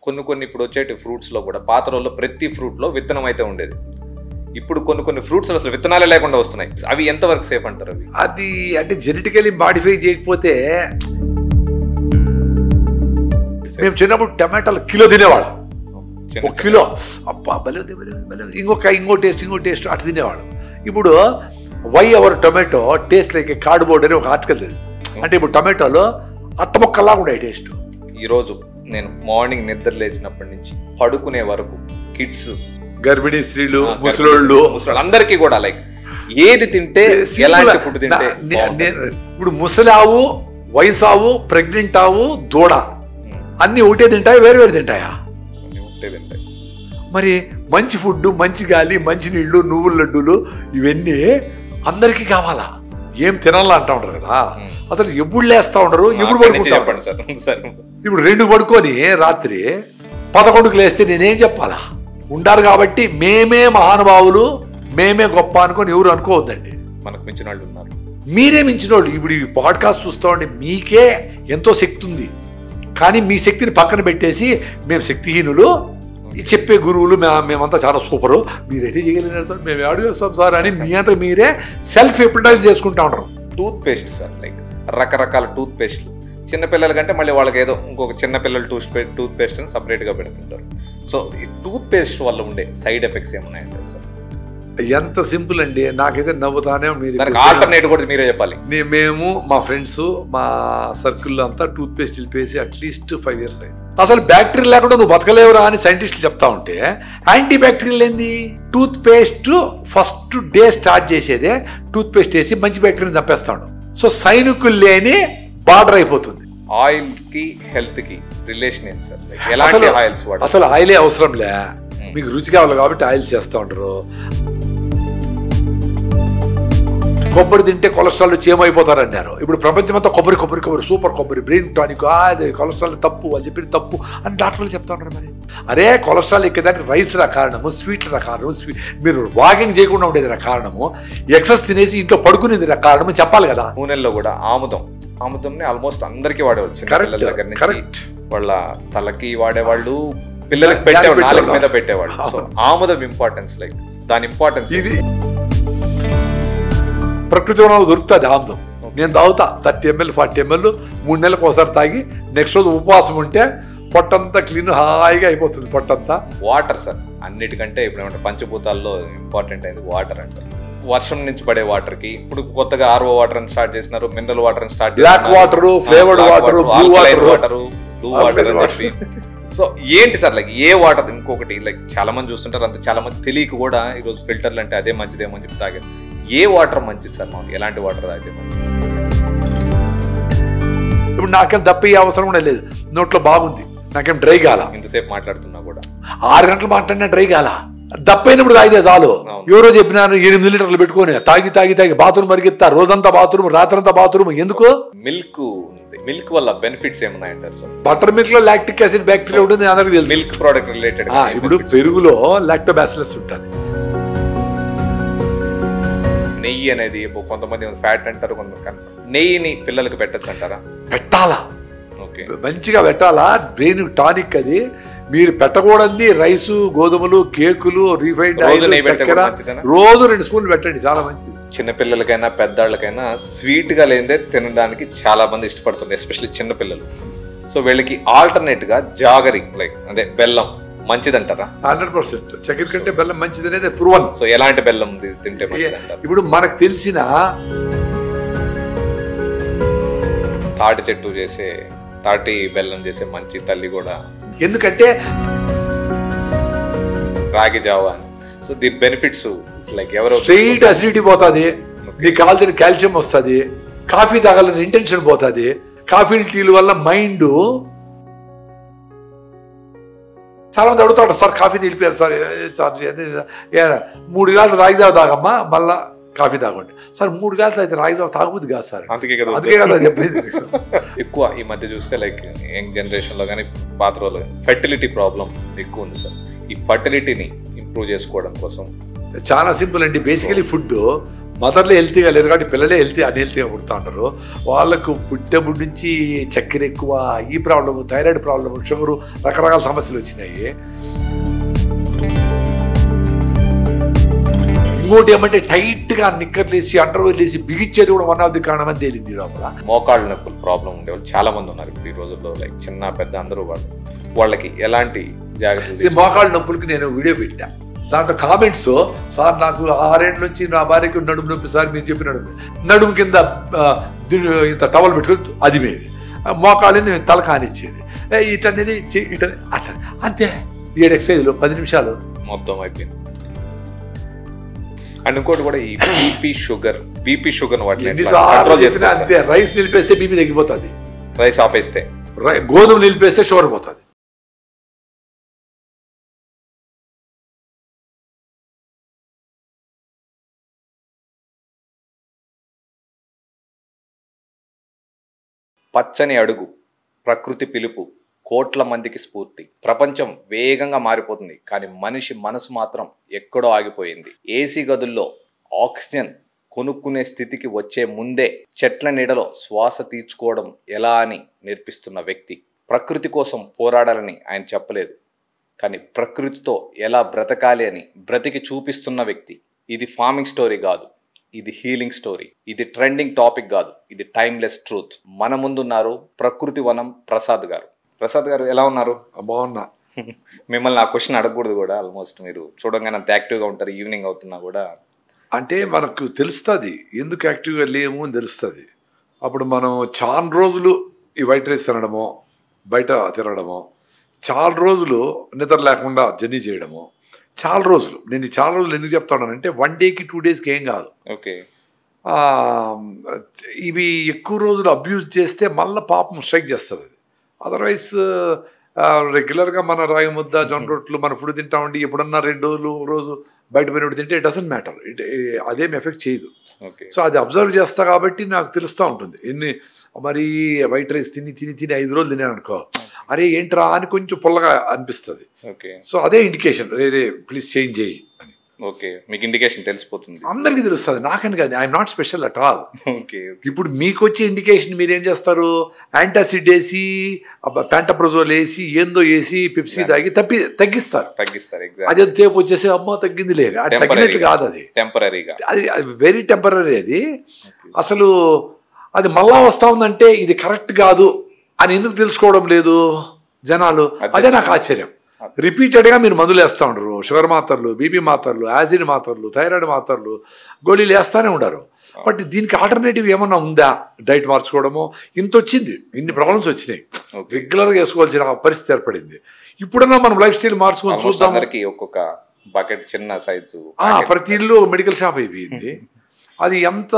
కొన్ని ఇప్పుడు వచ్చేటి ఫ్రూట్స్లో కూడా పాత రోజుల్లో ప్రతి ఫ్రూట్లో విత్తనం అయితే ఉండేది. ఇప్పుడు కొన్ని ఫ్రూట్స్ అసలు విత్తనాలే లేకుండా వస్తున్నాయి. అవి ఎంతవరకు సేఫ్ అంటారు? అవి అది అంటే జెనెటికలీ మాడిఫై చేయకపోతే, మేము చిన్నప్పుడు టమాటాలు కిలో తినేవాళ్ళం. 1 కిలో అబ్బా భలే ఇంకో టేస్ట్ అటు తినేవాళ్ళం. ఇప్పుడు why our tomato taste like cardboard అని ఒక ఆర్టికల్ తెలియదు. అంటే ఇప్పుడు టొమాటోలో అట్టమొక్కలా ఉన్నాయి టేస్ట్. ఈరోజు నేను మార్నింగ్ నిద్ర లేచినప్పటి నుంచి పడుకునే వరకు కిడ్స్, గర్భిణీ స్త్రీలు, ముసలోళ్ళు అందరికీ కూడా లైక్ ఏది తింటే ఎలాంటి ఫుడ్ తింటే ఇప్పుడు ముసలావు, వయసావు, ప్రెగ్నెంట్ ఆవు, దూడ అన్ని ఒకటే తింటాయి, వేరు తింటాయా? మరి మంచి ఫుడ్, మంచి గాలి, మంచి నీళ్లు, నువ్వుల లడ్డూలు ఇవన్నీ అందరికీ కావాలా? ఏం తినాలా అంటా ఉంటారు కదా. అసలు ఎప్పుడు లేస్తా ఉండరు, ఎప్పుడు పడుకుంటా ఉంటారు. ఇప్పుడు 2 పడుకొని రాత్రి 11కు లేస్తే నేనేం చెప్పాలా? ఉండారు కాబట్టి మేమే మహానుభావులు, మేమే గొప్ప అనుకొని ఎవరు అనుకోవద్దండి. మనకు మించిన వాళ్ళు ఉన్నారు, మీరే మించిన వాళ్ళు. ఇప్పుడు ఈ పాడ్కాస్ట్ చూస్తా ఉండి మీకే ఎంతో శక్తి ఉంది, కానీ మీ శక్తిని పక్కన పెట్టేసి మేము శక్తిహీనులు, చెప్పే గురువులు మేమంతా చాలా సూపరు, మీరైతే చేయగలిగినారు సార్, మేము యాడ్ చేస్తాం సార్ అని మీ అంతా మీరే సెల్ఫ్ ఎప్రిటైజ్ చేసుకుంటా ఉంటారు. టూత్ పేస్ట్ సార్, లైక్ రకరకాల టూత్ పేస్ట్లు చిన్నపిల్లల కంటే మళ్ళీ వాళ్ళకి ఏదో ఇంకొక చిన్నపిల్లలు టూత్ పేస్ట్ అని సపరేట్గా పెడుతుంటారు. సో ఈ టూత్ పేస్ట్ వల్ల ఉండే సైడ్ ఎఫెక్ట్స్ ఏమున్నాయంటే సార్? ఎంత సింపుల్ అండి, నాకైతే నవ్వుతానే. మీరు ఆల్టర్నేట్ కూడా మీరే చెప్పాలి. మేము మా ఫ్రెండ్స్, మా సర్కిల్లో అంతా టూత్ పేస్ట్ వెళ్ళిపోయేసి అట్లీస్ట్ 5 years అయింది. అసలు బ్యాక్టీరియా లేకుండా నువ్వు బతకలేవురా అని సైంటిస్టులు చెప్తా ఉంటే, యాంటీ బ్యాక్టీరియల్ ఏంది? Tooth paste first day start చేసేదే టూత్ పేస్ట్ వేసి మంచి బ్యాక్టీరియాని చంపేస్తాడు. సో సైనికులు లేని బార్డర్ అయిపోతుంది. ఆయిల్ కి హెల్త్ కి రిలేషన్ ఏంటి సార్? ఎలాంటి ఆయిల్స్ వాడాలి? అసలు ఆయిలే అవసరం లే, మీకు రుచి కావాలి కాబట్టి ఆయిల్స్ చేస్తూ ఉంటారు. కొబ్బరి తింటే కొలెస్ట్రాల్ వచ్చి ఏమైపోతారన్నారు. ఇప్పుడు ప్రపంచమంతా కొబ్బరి కొబ్బరి కొబ్బరి సూపర్ కొబ్బరి, బ్రెయిన్ టానిక్, అది కొలెస్ట్రాల్ తప్పు, వాళ్ళు చెప్పిన తప్పు అని డాక్టర్లు చెప్తా ఉంటారు. మరి అరే కొలెస్ట్రాల్ ఎక్కేదానికి రైస్ రా కారణము, స్వీట్ రా కారణము, మీరు వాకింగ్ చేయకుండా ఉండేది రా కారణము, ఎక్సెస్ తినేసి ఇంట్లో పడుకునేది రా కారణము చెప్పాలి కదా. నూనెల్లో కూడా ఆముదంని ఆల్మోస్ట్ అందరికీ వాడవచ్చు. కరెక్ట్, వాళ్ళ తలకి వాడేవాళ్ళు, పిల్లలకి పెట్టేవాళ్ళు, నాలుగు మీద పెట్టేవాళ్ళు. సో ఆముదం ఇంపార్టెన్స్, లైక్ దాని ఇంపార్టెన్స్ ఇది ప్రకృతి వనంలో దొరుకుతుంది ఆముదం. నేను తాగుతా 30 ml 40 ml 3 నెలలకు ఒకసారి తాగి నెక్స్ట్ రోజు ఉపవాసం ఉంటే పొట్టంతా క్లీన్ హాయిగా అయిపోతుంది. పొట్టంతా వాటర్ సార్ అన్నిటికంటే ఇప్పుడు ఏమంటే పంచభూతాల్లో ఇంపార్టెంట్ అయింది వాటర్ అంటారు. వర్షం నుంచి పడే వాటర్ కి ఇప్పుడు కొత్తగా RO వాటర్ అని స్టార్ట్ చేసినారు, మినరల్ వాటర్ అని స్టార్ట్ చేసినారు, black water, flavoured water, blue water అని చెప్పి. సో ఏంటి సార్ లైక్ ఏ వాటర్? ఇంకొకటి లైక్ చాలా మంది చూస్తుంటారు, అంత చాలా మంది తెలియక కూడా ఈరోజు ఫిల్టర్లు అంటే అదే మంచిదేమో అని చెప్పి తాగారు. ఏ వాటర్ మంచిది సార్? మాకు ఎలాంటి వాటర్ తాగితే మంచిది? ఇప్పుడు నాకేం దప్పి అవసరం కూడా లేదు, నోట్లో బాగుంది, నాకేం డ్రై కాల. ఇంతసేపు మాట్లాడుతున్నా కూడా 6 గంటలు మాట్లాడినా డ్రై కాల. దప్పైనప్పుడు తాగితే చాలు. ఎవరో చెప్పినారు 8 లీటర్లు పెట్టుకొని తాగి బాత్రూమ్ మరిగిస్తా, రోజంతా బాత్రూమ్, రాత్రంతా బాత్రూమ్. ఎందుకు? మిల్క్ వల్ల బెనిఫిట్స్ ఏమున్నాయంటారు సార్? బటర్ మిల్క్ లో లాక్టిక్ యాసిడ్ బ్యాక్టీరియా ఉంటుంది, అందరికీ తెలుసు. Milk product related. ఇప్పుడు పెరుగులో లాక్టోబాసిల్లస్ ఉంటుంది. నెయ్యి అనేది కొంతమంది ఫ్యాట్ అంటారు, కొంతమంది నెయ్యిని పిల్లలకు పెట్టచ్చు అంటారా? పెట్టాలా, మంచిగా పెట్టాలా. బ్రెయిన్ టానిక్ అది. మీరు పెట్టకూడదు రైసు, గోధుమలు, కేకులు, రీఫైండ్ ఆయిల్, చక్కెర రోజు 2 స్పూన్లు పెట్టండి, చాలా మంచిది. చిన్నపిల్లలకైనా పెద్దాళ్ళకైనా స్వీట్ గా లేదే తినడానికి చాలా మంది ఇష్టపడుతుంది, ఎస్పెషల్లీ చిన్నపిల్లలు. సో వీళ్ళకి ఆల్టర్నేట్ గా జాగరీ, లైక్ అదే బెల్లం మంచిదంటారా? 100%. చక్కెర కంటే బెల్లం మంచిది అనేది ప్రూవన్. సో ఎలాంటి బెల్లం తింటే? ఇప్పుడు మనకు తెలిసిన తాటి బెల్లం చేసే మంచి తల్లి కూడా, ఎందుకంటే రాగి జావా. సో దీని బెనిఫిట్స్ లైక్ ఎవరో స్ట్రెయిట్ అసిడిటీ పోతుంది, నీకు కావాల్సిన కాల్షియం వస్తుంది, కాఫీ తాగాలని ఇంటెన్షన్ పోతుంది. కాఫీ టీల వల్ల మైండ్ చాలా మంది అడుగుతాడు, సార్ కాఫీ నిలిపారు సార్, 3 గ్లాసులు రాగి జావ తాగమ్మా మళ్ళా కాఫీ తాగండి సార్. 3 గ్లాసులు అయితే రాగి జావ తాగబుద్ది కాదు సార్. అందుకే కదా చెప్పేది. ఎక్కువ ఈ మధ్య చూస్తే లైక్ యంగ్ జనరేషన్ లో కానీ పాత రోజుల్లో ఫెర్టిలిటీ ప్రాబ్లం ఎక్కువ ఉంది సార్. ఈ ఫర్టిలిటీని ఇంప్రూవ్ చేసుకోవడం కోసం చాలా సింపుల్ అండి. బేసికలీ ఫుడ్ మదర్లే హెల్తీగా లేరు కాబట్టి పిల్లలే అన్హెల్తీగా పుడతా ఉంటారు. వాళ్ళకు పుట్టేబడి నుంచి చక్కెర ఎక్కువ, ఈ ప్రాబ్లము, థైరాయిడ్ ప్రాబ్లము, షుగరు, రకరకాల సమస్యలు వచ్చినాయి. ఇంకోటి ఏమంటే టైట్గా నిక్కర్లు వేసి అండర్వేర్ వేసి బిగిచ్చేది కూడా వన్ ఆఫ్ ది కారణం అని తేలింది లోపల. మోకాళ్ళ నొప్పులు ప్రాబ్లం ఉండేవాళ్ళు చాలా మంది ఉన్నారు ఇప్పుడు ఈ రోజుల్లో, లైక్ చిన్న పెద్ద అందరూ వాళ్ళకి ఎలాంటి జాగ్రత్తలు? మోకాళ్ళ నొప్పులకి నేను వీడియో పెట్టా. దాంట్లో కామెంట్స్, సార్ నాకు 6 ఏళ్ళ నుంచి నా భార్యకి నడుము నొప్పి సార్, మీరు చెప్పిన నడుము కింద ఇంత టవల్ పెట్టుకుని అది మీది, మోకాళ్ళని నేను తల కానిచ్చేది, ఇటనేది ఇట అట్ట అంతే. 7 ఎక్సైజ్లు 10 నిమిషాలు మొత్తం అయిపోయింది. అండ్ ఇంకోటి కూడా ఈ బీపీ షుగర్ వాటిని అంతే. రైస్ నిలిపేస్తే బీపీ తగ్గిపోతుంది, రైస్ ఆపేస్తే, గోధుమ నిలిపేస్తే షుగర్ పోతుంది. పచ్చని అడుగు, ప్రకృతి పిలుపు, కోట్ల మందికి స్ఫూర్తి. ప్రపంచం వేగంగా మారిపోతుంది, కానీ మనిషి మనసు మాత్రం ఎక్కడో ఆగిపోయింది. ఏసీ గదుల్లో ఆక్సిజన్ కొనుక్కునే స్థితికి వచ్చే ముందే చెట్ల నీడలో శ్వాస తీర్చుకోవడం ఎలా అని నేర్పిస్తున్న వ్యక్తి. ప్రకృతి కోసం పోరాడాలని ఆయన చెప్పలేదు, కానీ ప్రకృతితో ఎలా బ్రతకాలి అని బ్రతికి చూపిస్తున్న వ్యక్తి. ఇది ఫార్మింగ్ స్టోరీ కాదు, ఇది హీలింగ్ స్టోరీ. ఇది ట్రెండింగ్ టాపిక్ కాదు, ఇది టైమ్లెస్ ట్రూత్. మన ముందున్నారు ప్రకృతి వనం ప్రసాద్ గారు. ప్రసాద్ గారు ఎలా ఉన్నారు? బాగున్నా. మిమ్మల్ని ఆ క్వశ్చన్ అడగకూడదు కూడా, ఆల్మోస్ట్ మీరు చూడంగానే అంత యాక్టివ్గా ఉంటారు. ఈవినింగ్ అవుతున్నా కూడా అంటే మనకు తెలుస్తుంది ఎందుకు యాక్టివ్గా లేము అని తెలుస్తుంది. అప్పుడు మనం చాలా రోజులు ఈ వైట్ రైస్ తినడము, బయట తినడము, చాలా రోజులు నిద్ర లేకుండా జర్నీ చేయడము, చాలా రోజులు. నేను చాలా రోజులు ఎందుకు చెప్తానంటే 1 డేకి 2 డేస్కి ఏం కాదు. ఓకే. ఇవి ఎక్కువ రోజులు అబ్యూజ్ చేస్తే మళ్ళీ పాపం స్ట్రైక్ చేస్తుంది. అది అదర్వైజ్ రెగ్యులర్గా మన రాగి ముద్ద, జొన్న రొట్టెలు మన ఫుడ్ తింటామండి. ఎప్పుడన్నా 2 రోజులు రోజు బయట పోయినప్పుడు తింటే ఇట్ డజంట్ మ్యాటర్, అదేం ఎఫెక్ట్ చేయదు. సో అది అబ్జర్వ్ చేస్తా కాబట్టి నాకు తెలుస్తూ ఉంటుంది. మరి వైట్ రైస్ తిని 5 రోజులు తినాను అనుకో, అరే ఏంట్రా అని కొంచెం పుల్లగా అనిపిస్తుంది. సో అదే ఇండికేషన్, రే ప్లీజ్ చేంజ్ చేయి అని. ఓకే, మీకు ఇండికేషన్ తెలిసిపోతుంది. అందరికీ తెలుస్తుంది, నాకని కాదు. I'm not special at all. ఇప్పుడు మీకు వచ్చే ఇండికేషన్ మీరేం చేస్తారు? యాంటాసిడ్ వేసి, ప్యాంటప్రోజోల్ వేసి, ఏందో వేసి, పెప్సీ తాగి తగ్గిస్తారు. అదే తేపు వచ్చేసి అమ్మ తగ్గింది లేదు, అది తగ్గినట్లు కాదు. అది టెంపరీగా, అది వెరీ టెంపరీ. అది అసలు అది మళ్ళా వస్తా ఉందంటే ఇది కరెక్ట్ కాదు అని ఎందుకు తెలుసుకోవడం లేదు జనాలు? అదే నాకు ఆశ్చర్యం. రిపీటెడ్గా మీరు మందులు వేస్తూ ఉండరు, షుగర్ మాత్రలు, బీపీ మాత్రలు, యాసిడ్ మాత్రలు, థైరాయిడ్ మాత్రలు, గోళీలు వేస్తూనే ఉండరు. బట్ దీనికి ఆల్టర్నేటివ్ ఏమన్నా ఉందా? డైట్ మార్చుకోవడమో, ఇంత వచ్చింది, ఇన్ని ప్రాబ్లమ్స్ వచ్చినాయి, రెగ్యులర్గా వేసుకోవాల్సిన పరిస్థితి ఏర్పడింది. ఇప్పుడన్నా మనం లైఫ్ స్టైల్ మార్చుకొని చూద్దాం. ఒక్కొక్క బకెట్ చిన్న సైజు ప్రతి ఇల్లు మెడికల్ షాప్ అయిపోయింది. అది ఎంత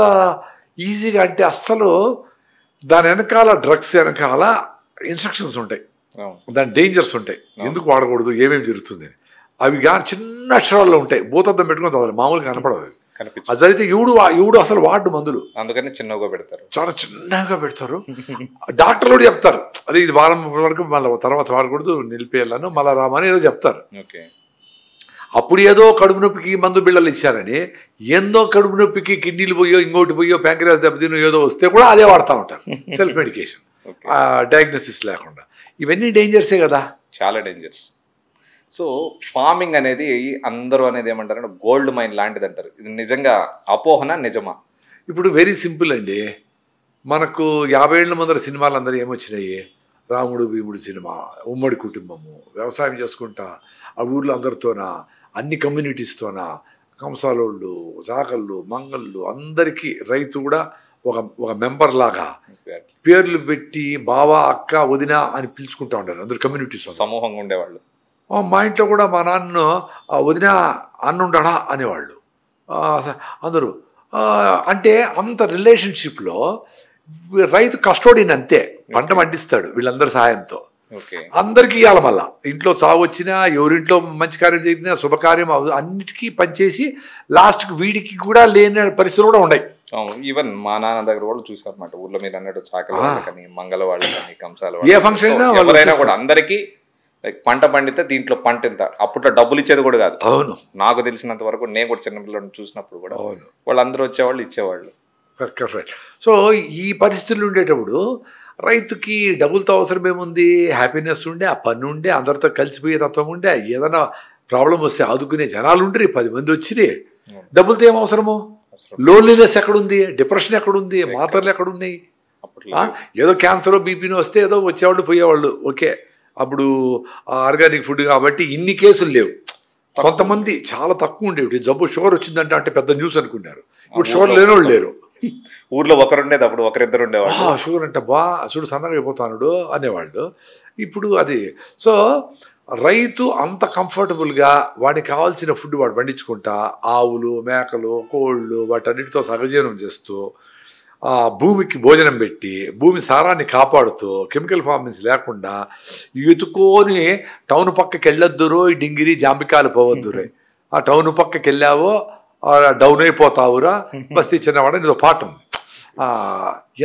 ఈజీగా అంటే అస్సలు దాని వెనకాల డ్రగ్స్ వెనకాల ఇన్స్ట్రక్షన్స్ ఉంటాయి, దాని డేంజర్స్ ఉంటాయి, ఎందుకు వాడకూడదు, ఏమేమి జరుగుతుంది. అవి కానీ చిన్న అక్షరాల్లో ఉంటాయి, భూతద్దం పెట్టుకుని చదవాలి, మామూలుగా కనపడవు. అది జరిగితే ఈవుడు అసలు వాడు మందులు అందుకని చిన్నగా పెడతారు, చాలా చిన్నగా పెడతారు. డాక్టర్లు కూడా చెప్తారు, అరే ఇది వారం వరకు మళ్ళీ తర్వాత వాడకూడదు, నిలిపేయాలను, మళ్ళీ రామని ఏదో చెప్తారు. అప్పుడు ఏదో కడుపు నొప్పికి మందు బిళ్ళలు ఇచ్చారని, ఏందో కడుపు నొప్పికి కిడ్నీలు పోయో, ఇంకోటి పోయో, ప్యాంక్రియాస్ దెబ్బతినో ఏదో వస్తే కూడా అదే వాడుతూ ఉంటారు, సెల్ఫ్ మెడికేషన్, డయాగ్నోసిస్ లేకుండా. ఇవన్నీ డేంజర్సే కదా, చాలా డేంజర్స్. సో ఫార్మింగ్ అనేది అందరూ అనేది ఏమంటారంటే గోల్డ్ మైన్ లాంటిది అంటారు. ఇది నిజంగా అపోహన, నిజమా? ఇప్పుడు వెరీ సింపుల్ అండి. మనకు 50 ఏళ్ల ముందర సినిమాలు అందరూ ఏమొచ్చినాయి? రాముడు భీముడు సినిమా, ఉమ్మడి కుటుంబము, వ్యవసాయం చేసుకుంటా ఆ ఊర్లో అందరితోనా, అన్ని కమ్యూనిటీస్తోనా, కంసాలోళ్ళు, చాకళ్ళు, మంగళ్ళు, అందరికీ రైతు కూడా ఒక మెంబర్ లాగా పేర్లు పెట్టి బావ, అక్క, వదిన అని పిలుచుకుంటా ఉంటారు అందరు కమ్యూనిటీస్, సమూహంగా ఉండేవాళ్ళు. మా ఇంట్లో కూడా మా నాన్న వదిన అన్న ఉంటాడా అనేవాళ్ళు అందరూ. అంటే అంత రిలేషన్షిప్లో రైతు కస్టోడియన్ అంతే, పంట పండిస్తాడు వీళ్ళందరి సహాయంతో. అందరికీ ఇవ్వాలి, మళ్ళా ఇంట్లో చావు వచ్చినా, ఎవరింట్లో మంచి కార్యం జరిగినా, శుభకార్యం అన్నిటికీ పనిచేసి లాస్ట్కి వీడికి కూడా లేని పరిస్థితులు కూడా ఉన్నాయి. ఈవెన్ మా నాన్న దగ్గర కూడా చూసారన్నమాట, ఊర్లో మీరు అన్నట్టు చాకల వాళ్ళకని, మంగళ వాళ్ళకని, కంసాల ఏ ఫంక్షన్ ఎవరైనా కూడా అందరికీ లైక్ పంట పండితే దీంట్లో పంట ఎంత, అప్పట్లో డబ్బులు ఇచ్చేది కూడా కాదు. అవును, నాకు తెలిసినంత వరకు నేను కూడా చిన్నపిల్లలను చూసినప్పుడు కూడా వాళ్ళందరూ వచ్చేవాళ్ళు, ఇచ్చేవాళ్ళు. సో ఈ పరిస్థితులు ఉండేటప్పుడు రైతుకి డబ్బులతో అవసరం ఏముంది, హ్యాపీనెస్ ఉండే, ఆ పని ఉండే, అందరితో కలిసిపోయే తత్వం ఉండే, ఏదైనా ప్రాబ్లం వస్తే ఆదుకునే జనాలు ఉండ్రి, 10 మంది వచ్చిరే. డబ్బులతో ఏం అవసరము, లోన్లీనెస్ ఎక్కడుంది, డిప్రెషన్ ఎక్కడుంది, మాత్రలు ఎక్కడున్నాయి. ఏదో క్యాన్సర్ బీపీని వస్తే ఏదో వచ్చేవాళ్ళు పోయేవాళ్ళు, ఓకే. అప్పుడు ఆర్గానిక్ ఫుడ్ కాబట్టి ఇన్ని కేసులు లేవు. కొంతమంది చాలా తక్కువ ఉండేవి, జబ్బు షుగర్ వచ్చిందంటే అంటే పెద్ద న్యూస్ అనుకున్నారు. ఇప్పుడు షుగర్ లేని వాళ్ళు లేరు. ఊర్లో ఒకరుండేది, అప్పుడు ఒకరిద్దరు ఉండేవాళ్ళు. షుగర్ అంటే చూడు సన్నగా అయిపోతాడు అనేవాళ్ళు. ఇప్పుడు అది. సో రైతు అంత కంఫర్టబుల్గా వాడికి కావాల్సిన ఫుడ్ వాడు పండించుకుంటా, ఆవులు, మేకలు, కోళ్ళు వాటన్నిటితో సహజీవనం చేస్తూ, భూమికి భోజనం పెట్టి, భూమి సారాన్ని కాపాడుతూ, కెమికల్ ఫార్మింగ్స్ లేకుండా ఎత్తుకొని టౌన్ పక్కకి వెళ్ళొద్దురో, ఈ డింగిరి జాంబికాయలు పోవద్దురే, ఆ టౌన్ పక్కకి వెళ్ళావో డౌన్ అయిపోతావురా, బస్తీ చిన్నవాడని ఇదో పాఠం.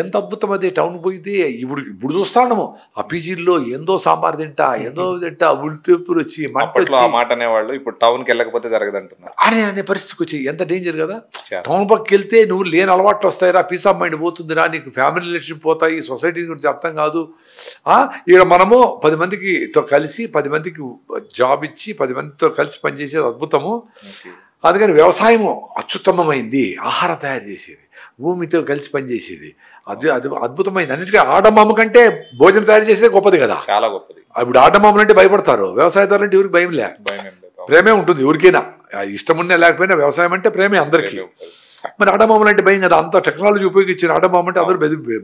ఎంత అద్భుతం అది టౌన్ పోయితే. ఇప్పుడు చూస్తాము ఆ పీజీల్లో ఏందో సాంబార్ తింటా, ఏందో తింటా, ఉల్లితెప్పులు వచ్చి మాట అనేవాళ్ళు. ఇప్పుడు టౌన్కి వెళ్ళకపోతే జరగదంటున్నారు అనే పరిస్థితికి వచ్చి. ఎంత డేంజర్ కదా. టౌన్ పక్కకి వెళ్తే నువ్వు లేని అలవాట్లు వస్తాయిరా, పీస్ ఆఫ్ మైండ్ పోతుందిరా, నీకు ఫ్యామిలీ రిలేషన్షిప్ పోతాయి, సొసైటీ గురించి అర్థం కాదు. ఇక్కడ మనము 10 మందితో కలిసి 10 మందికి జాబ్ ఇచ్చి 10 మందితో కలిసి పనిచేసేది అద్భుతము. అందుకని వ్యవసాయము అత్యుత్తమమైంది. ఆహారం తయారు చేసేది, భూమితో కలిసి పనిచేసేది అద్భుతమైంది. అన్నిటికీ ఆడమామ కంటే భోజనం తయారు చేసేది గొప్పది కదా, చాలా గొప్పది. ఇప్పుడు ఆడమామలు అంటే భయపడతారు, వ్యవసాయదారులు అంటే ఎవరికి భయం ప్రేమే ఉంటుంది ఎవరికైనా. ఇష్టం ఉన్నా లేకపోయినా వ్యవసాయం అంటే ప్రేమే అందరికీ. మరి ఆడమామలు అంటే భయం కదా. అంత టెక్నాలజీ ఉపయోగించిన ఆడమామ అంటే అందరూ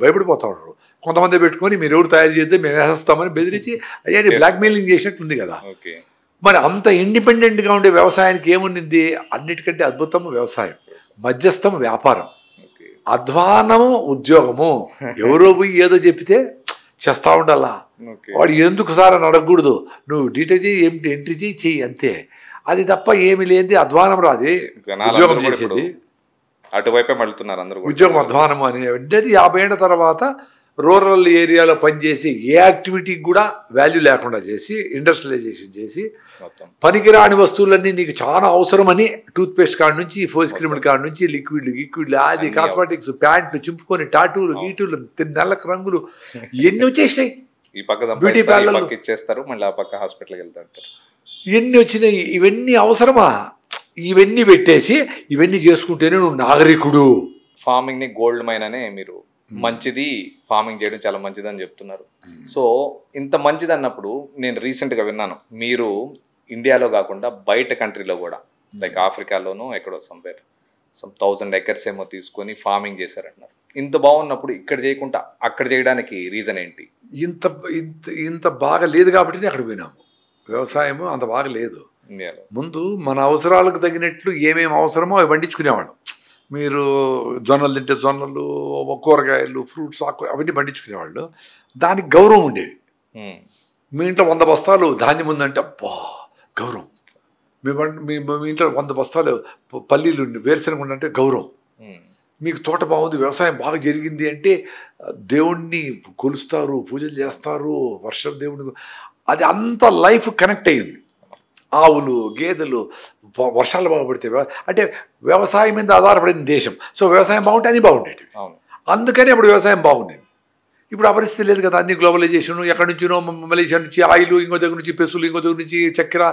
భయపడిపోతా ఉంటారు. కొంతమంది పెట్టుకొని మీరు ఎవరు తయారు చేద్దాం మేము వేసేస్తామని బెదిరించి అయ్యా బ్లాక్మెయిలింగ్ చేసినట్టుంది కదా. మరి అంత ఇండిపెండెంట్గా ఉండే వ్యవసాయానికి ఏముంది? అన్నిటికంటే అద్భుతం వ్యవసాయం, మధ్యస్థం వ్యాపారం, అధ్వానము ఉద్యోగము. ఎవరో పోయి ఏదో చెప్పితే చేస్తా ఉండాలా. వాడు ఎందుకు సార్ అని అడగకూడదు, నువ్వు డీటెయిల్ చేయి, ఏమిటి ఎంట్రీ చెయ్యి అంతే. అది తప్ప ఏమి లేనిది అధ్వానం రాది. ఉద్యోగం చేసేది అటువైపే మళ్తున్నారు అందరూ. ఉద్యోగం అధ్వానం అనేది 50 ఏళ్ల తర్వాత రూరల్ ఏరియాలో పనిచేసి ఏ యాక్టివిటీకి కూడా వాల్యూ లేకుండా చేసి ఇండస్ట్రియలైజేషన్ చేసి పనికిరాని వస్తువులన్నీ నీకు చాలా అవసరమని టూత్పేస్ట్ కాడ నుంచి ఫేస్ క్రీమ్ కాడ నుంచి లిక్విడ్లు అది కాస్మెటిక్స్ ప్యాంట్లు చింపుకొని టాటూలు గీటూలు నెలకు రంగులు ఎన్ని వచ్చేసినాయి. ఈ పక్క బ్యూటీ పార్లర్ ఇచ్చేస్తారు, మళ్ళీ ఆ పక్క హాస్పిటల్కి వెళ్తారు. ఎన్ని వచ్చినాయి. ఇవన్నీ అవసరమా? ఇవన్నీ పెట్టేసి ఇవన్నీ చేసుకుంటేనే నువ్వు నాగరికుడు. ఫార్మింగ్ ని గోల్డ్ మైన్ అనే మీరు మంచిది, ఫార్మింగ్ చేయడం చాలా మంచిది అని చెప్తున్నారు. సో ఇంత మంచిది అన్నప్పుడు నేను రీసెంట్గా విన్నాను, మీరు ఇండియాలో కాకుండా బయట కంట్రీలో కూడా లైక్ ఆఫ్రికాలోనూ ఎక్కడో సమ్ 1000 acres ఏమో తీసుకొని ఫార్మింగ్ చేశారంటున్నారు. ఇంత బాగున్నప్పుడు ఇక్కడ చేయకుండా అక్కడ చేయడానికి రీజన్ ఏంటి? ఇంత ఇంత ఇంత బాగా లేదు కాబట్టి అక్కడ పోయినాము. వ్యవసాయము అంత బాగా లేదు. ముందు మన అవసరాలకు తగినట్లు ఏమేమి అవసరమో అవి పండించుకునేవాళ్ళం. మీరు జొన్నలు తింటే జొన్నలు, కూరగాయలు, ఫ్రూట్స్, అవన్నీ పండించుకునేవాళ్ళు. దానికి గౌరవం ఉండేది. మీ ఇంట్లో 100 బస్తాలు ధాన్యం ఉందంటే అబ్బా గౌరవం. మీ ఇంట్లో 100 బస్తాలు పల్లీలు వేరుశనగ ఉందంటే గౌరవం. మీకు తోట బాగుంది, వ్యవసాయం బాగా జరిగింది అంటే దేవుణ్ణి కొలుస్తారు, పూజలు చేస్తారు, వర్షం దేవుడిని. అది అంత లైఫ్ కనెక్ట్ అయ్యింది. ఆవులు, గేదెలు, వర్షాలు బాగుపడితే అంటే వ్యవసాయం మీద ఆధారపడిన దేశం. సో వ్యవసాయం బాగుంటే అన్నీ బాగుండేవి. అందుకని అప్పుడు వ్యవసాయం బాగుండేది. ఇప్పుడు ఆ పరిస్థితి లేదు కదా. అన్ని గ్లోబలైజేషన్, ఎక్కడి నుంచినో మలేషియా నుంచి ఆయిల్, ఇంకో దగ్గర నుంచి పెసులు, ఇంకో దగ్గర నుంచి చక్కెర,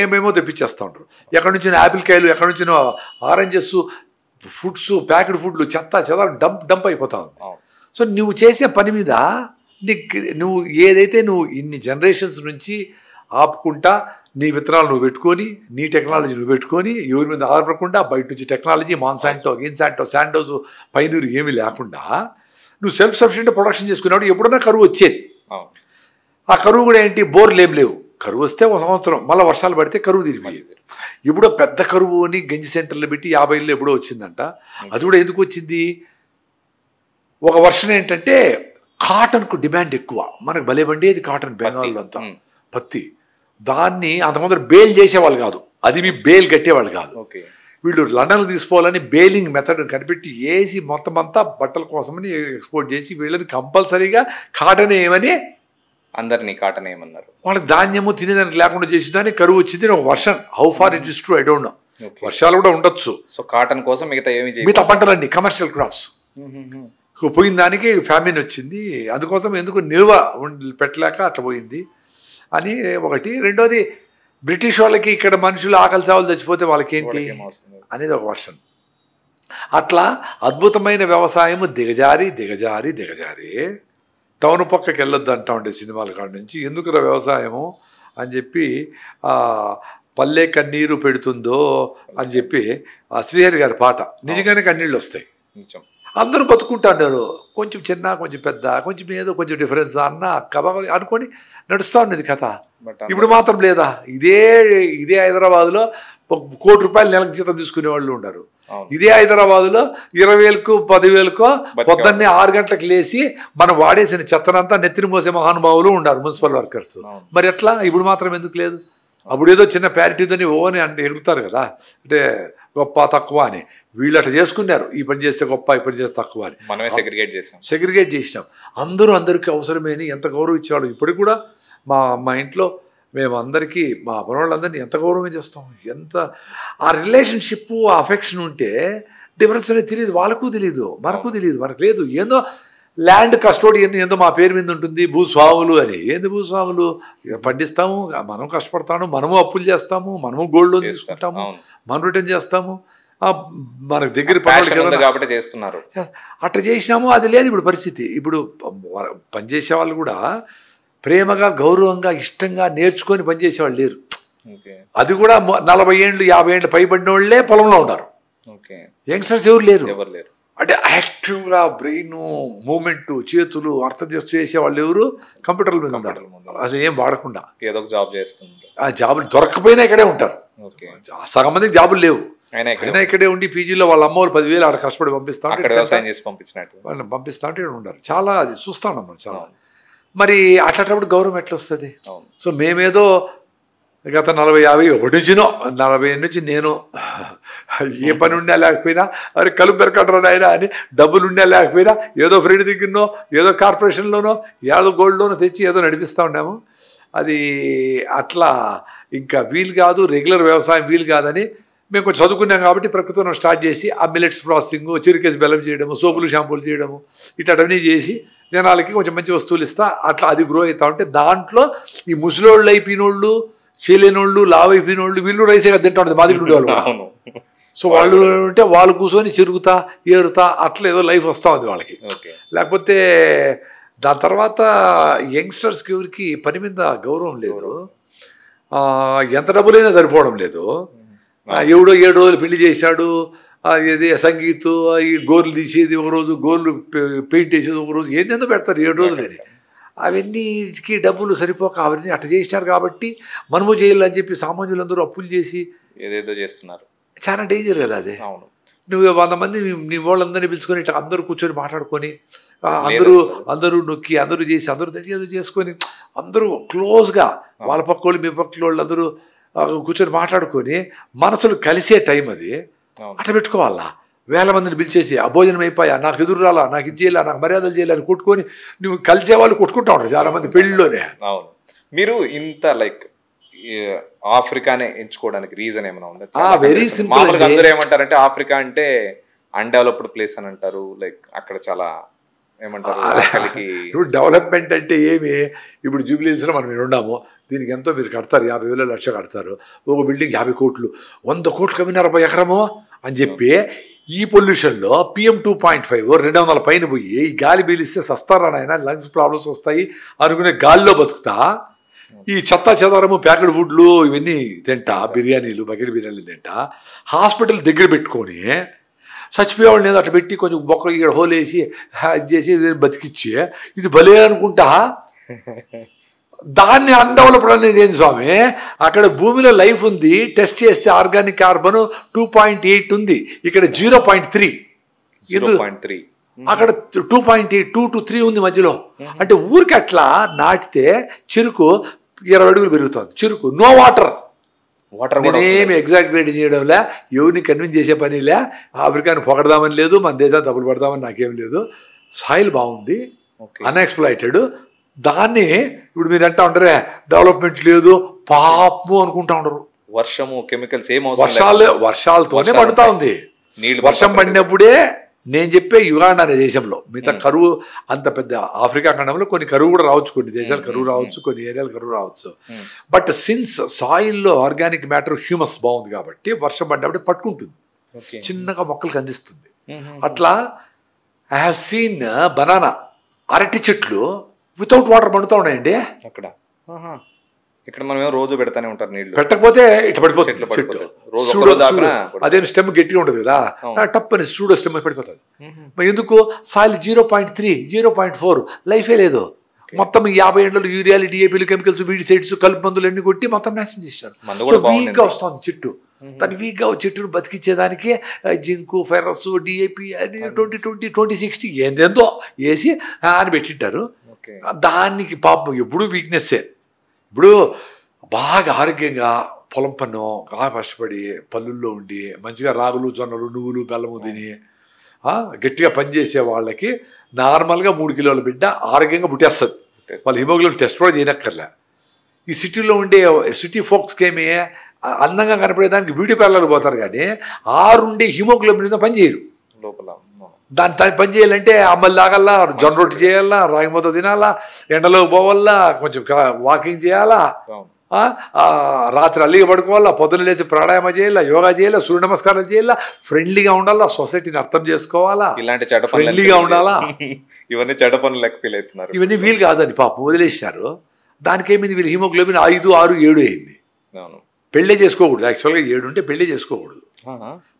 ఏమేమో తెప్పించేస్తూ ఉంటారు. ఎక్కడి నుంచినో యాపిల్ కాయలు, ఎక్కడి నుంచినో ఆరెంజెస్, ఫుడ్స్, ప్యాకెడ్ ఫుడ్లు, చెత్త డంప్ అయిపోతా ఉంది. సో నువ్వు చేసే పని మీద నువ్వు ఏదైతే నువ్వు ఇన్ని జనరేషన్స్ నుంచి ఆపుకుంటా నీ విత్తనాలు నువ్వు పెట్టుకొని, నీ టెక్నాలజీ నువ్వు పెట్టుకొని, ఎవరి మీద ఆధారపడకుండా బయట నుంచి టెక్నాలజీ మాన్సాంటో, గిన్సాంటో, శాండోస్, పైనూరు ఏమీ లేకుండా నువ్వు సెల్ఫ్ సఫిషియెంట్ ప్రొడక్షన్ చేసుకునేవాడు. ఎప్పుడన్నా కరువు వచ్చేది. ఆ కరువు కూడా ఏంటి, బోర్లు ఏం లేవు. కరువు వస్తే 1 సంవత్సరం, మళ్ళీ వర్షాలు పడితే కరువు తిరిగిపోయేది. ఎప్పుడో పెద్ద కరువు అని గంజి సెంటర్లో పెట్టి 50 ఎప్పుడో వచ్చిందంట. అది కూడా ఎందుకు వచ్చింది? ఒక వర్షం ఏంటంటే కాటన్కు డిమాండ్ ఎక్కువ. మనకు భలే పండేది కాటన్, బెంగాల్లో అంతా పత్తి. దాన్ని అంతకుముందు బేల్ చేసేవాళ్ళు కాదు, అది మీ బేల్ కట్టేవాళ్ళు కాదు. వీళ్ళు లండన్కి తీసుకోవాలని బేలింగ్ మెథడ్ కనిపెట్టి వేసి మొత్తం అంతా బట్టల కోసమని ఎక్స్పోర్ట్ చేసి వీళ్ళని కంపల్సరీగా కాటన్ ఏమని అందరినీ కాటన్ ఏమన్నారు? వాళ్ళకి ధాన్యము తినేదానికి లేకుండా చేసేదానికి కరువు వచ్చింది ఒక version. How far it is true I don't know. వర్షాలు కూడా ఉండొచ్చు. సో కాటన్ కోసం మిగతా పంటలన్నీ కమర్షియల్ క్రాప్స్ పోయిన దానికి ఫ్యామిన్ వచ్చింది. అందుకోసం ఎందుకు నిల్వ పెట్టలేక అట్లా పోయింది అని ఒకటి. రెండోది బ్రిటిష్ వాళ్ళకి ఇక్కడ మనుషులు ఆకలి చావులు చచ్చిపోతే వాళ్ళకి ఏంటి అనేది ఒక వర్షన్. అట్లా అద్భుతమైన వ్యవసాయము దిగజారి దిగజారి దిగజారి టౌన్ పక్కకి వెళ్ళొద్దు అంటా ఉండే సినిమాల కాడ నుంచి. ఎందుకు వ్యవసాయము అని చెప్పి పల్లె కన్నీరు పెడుతుందో అని చెప్పి ఆ శ్రీహరి గారి పాట. నిజంగానే కన్నీళ్ళు వస్తాయి. అందరూ బతుకుంటారు, కొంచెం చిన్న కొంచెం పెద్ద కొంచెం ఏదో కొంచెం డిఫరెన్స్ అన్న కబా అనుకొని నడుస్తూ ఉన్నది కథ. ఇప్పుడు మాత్రం లేదా? ఇదే హైదరాబాద్లో 1 కోటి రూపాయలు నెలకు జీతం తీసుకునే వాళ్ళు ఉన్నారు. ఇదే హైదరాబాద్లో 20,000కో 10,000కో పొద్దున్నే 6 గంటలకు లేచి మనం వాడేసిన చెత్తనంతా నెత్తిని మోసే మహానుభావులు ఉన్నారు, మున్సిపల్ వర్కర్స్. మరి ఎట్లా ఇప్పుడు మాత్రం ఎందుకు లేదు? అప్పుడు ఏదో చిన్న ప్యారిటీతోని ఓని అంటే ఎగురుతారు కదా, అంటే గొప్ప తక్కువ అని. వీళ్ళు అట్లా చేసుకున్నారు, ఈ పని చేస్తే గొప్ప, ఈ పని చేస్తే తక్కువ అని. మనమే సెగ్రిగేట్ చేసినాం. అందరికీ అవసరమేని ఎంత గౌరవం ఇచ్చేవాడు. ఇప్పటికి కూడా మా ఇంట్లో మేము అందరికీ మా మనవాళ్ళందరినీ ఎంత గౌరవం చేస్తాం. ఎంత ఆ రిలేషన్షిప్ ఆ అఫెక్షన్ ఉంటే డిఫరెన్స్ అనేది తెలియదు. వాళ్ళకు తెలియదు, మనకు తెలియదు, మనకు లేదు. ఏందో ల్యాండ్ కస్టోడియన్ ఏందో మా పేరు మీద ఉంటుంది, భూస్వాములు అని. ఏంది భూస్వాములు? పండిస్తాము, మనం కష్టపడతాము, మనము అప్పులు చేస్తాము, మనము గోల్డ్ లోన్ తీసుకుంటాము, మనం రిటర్న్ చేస్తాము. మనకు దగ్గర కాబట్టి చేస్తున్నారు. అట్లా చేసినాము, అది లేదు ఇప్పుడు పరిస్థితి. ఇప్పుడు పనిచేసే వాళ్ళు కూడా ప్రేమగా గౌరవంగా ఇష్టంగా నేర్చుకొని పనిచేసేవాళ్ళు లేరు. అది కూడా 40 ఏళ్ళు 50 ఏళ్ళు పైబడిన వాళ్ళే పొలంలో ఉన్నారు. యంగ్స్టర్స్ ఎవరు లేరు. అంటే యాక్టివ్గా బ్రెయిన్ మూమెంట్ చేతులు అర్థం చేస్తూ చేసేవాళ్ళు ఎవరు కంప్యూటర్ల మీద ఉన్నారు. అసలు ఏం వాడకుండా ఏదో ఒక జాబ్ చేస్తుంది. ఆ జాబులు దొరకపోయినా ఇక్కడే ఉంటారు. సగం మందికి జాబులు లేవు, అయినా ఇక్కడే ఉండి పీజీలో వాళ్ళ అమ్మ వాళ్ళు 10,000 ఆడ కష్టపడి పంపిస్తా వాళ్ళని పంపిస్తా అంటే ఇక్కడ ఉంటారు. చాలా అది చూస్తాం మనం చాలా. మరి అట్లాంటప్పుడు గౌరవం ఎట్లా వస్తుంది? సో మేమేదో గత 40-50 నుంచినో 40 నుంచి నేను ఏ పని ఉన్నా లేకపోయినా అరే కలుపు పెరకడరా నాయనా అని డబ్బులు ఉన్నా లేకపోయినా ఏదో ఫ్రెండ్ దగ్గరనో ఏదో కార్పొరేషన్లోనో ఏదో గోల్డ్ లోనో తెచ్చి ఏదో నడిపిస్తూ ఉన్నాము. అది అట్లా ఇంకా వీలు కాదు, రెగ్యులర్ వ్యవసాయం వీలు కాదని మేము కొంచెం చదువుకున్నాం కాబట్టి ప్రకృతిలో స్టార్ట్ చేసి ఆ మిల్లెట్స్ ప్రాసెసింగ్, చిరుకేసి బెల్లం చేయడము, సోపులు షాంపూలు చేయడము, ఇటన్నీ చేసి జనాలకి కొంచెం మంచి వస్తువులు ఇస్తా అట్లా అది గ్రో అవుతా ఉంటే దాంట్లో ఈ ముసలోళ్ళు అయిపోయినోళ్ళు, చేయలేనోళ్ళు, లావ్ అయిపోయినోళ్ళు వీళ్ళు రైసే కదా తింటా ఉంటుంది మాది ఉండేవాళ్ళు. సో వాళ్ళు అంటే వాళ్ళు కూర్చొని చిరుగుతా ఏరుతా అట్లా ఏదో లైఫ్ వస్తూ ఉంది వాళ్ళకి. లేకపోతే దాని తర్వాత యంగ్స్టర్స్కి ఎవరికి పని మీద గౌరవం లేదు, ఎంత డబ్బులైనా సరిపోవడం లేదు. ఎవడో 7 రోజులు పెళ్లి చేశాడు, ఇది సంగీత్, ఈ గోర్లు తీసేది ఒకరోజు, గోర్లు పెయింట్ వేసేది ఒకరోజు, ఏందేందో పెడతారు 7 రోజులని. అవన్నీకి డబ్బులు సరిపోక అవన్నీ అట్లా చేసినారు కాబట్టి మనము చేయాలని చెప్పి సామాన్యులందరూ అప్పులు చేసి ఏదేదో చేస్తున్నారు. చాలా డేంజర్ కదా అది. నువ్వు 100 మంది నీ వాళ్ళందరినీ పిలుచుకొని ఇట్లా అందరూ కూర్చొని మాట్లాడుకొని అందరూ నొక్కి అందరూ చేసి అందరూ ఏదో చేసుకొని అందరూ క్లోజ్గా వాళ్ళ పక్క వాళ్ళు మీ పక్క వాళ్ళు అందరూ కూర్చొని మాట్లాడుకొని మనసులు కలిసే టైం అది. అట్లా పెట్టుకోవాలా. 1000 మందిని పిలిచేసి ఆ భోజనం అయిపోయా, నాకు ఎదురు రాలా, నాకు ఇది చేయాలా, నాకు మర్యాదలు చేయాలని కొట్టుకొని నువ్వు కలిసే వాళ్ళు కొట్టుకుంటా ఉంటారు చాలా మంది పెళ్ళిలోనే. అవును. మీరు ఇంత లైక్ ఆఫ్రికానే ఎంచుకోవడానికి రీజన్ ఏమైనా ఉందా? Very simple. మామూలుగా అందరూ ఏమంటారంటే ఆఫ్రికా అంటే అన్డెవలప్డ్ ప్లేస్ అని అంటారు. లైక్ అక్కడ చాలా ఏమంటారు, ఇప్పుడు డెవలప్మెంట్ అంటే ఏమి? ఇప్పుడు జూబ్లీహిల్స్లో మనం మీరు ఉన్నాము, దీనికి ఎంతో మీరు కడతారు, 50,000 లక్ష కడతారు, ఒక బిల్డింగ్ 50 కోట్లు, 100 కోట్లు కమ్మినారు ఎకరము అని చెప్పి ఈ పొల్యూషన్లో PM 2.5 200 పైన పోయి ఈ గాలి పీలిస్తే సస్తారా నాయన, లంగ్స్ ప్రాబ్లమ్స్ వస్తాయి అనుకునే గాలిలో బతుకుతా ఈ చెత్తా చెదారము ప్యాకెడ్ ఫుడ్లు ఇవన్నీ తింటా, బిర్యానీలు బకెట్ బిర్యానీలు తింటా, హాస్పిటల్ దగ్గర పెట్టుకొని చచ్చిపోయేవాళ్ళు నేను అట్లా పెట్టి కొంచెం బొక్క ఇక్కడ హోల్ వేసి అది చేసి బతికిచ్చి ఇది భలే అనుకుంటా. దాన్ని అన్డెవలప్డ్ అనేది ఏంది స్వామి? అక్కడ భూమిలో లైఫ్ ఉంది, టెస్ట్ చేస్తే ఆర్గానిక్ కార్బన్ 2.8 ఉంది, ఇక్కడ 0.3, అక్కడ 2.8 2 to 3 ఉంది మధ్యలో. అంటే ఊరికి అట్లా నాటితే చెరుకు 20 అడుగులు పెరుగుతుంది. చెరుకు నో వాటర్ నేనేమి ఎగ్జాగ్రేట్ చేయడంలే, ఎవరిని కన్విన్స్ చేసే పనిలే, ఆఫ్రికాని పొగడదామని లేదు, మన దేశాన్ని తప్పులు పడదామని నాకేం లేదు. సాయిల్ బాగుంది, అన్ఎక్స్ప్లాయిటెడ్, దాన్ని ఇప్పుడు మీరు అంటా ఉంటారే డెవలప్మెంట్ లేదు పాపము అనుకుంటా ఉండరు. వర్షము కెమికల్స్ ఏం వర్షాలతోనే పడుతూ ఉంది. వర్షం పడినప్పుడే నేను చెప్పే యుగాండా అనే దేశంలో మిగతా కరువు అంత పెద్ద ఆఫ్రికా ఖండంలో కొన్ని కరువు కూడా రావచ్చు, కొన్ని దేశాలు కరువు రావచ్చు, కొన్ని ఏరియాలు కరువు రావచ్చు. బట్ సిన్స్ సాయిల్లో ఆర్గానిక్ మ్యాటర్ హ్యూమస్ బాగుంది కాబట్టి వర్షం పడినప్పుడే పట్టుకుంటుంది, చిన్నగా మొక్కలకు అందిస్తుంది. అట్లా ఐ హ్యావ్ సీన్ బనానా అరటి చెట్లు వితౌట్ వాటర్ పండుతూ ఉన్నాయండి అక్కడ. ఇక్కడ మనం రోజు పెడతానే ఉంటారు నీళ్ళు, పెట్టకపోతే ఇట్లా పడిపోతుంది చెట్టు. అదేం స్టెమ్ గట్టిగా ఉంటుంది కదా, టప్ అని సూడో స్టెమ్ పడిపోతుంది. ఎందుకు సాయిల్ 0.3 0.4 లైఫే లేదు. మొత్తం 50 ఏళ్ళలో యూరియాలు డిఏపీలు కెమికల్స్ వీడిసైడ్స్ కలుపు మందులు అన్ని కొట్టి మొత్తం నాశనం చేశారు. సో వీక్గా వస్తుంది చెట్టు. దాని వీక్గా చెట్టును బతికించేదానికి జింకు ఫెరస్ డిఏపి అని 2020 2060 ఏందేందో వేసి అని పెట్టింటారు. దానికి పాపం ఎప్పుడు వీక్నెస్సే. ఇప్పుడు బాగా ఆరోగ్యంగా పొలం పన్ను బాగా కష్టపడి పల్లెల్లో ఉండి మంచిగా రాగులు జొన్నలు నువ్వులు బెల్లము తిని గట్టిగా పనిచేసే వాళ్ళకి నార్మల్గా 3 కిలోల బిడ్డ ఆరోగ్యంగా పుట్టేస్తుంది. వాళ్ళు హిమోగ్లోబిన్ టెస్ట్ కూడా చేయనక్కర్లే. ఈ సిటీలో ఉండే సిటీ ఫోక్స్కి ఏమి అందంగా కనపడేదానికి బ్యూటీ పార్లర్కి పోతారు, కానీ ఉండే హిమోగ్లోబిన్ మీద పని చేయరు. దాని పని చేయాలంటే అమ్మలు తాగల్లా, జొన్న రొట్టి చేయాలా, రాగి మొత్తం తినాలా, ఎండలోకి పోవాలా, కొంచెం వాకింగ్ చేయాలా, రాత్రి అల్లిగా పడుకోవాలా, పొద్దున్న లేచి ప్రాణాయామ చేయాలా, యోగా చేయాలా, సూర్య నమస్కారం చేయాలా, ఫ్రెండ్లీగా ఉండాలా, సొసైటీని అర్థం చేసుకోవాలా, ఇలాంటి ఫ్రెండ్లీగా ఉండాలా. ఇవన్నీ చెడ్డ పనులు లెక్క ఫీల్ అవుతున్నారు. ఇవన్నీ వీలు కాదని పాపం వదిలేశారు. దానికేమైంది, వీళ్ళు హిమోగ్లోబిన్ 5, 6, 7 అయింది. పెళ్ళే చేసుకోకూడదు. యాక్చువల్గా 7 ఉంటే పెళ్ళే చేసుకోకూడదు.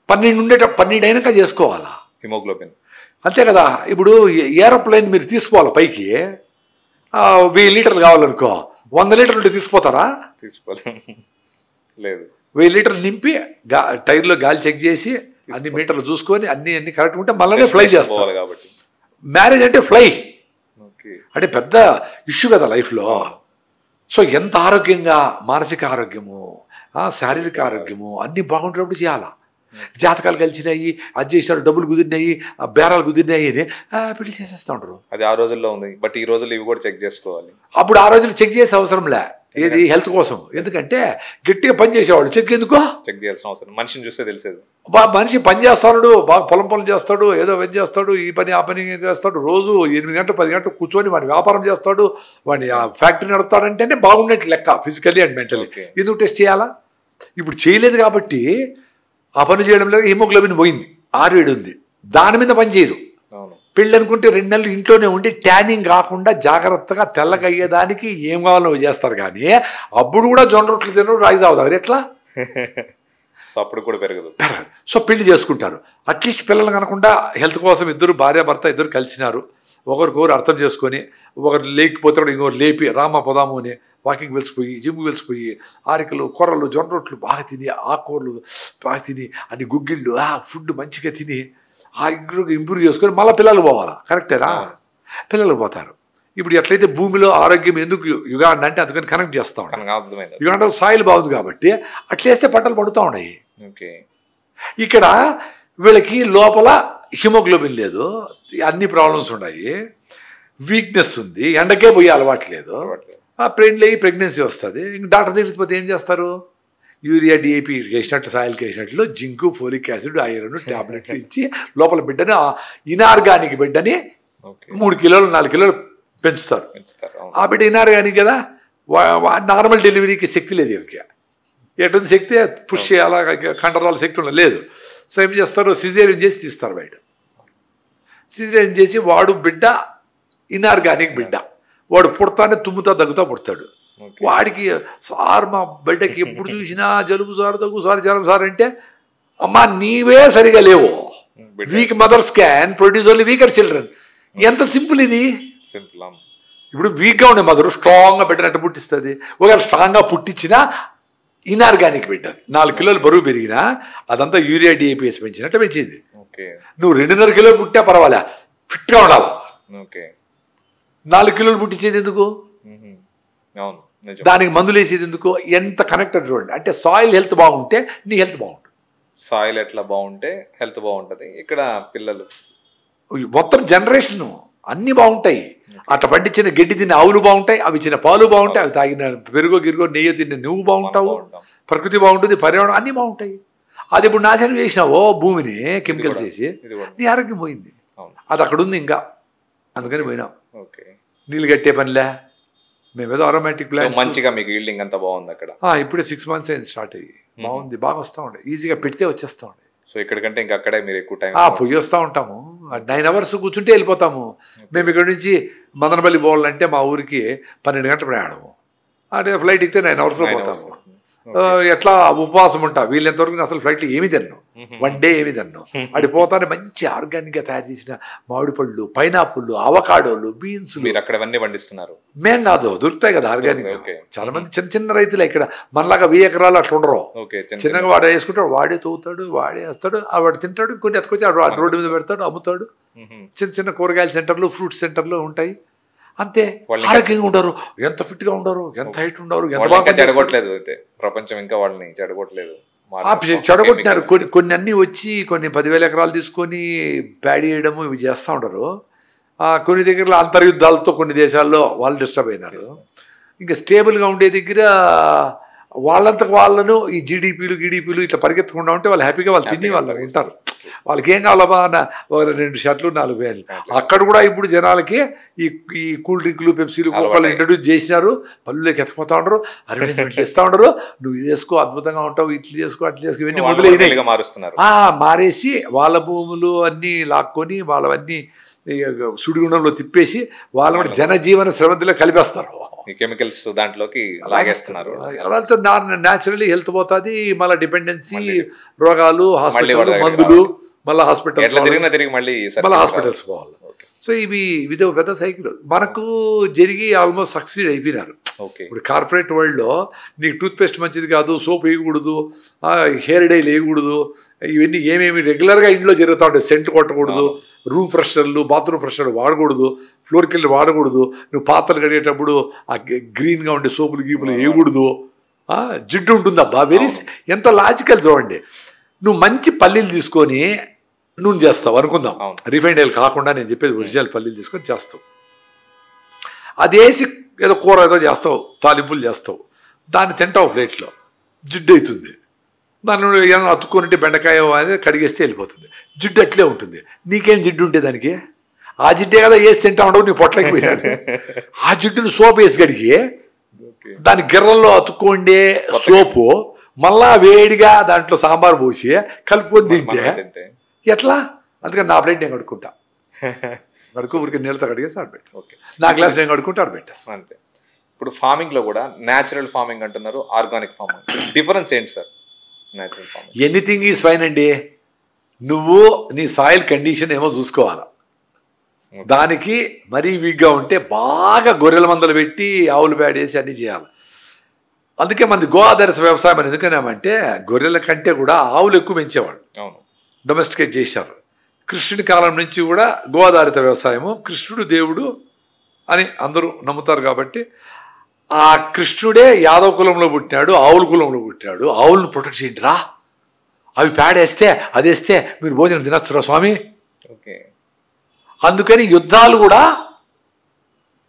12 అయినాక చేసుకోవాలా హిమోగ్లోబిన్. అంతే కదా. ఇప్పుడు ఏరోప్లేన్ మీరు తీసుకోవాలి పైకి, 1000 లీటర్లు కావాలనుకో, 100 లీటర్లు ఉంటే తీసుకుపోతారా? లేదు. 1000 లీటర్లు నింపి టైర్లో గాలి చెక్ చేసి అన్ని మీటర్లు చూసుకొని అన్ని కరెక్ట్ ఉంటే మళ్ళీ ఫ్లై చేస్తారు. కాబట్టి మ్యారేజ్ అంటే ఫ్లై అంటే పెద్ద ఇష్యూ కదా లైఫ్లో. సో ఎంత ఆరోగ్యంగా మానసిక ఆరోగ్యము శారీరక ఆరోగ్యము అన్నీ బాగుంటున్నప్పుడు చేయాలా. జాతకాలు కలిసినాయి, అది చేసినారు, డబ్బులు కుదిరినాయి, బేరాలు కుదిరినాయి అని పెళ్లి చేసేస్తూ ఉంటారు. అది ఆ రోజుల్లో ఉంది. బట్ ఈ రోజుల్లో ఇవి కూడా చెక్ చేసుకోవాలి. అప్పుడు ఆ రోజులు చెక్ చేసే అవసరంలే, ఏది హెల్త్ కోసం. ఎందుకంటే గట్టిగా పని చేసేవాడు, చెక్ ఎందుకో చెక్ చేయాల్సిన అవసరం. మనిషిని చూస్తే తెలిసేది. మనిషి పని చేస్తాడు, బాగా పొలం చేస్తాడు, ఏదో పని చేస్తాడు, ఈ పని ఆ పని చేస్తాడు, రోజు 8 గంటలు 10 గంటలు కూర్చొని వాడి వ్యాపారం చేస్తాడు, వాడి ఫ్యాక్టరీ నడుపుతాడంటేనే బాగున్నట్టు లెక్క ఫిజికల్లీ అండ్ మెంటలీ. ఎందుకు టెస్ట్ చేయాలా? ఇప్పుడు చేయలేదు కాబట్టి ఆ పని చేయడం లేదు, హిమోగ్లోబిన్ పోయింది, 6-7 ఉంది, దాని మీద పని చేయరు. పెళ్ళి అనుకుంటే 2 నెలలు ఇంట్లోనే ఉండి ట్యానింగ్ కాకుండా జాగ్రత్తగా తెల్లగా అయ్యేదానికి ఏం కావాలో చేస్తారు, కానీ అప్పుడు కూడా జొన్న రొట్టెలు తినరు, రాగి తాగుతారు. ఎట్లా? అప్పుడు కూడా పెరగదు. సో పెళ్లి చేసుకుంటారు. అట్లీస్ట్ పిల్లలు కనకుండా హెల్త్ కోసం ఇద్దరు భార్యాభర్త ఇద్దరు కలిసినారు, ఒకరికొకరు అర్థం చేసుకొని, ఒకరు లేకపోతే కూడా ఇంకొకరు లేపి రామ పొదాము అని వాకింగ్ వెలిసిపోయి జిమ్కి వెలిసిపోయి ఆరికలు కొర్రలు జొన్న రొట్టెలు బాగా తిని, ఆకుకూరలు బాగా తిని, అన్ని గుగ్గిళ్ళు ఫుడ్ మంచిగా తిని ఇంప్రూవ్ చేసుకొని మళ్ళీ పిల్లలు పోవాలా. కరెక్టేనా? పిల్లలు పోతారు. ఇప్పుడు ఎట్లయితే భూమిలో ఆరోగ్యం ఎందుకు యుగాండ అంటే అందుకని కనెక్ట్ చేస్తూ ఉంటాం. యుగాండ సాయిల్ బాగుంది కాబట్టి అట్లేస్తే పంటలు పడుతూ ఉన్నాయి. ఇక్కడ వీళ్ళకి లోపల హిమోగ్లోబిన్ లేదు, అన్ని ప్రాబ్లమ్స్ ఉన్నాయి, వీక్నెస్ ఉంది, ఎండకే పోయి అలవాటు లేదు, ప్రెగ్నెన్సీ వస్తుంది. ఇంక డాక్టర్ దగ్గరికి పోతే ఏం చేస్తారు? యూరియా డిఏపి వేసినట్టు సాయిల్కి వేసినట్లు జింకు ఫోలిక్ యాసిడ్ ఐరన్ ట్యాబ్లెట్లు ఇచ్చి లోపల బిడ్డని ఇనార్గానిక్ బిడ్డని 3 కిలోలు 4 కిలోలు పెంచుతారు. ఆ బిడ్డ ఇనార్గానిక్ కదా, నార్మల్ డెలివరీకి శక్తి లేదు. ఇవికి ఎటువంటి శక్తి పుష్ చేయాలా, కండరాల శక్తి లేదు. సో ఏం చేస్తారు? సిజేరియన్ చేసి తీస్తారు బయట. సిజేరియన్ చేసి వాడు బిడ్డ ఇనార్గానిక్ బిడ్డ, వాడు పుడతానే తుమ్ముతా దగ్గుతా పుడతాడు. వాడికి సార్ మా బిడ్డకి ఎప్పుడు చూసినా జలుబు సార్ దగ్గు సార్ జలుబు సార్ అంటే, అమ్మా నీవే సరిగా లేవు, weak mothers can produce only weaker children. ఎంత సింపుల్ ఇది. ఇప్పుడు వీక్గా ఉండే మదర్ స్ట్రాంగ్గా బిడ్డనట్టు పుట్టిస్తుంది. ఒకవేళ స్ట్రాంగ్గా పుట్టించినా ఇనార్గానిక్ బిడ్డది 4 కిలోలు బరువు పెరిగినా అదంతా యూరియా డిఏపిఎస్ పెంచినట్టు పెంచింది. నువ్వు 2.5 కిలోలు పుట్టినా పర్వాలే, ఫిట్గా ఉండాలి. 4 కిలోలు పుట్టించేది ఎందుకు? దానికి మందులు వేసేది ఎందుకు? ఎంత కనెక్టెడ్ చూడండి. అంటే సాయిల్ హెల్త్ బాగుంటే నీ హెల్త్ బాగుంటుంది. సాయిల్ ఎట్లా బాగుంటే హెల్త్ బాగుంటుంది. ఇక్కడ పిల్లలు మొత్తం జనరేషన్ అన్నీ బాగుంటాయి. అట్లా పండించిన గడ్డి తిన్న ఆవులు బాగుంటాయి, అవి ఇచ్చిన పాలు బాగుంటాయి, అవి తాగిన పెరుగో గిరుగో నెయ్యి తిన్న నువ్వు బాగుంటావు, ప్రకృతి బాగుంటుంది, పర్యావరణం అన్నీ బాగుంటాయి. అది ఇప్పుడు నాశనం చేసినావో భూమిని కెమికల్స్ చేసి నీ ఆరోగ్యం పోయింది. అది అక్కడ ఉంది ఇంకా, అందుకని పోయినాం. నీళ్ళు కట్టే పనిలే, మేమేదో అరోమాటిక్ ప్లాంట్. మంచిగా మీకు ఈల్డింగ్ అంతా బాగుంది అక్కడ. ఇప్పుడే 6 months అయింది స్టార్ట్ అయ్యి, బాగుంది, బాగా వస్తూ ఉండే, ఈజీగా పెడితే వచ్చేస్తూ ఉండే. సో ఇక్కడికంటే ఇంకా అక్కడే మీరు ఎక్కువ టైం పోయి వస్తూ ఉంటాము. 9 hours కూర్చుంటే వెళ్ళిపోతాము. మేము ఇక్కడ నుంచి మదనపల్లి పోవాలంటే మా ఊరికి 12 గంటల ప్రయాణము. అంటే ఫ్లైట్ ఎక్కితే 9 hours పోతాము. ఎట్లా ఉపవాసం ఉంటా, వీళ్ళెంతవరకు అసలు ఫ్లైట్లో ఏమి తిన్నాను, 1 day ఏమి తిన్నాను. అది పోతానే మంచి ఆర్గానిక్గా తయారు చేసిన మామిడి పళ్ళు, పైనాపిళ్ళు, అవకాడోలు, బీన్స్. మీరు అక్కడ అవన్నీ పండిస్తున్నారు? మేం కాదు, దొరుకుతాయి కదా ఆర్గానిక్. చాలా మంది చిన్న చిన్న రైతులు ఇక్కడ మనలాగా 1000 acres అట్లా ఉండరు. చిన్నగా వాడు వేసుకుంటాడు, వాడే తవ్వుతాడు, వాడే వేస్తాడు, వాడు తింటాడు, కొన్ని ఎత్తుకొచ్చి రోడ్డు మీద పెడతాడు, అమ్ముతాడు. చిన్న చిన్న కూరగాయల సెంటర్లు, ఫ్రూట్ సెంటర్లు ఉంటాయి. అంతే, ఆరోగ్యంగా ఉండరు, ఎంత ఫిట్ గా ఉండరు, ఎంత హైట్ ఉండరు, ఎంత బాగా చెడగొట్టలేదు. అయితే ప్రపంచం ఇంకా వాళ్ళని చెడగొట్టలేదు, చెడగొట్టినారు. కొన్ని అన్ని వచ్చి కొన్ని 10,000 acres తీసుకొని ప్యాడీ వేయడము ఇవి చేస్తూ ఉండరు. కొన్ని దగ్గర అంతర్యుద్ధాలతో కొన్ని దేశాల్లో వాళ్ళు డిస్టర్బ్ అయినారు. ఇంకా స్టేబుల్గా ఉండే దగ్గర వాళ్ళంతకు వాళ్ళను ఈ జీడీపీలు ఇట్లా పరిగెత్తకుండా ఉంటే వాళ్ళు హ్యాపీగా వాళ్ళు తిని వాళ్ళు ఉంటారు. వాళ్ళకి ఏం కావాలమ్మా, 2 షర్ట్లు 4 ప్యాంట్లు. అక్కడ కూడా ఇప్పుడు జనాలకి ఈ కూల్ డ్రింకులు, పెప్సీలు, కోకాలు ఇంట్రడ్యూస్ చేసినారు. పళ్ళులోకి ఎత్తుకుపోతా ఉండరు, అడ్వర్టైజ్మెంట్లు ఇస్తూ ఉండరు. నువ్వు ఇది చేసుకో, అద్భుతంగా ఉంటావు, ఇట్లా చేసుకో, అట్లా చేసుకో, ఇవన్నీ మొదలైనవి మారేసి వాళ్ళ భూములు అన్నీ లాక్కొని వాళ్ళవన్నీ సుడిగుండంలో తిప్పేసి వాళ్ళ జనజీవన శ్రవంతిలో కలిపేస్తారు. కెమికల్స్ దాంట్లోకి లాగేస్తున్నారు. వాళ్ళతో న్యాచురల్లీ హెల్త్ పోతుంది, మళ్ళీ డిపెండెన్సీ, రోగాలు, హాస్పిటల్ మందులు, మళ్ళీ హాస్పిటల్స్ పోవాలి. సో ఇదే పెద్ద సైకిల్ మనకు జరిగి ఆల్మోస్ట్ సక్సీడ్ అయిపోయినారు. ఇప్పుడు కార్పొరేట్ వరల్డ్లో నీకు టూత్పేస్ట్ మంచిది కాదు, సోప్ వేయకూడదు, హెయిర్ డైల్ వేయకూడదు, ఇవన్నీ ఏమేమి రెగ్యులర్గా ఇంట్లో జరుగుతూ ఉంటాయి. సెంట్ కొట్టకూడదు, రూమ్ ఫ్రెషనర్లు, బాత్రూమ్ ఫ్రెషనర్లు వాడకూడదు, ఫ్లోర్కి వెళ్ళి వాడకూడదు, నువ్వు పాత్రలు కడిగేటప్పుడు ఆ గ్రీన్గా ఉండే సోపులు గీపులు వేయకూడదు, జిడ్డు ఉంటుందబ్బా. ఎంత లాజికల్ చూడండి. నువ్వు మంచి పల్లీలు తీసుకొని నూనె చేస్తావు అనుకుందాం, రిఫైండ్ ఆయిల్ కాకుండా, నేను చెప్పేది ఒరిజినల్ పల్లీలు తీసుకొని చేస్తావు. అదేసి ఏదో కూర ఏదో చేస్తావు, తాలింపులు చేస్తావు, దాన్ని తింటావు ప్లేట్లో, జిడ్డు అవుతుంది. దాన్ని ఏమైనా అతుక్కొనింటే బెండకాయ అనేది కడిగేస్తే వెళ్ళిపోతుంది, జిడ్డు అట్లే ఉంటుంది. నీకేం జిడ్డు ఉంటే దానికి? ఆ జిడ్డే కదా వేసి తింటా ఉండవు, నీ పొట్లకి పోయాను. ఆ జిడ్డును సోప్ వేసి కడిగి దాని గిర్రల్లో అతుక్కోండే సోపు మళ్ళా వేడిగా దాంట్లో సాంబార్ పోసి కలుపుకొని తింటే ఎట్లా? అందుకని నా ప్లేట్ నేను కడుక్కుంటా, ఊరికి నీళ్ళతో కడిగేసి ఆడబెట్టా, నా గ్లాస్ నేను కడుక్కుంటే ఆడబెట్టేస్తా. అంతే. ఇప్పుడు ఫార్మింగ్ లో కూడా న్యాచురల్ ఫార్మింగ్ అంటున్నారు, ఆర్గానిక్ ఫార్మింగ్, డిఫరెన్స్ ఏంటి sir? Natural farming anything is fine అండి. నువ్వు నీ సాయిల్ కండిషన్ ఏమో చూసుకోవాలా. దానికి మరీ వీక్గా ఉంటే బాగా గొర్రెల మందలు పెట్టి ఆవులు వేసి అన్నీ చేయాలి. అందుకే మనది గో ఆధారిత వ్యవసాయం అని ఎందుకన్నామంటే గొర్రెల కంటే కూడా ఆవులు ఎక్కువ పెంచేవాళ్ళు, డొమెస్టికేట్ చేశారు. కృష్ణుడి కాలం నుంచి కూడా గో ఆధారిత వ్యవసాయము, కృష్ణుడు దేవుడు అని అందరూ నమ్ముతారు. కాబట్టి ఆ కృష్ణుడే యాదవ కులంలో పుట్టినాడు, ఆవుల కులంలో పుట్టినాడు. ఆవులను ప్రొటెక్ట్ చేయండి రా, అవి పేడేస్తే అదేస్తే మీరు భోజనం తినచ్చురా స్వామి. అందుకని యుద్ధాలు కూడా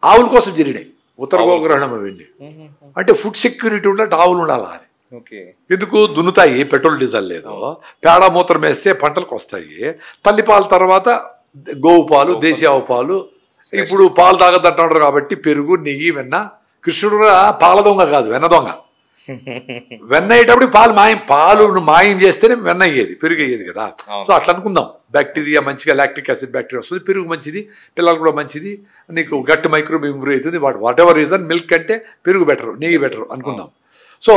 ఆవుల కోసం జరిగినాయి. ఉత్తర గోగ్రహణం అవన్నీ అంటే ఫుడ్ సెక్యూరిటీ ఉన్నట్టు ఆవులు ఉండాలి అని. ఎందుకు? దున్నుతాయి, పెట్రోల్ డీజిల్ లేదు, పేడ మూత్రం వేస్తే పంటలకు వస్తాయి. తల్లిపాల తర్వాత గోవు పాలు, దేశీ ఆవు పాలు. ఇప్పుడు పాలు తాగదంటున్నారు కాబట్టి పెరుగు, నెయ్యి, వెన్న. కృష్ణుడు కూడా పాల దొంగ కాదు, వెన్న దొంగ. వెన్న అయ్యేటప్పుడు పాలు మాయం చేస్తేనే వెన్న అయ్యేది, పెరుగు అయ్యేది కదా. సో అట్లా అనుకుందాం, బ్యాక్టీరియా మంచిగా, లాక్టిక్ యాసిడ్ బ్యాక్టీరియా వస్తుంది, పెరుగు మంచిది, పిల్లలు కూడా మంచిది, నీకు గట్ మైక్రోబ్ ఇంప్రూవ్ అవుతుంది. వాట్ ఎవర్ రీజన్ మిల్క్ అంటే పెరుగు బెటరు, నెయ్యి బెటరు అనుకుందాం. సో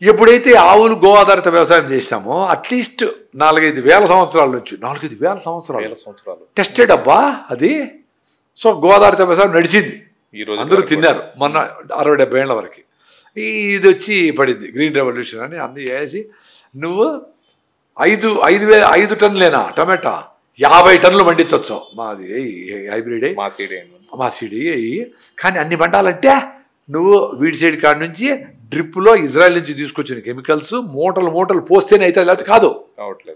ఎప్పుడైతే ఆవులు గో ఆధారిత వ్యవసాయం చేశామో అట్లీస్ట్ 4-5 వేల సంవత్సరాల నుంచి 4-5 వేల సంవత్సరాలు టెస్టెడ్ అబ్బా అది. సో గో ఆధారిత వ్యవసాయం నడిచింది, అందరూ తిన్నారు మొన్న 60-70 ఏళ్ల వరకు. ఇది వచ్చి పడింది గ్రీన్ రెవల్యూషన్ అని అన్నీ వేసి నువ్వు 5 టన్నులేనా టమాటా 50 టన్నులు పండించవచ్చు. మాది హైబ్రిడ్ మా సీడీ కానీ అన్ని పండాలంటే నువ్వు వీడి సైడ్ కాడ నుంచి డ్రిప్లో ఇజ్రాయెల్ నుంచి తీసుకొచ్చిన కెమికల్స్ మూటలు పోస్తేనే అయితే లేకపోతే కాదు.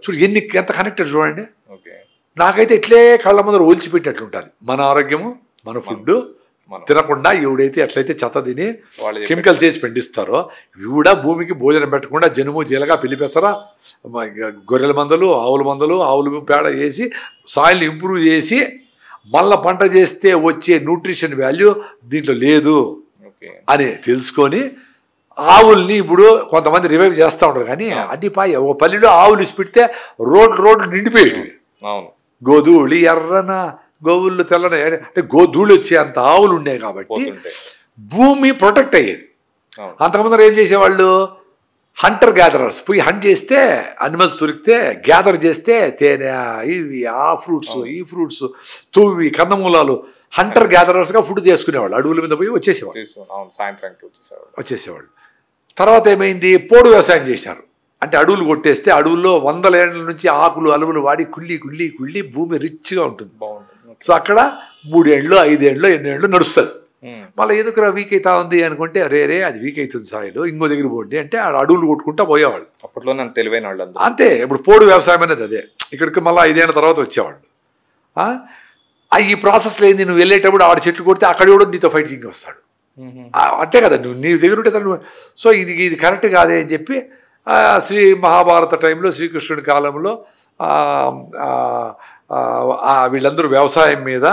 చూడు ఎంత కనెక్టెడ్ చూడండి. నాకైతే ఇట్లే కళ్ళ ముందర ఒలిచిపెట్టినట్లు ఉంటుంది. మన ఆరోగ్యము, మన ఫుడ్ తినకుండా ఎవడైతే ఎట్లయితే చెత్త తిని కెమికల్స్ వేసి పండిస్తారో ఇవి కూడా భూమికి భోజనం పెట్టకుండా జనుము జీలగా పిలిపేస్తారా, గొర్రెల మందలు, ఆవుల మందలు, ఆవులు పేడ వేసి సాయిల్ని ఇంప్రూవ్ చేసి మళ్ళీ పంట చేస్తే వచ్చే న్యూట్రిషన్ వాల్యూ దీంట్లో లేదు అని తెలుసుకొని ఆవుల్ని ఇప్పుడు కొంతమంది రివైవ్ చేస్తూ ఉంటారు. కానీ అడ్డిపాయ ఒక పల్లెలో ఆవులు ఇసి పెడితే రోడ్లు నిండిపోయేటివి. గోధూళి ఎర్రన గోవుళ్ళు తెల్లన అంటే గోధూళి వచ్చే అంత ఆవులు ఉండేవి కాబట్టి భూమి ప్రొటెక్ట్ అయ్యేది. అంతకుముందు ఏం చేసేవాళ్ళు, హంటర్ గ్యాదరర్స్ పోయి హంట్ చేస్తే అనిమల్స్ దొరికితే గ్యాదర్ చేస్తే తేనె, ఇవి ఆ ఫ్రూట్స్, ఈ ఫ్రూట్స్, తువ్వి, కందమూలాలు హంటర్ గ్యాదరర్స్గా ఫుడ్ చేసుకునేవాళ్ళు. అడవుల మీద పోయి వచ్చేసేవాళ్ళు. తర్వాత ఏమైంది, పోడు వ్యవసాయం చేశారు. అంటే అడవులు కొట్టేస్తే అడవుల్లో 100 ఏళ్ల నుంచి ఆకులు అలువులు వాడి కుళ్ళి భూమి రిచ్గా ఉంటుంది. సో అక్కడ 3 ఏళ్ళు 5 ఏళ్ళు 8 ఏళ్ళు నడుస్తుంది. మళ్ళీ ఎందుకు వీక్ అవుతా ఉంది అనుకుంటే రే అది వీక్ అవుతుంది సాయిలో ఇంకో దగ్గర పోండి అంటే అడవులు కొట్టుకుంటా పోయేవాళ్ళు. అప్పట్లో నన్ను తెలివైన వాళ్ళు అంతే. ఇప్పుడు పోడు వ్యవసాయం అనేది అదే. ఇక్కడికి మళ్ళీ 5 ఏళ్ళ తర్వాత వచ్చేవాళ్ళు. ఈ ప్రాసెస్లో ఏంది, నువ్వు వెళ్ళేటప్పుడు ఆడ చెట్లు కొడితే అక్కడ కూడా నీతో ఫైటింగ్ వస్తాడు. అంతే కదా, నీ దగ్గర ఉంటే తను. సో ఇది కరెక్ట్ కాదే అని చెప్పి శ్రీ మహాభారత టైంలో శ్రీకృష్ణుడి కాలంలో వీళ్ళందరూ వ్యవసాయం మీద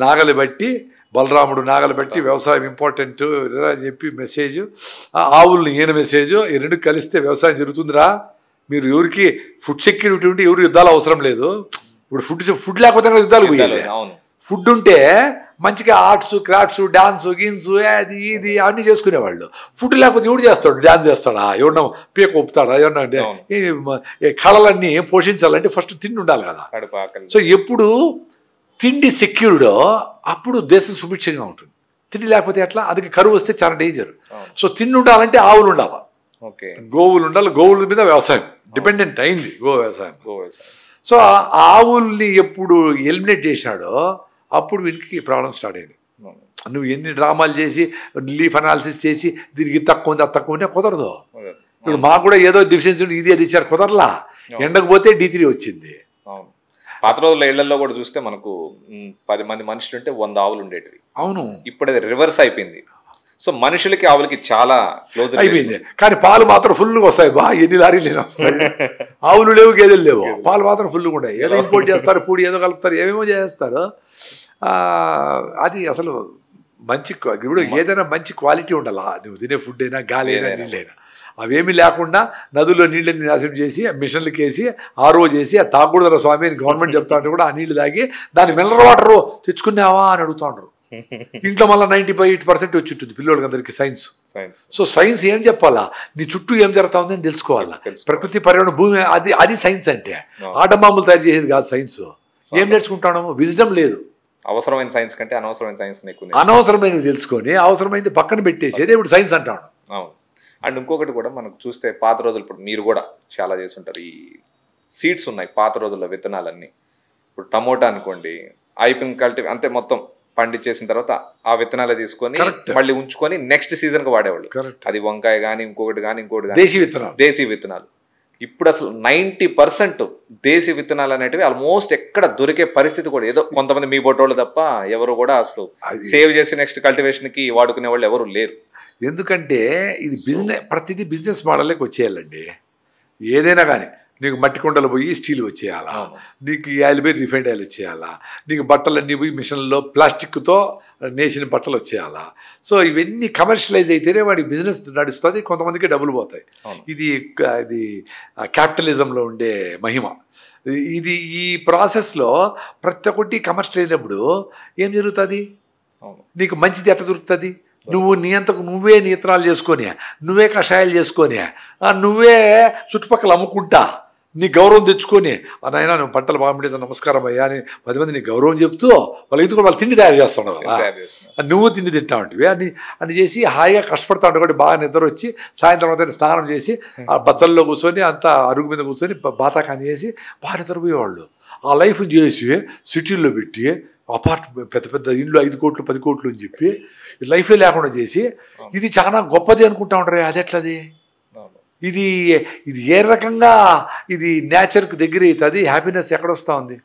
నాగలి బట్టి, బలరాముడు నాగలి బట్టి వ్యవసాయం ఇంపార్టెంట్ అని చెప్పి మెసేజ్, ఆవుల్ని ఈయన మెసేజ్, ఈ రెండు కలిస్తే వ్యవసాయం జరుగుతుందిరా. మీరు ఎవరికి ఫుడ్ సెక్యూరిటీ ఉంటే ఎవరు యుద్ధాలు అవసరం లేదు. ఇప్పుడు ఫుడ్ లేకపోతే యుద్ధాలు పోయాలి. ఫుడ్ ఉంటే మంచిగా ఆర్ట్స్, క్రాఫ్ట్స్, డాన్స్, గీన్స్, అది ఇది అన్నీ చేసుకునేవాళ్ళు. ఫుడ్ లేకపోతే ఎవడు చేస్తాడు, డాన్స్ చేస్తాడా, ఎవడన్నా పీక ఒప్పుతాడా, ఎవరన్నా కళలన్నీ పోషించాలంటే ఫస్ట్ తిండి ఉండాలి కదా. సో ఎప్పుడు తిండి సెక్యూర్డో అప్పుడు దేశం సుభిక్షంగా ఉంటుంది. తిండి లేకపోతే ఎట్లా, అది కరువు వస్తే చాలా డేంజర్. సో తిండి ఉండాలంటే ఆవులు ఉండాలి, గోవులు ఉండాలి. గోవుల మీద వ్యవసాయం డిపెండెంట్ అయింది, గో వ్యవసాయం. సో ఆవుల్ని ఎప్పుడు ఎలిమినేట్ చేశాడో అప్పుడు వీనికి ప్రాబ్లం స్టార్ట్ అయింది. నువ్వు ఎన్ని డ్రామాలు చేసి లీఫ్ అనాలిసిస్ చేసి దీనికి తక్కువ ఉంది, అది తక్కువ ఉంటే కుదరదు. ఇప్పుడు మాకు కూడా ఏదో డిఫిషియన్సీ ఉంది, ఇది అది ఇచ్చారు, కుదరలా. ఎండకు పోతే D3 వచ్చింది. పాత రోజుల్లో ఇళ్లలో కూడా చూస్తే మనకు 10 మంది మనుషులు ఉంటే 100 ఆవులు ఉండేటివి. అవును, ఇప్పుడు అది రివర్స్ అయిపోయింది. సో మనుషులకి ఆవులకి చాలా క్లోజ్ అయిపోయింది. కానీ పాలు మాత్రం ఫుల్గా వస్తాయి. ఎన్ని లారీలు వస్తాయి. ఆవులు లేవు, గేదెలు లేవు, పాలు మాత్రం ఫుల్గా ఉంటాయి. ఏదో ఇంపోర్ట్ చేస్తారు, పూడి ఏదో కలుపుతారు, ఏమేమో చేస్తారు. అది అసలు మంచి, ఇప్పుడు ఏదైనా మంచి క్వాలిటీ ఉండాలా. నువ్వు తినే ఫుడ్ అయినా, గాలి అయినా, నీళ్ళైనా, అవేమీ లేకుండా నదుల్లో నీళ్ళని నాశనం చేసి మిషన్లకి వేసి RO చేసి అది తాగకూడదు స్వామి అని గవర్నమెంట్ చెప్తా ఉంటే కూడా ఆ నీళ్ళు తాగి దాన్ని మినరల్ వాటర్ తెచ్చుకున్నావా అని అడుగుతా ఉంటారు. ఇంట్లో మళ్ళీ 95% వచ్చి ఉంటుంది పిల్లలకి అందరికీ సైన్స్. సో సైన్స్ ఏం చెప్పాలా, నీ చుట్టూ ఏం జరుగుతా ఉందని తెలుసుకోవాలా. ప్రకృతి, పర్యావరణ, భూమి, అది సైన్స్ అంటే. ఆటంబాంబులు తయారు చేసేది కాదు సైన్స్. ఏం నేర్చుకుంటాము, విజ్డమ్ లేదు. అవసరమైన సైన్స్ కంటే అనవసరమైన సైన్స్ అనవసరమైనవి తెలుసుకొని అవసరమైనది పక్కన పెట్టేసేది ఇప్పుడు సైన్స్ అంటాడు. అవును. అండ్ ఇంకొకటి కూడా మనకు చూస్తే పాత రోజులు, ఇప్పుడు మీరు కూడా చాలా చేస్తుంటారు, ఈ సీడ్స్ ఉన్నాయి పాత రోజుల్లో విత్తనాలన్నీ. ఇప్పుడు టమోటా అనుకోండి, అయిపోయిన కల్టి అంతే మొత్తం పండించేసిన తర్వాత ఆ విత్తనాలు తీసుకొని మళ్ళీ ఉంచుకొని నెక్స్ట్ సీజన్కి వాడేవాళ్ళు. అది వంకాయ కానీ ఇంకొకటి కానీ దేశీ విత్తనాలు. ఇప్పుడు అసలు 90% దేశీ విత్తనాలు అనేటివి ఆల్మోస్ట్ ఎక్కడ దొరికే పరిస్థితి కూడా, ఏదో కొంతమంది మీ బొట్టోళ్ళు తప్ప ఎవరు కూడా అసలు సేవ్ చేసి నెక్స్ట్ కల్టివేషన్కి వాడుకునే వాళ్ళు ఎవరు లేరు. ఎందుకంటే ఇది బిజినెస్, ప్రతిదీ బిజినెస్ మోడల్లోకి వచ్చేయాలండి. ఏదైనా కానీ నీకు మట్టి కుండలు పోయి స్టీల్ వచ్చేయాలా, నీకు ఆయిల్ పోయి రిఫైండ్ ఆయిల్ వచ్చేయాలా, నీకు బట్టలన్నీ పోయి మిషన్లో ప్లాస్టిక్తో నేసిన బట్టలు వచ్చేయాలా. సో ఇవన్నీ కమర్షియలైజ్ అయితేనే వాడి బిజినెస్ నడుస్తుంది, కొంతమందికి డబ్బులు పోతాయి. ఇది క్యాపిటలిజంలో ఉండే మహిమ ఇది. ఈ ప్రాసెస్లో ప్రతి ఒక్కటి కమర్షియల్ అయినప్పుడు ఏం జరుగుతుంది, నీకు మంచిది ఎట్లా దొరుకుతుంది. నువ్వు నీ అంతకు నువ్వే నియంత్రణలు చేసుకొని, నువ్వే కషాయాలు చేసుకొని, నువ్వే చుట్టుపక్కల అమ్ముకుంటా నీ గౌరవం తెచ్చుకొని, నాయన నువ్వు పంటలు బాగుండేది నమస్కారం అయ్యా అని 10 మంది నీ గౌరవం చెప్తూ ఎందుకు వాళ్ళు తిండి తయారు చేస్తున్నావు కదా, నువ్వు తిండి తింటా ఉంటివి అని చేసి హాయిగా కష్టపడతా ఉంటావు. కాబట్టి బాగా నిద్ర వచ్చి సాయంత్రం అయితే స్నానం చేసి ఆ బచ్చల్లో కూర్చొని అంతా అరుగు మీద కూర్చొని బాతాకాని చేసి బాగా నిద్రపోయేవాళ్ళు. ఆ లైఫ్ని చేసి సిటీల్లో పెట్టి పెద్ద పెద్ద ఇండ్లు 5 కోట్లు 10 కోట్లు అని చెప్పి లైఫే లేకుండా చేసి ఇది చాలా గొప్పది అనుకుంటా ఉంటారు. అది ఎట్లది, ఇది ఏ రకంగా ఇది నేచర్కి దగ్గర అవుతుంది, హ్యాపీనెస్ ఎక్కడొస్తూ ఉంది.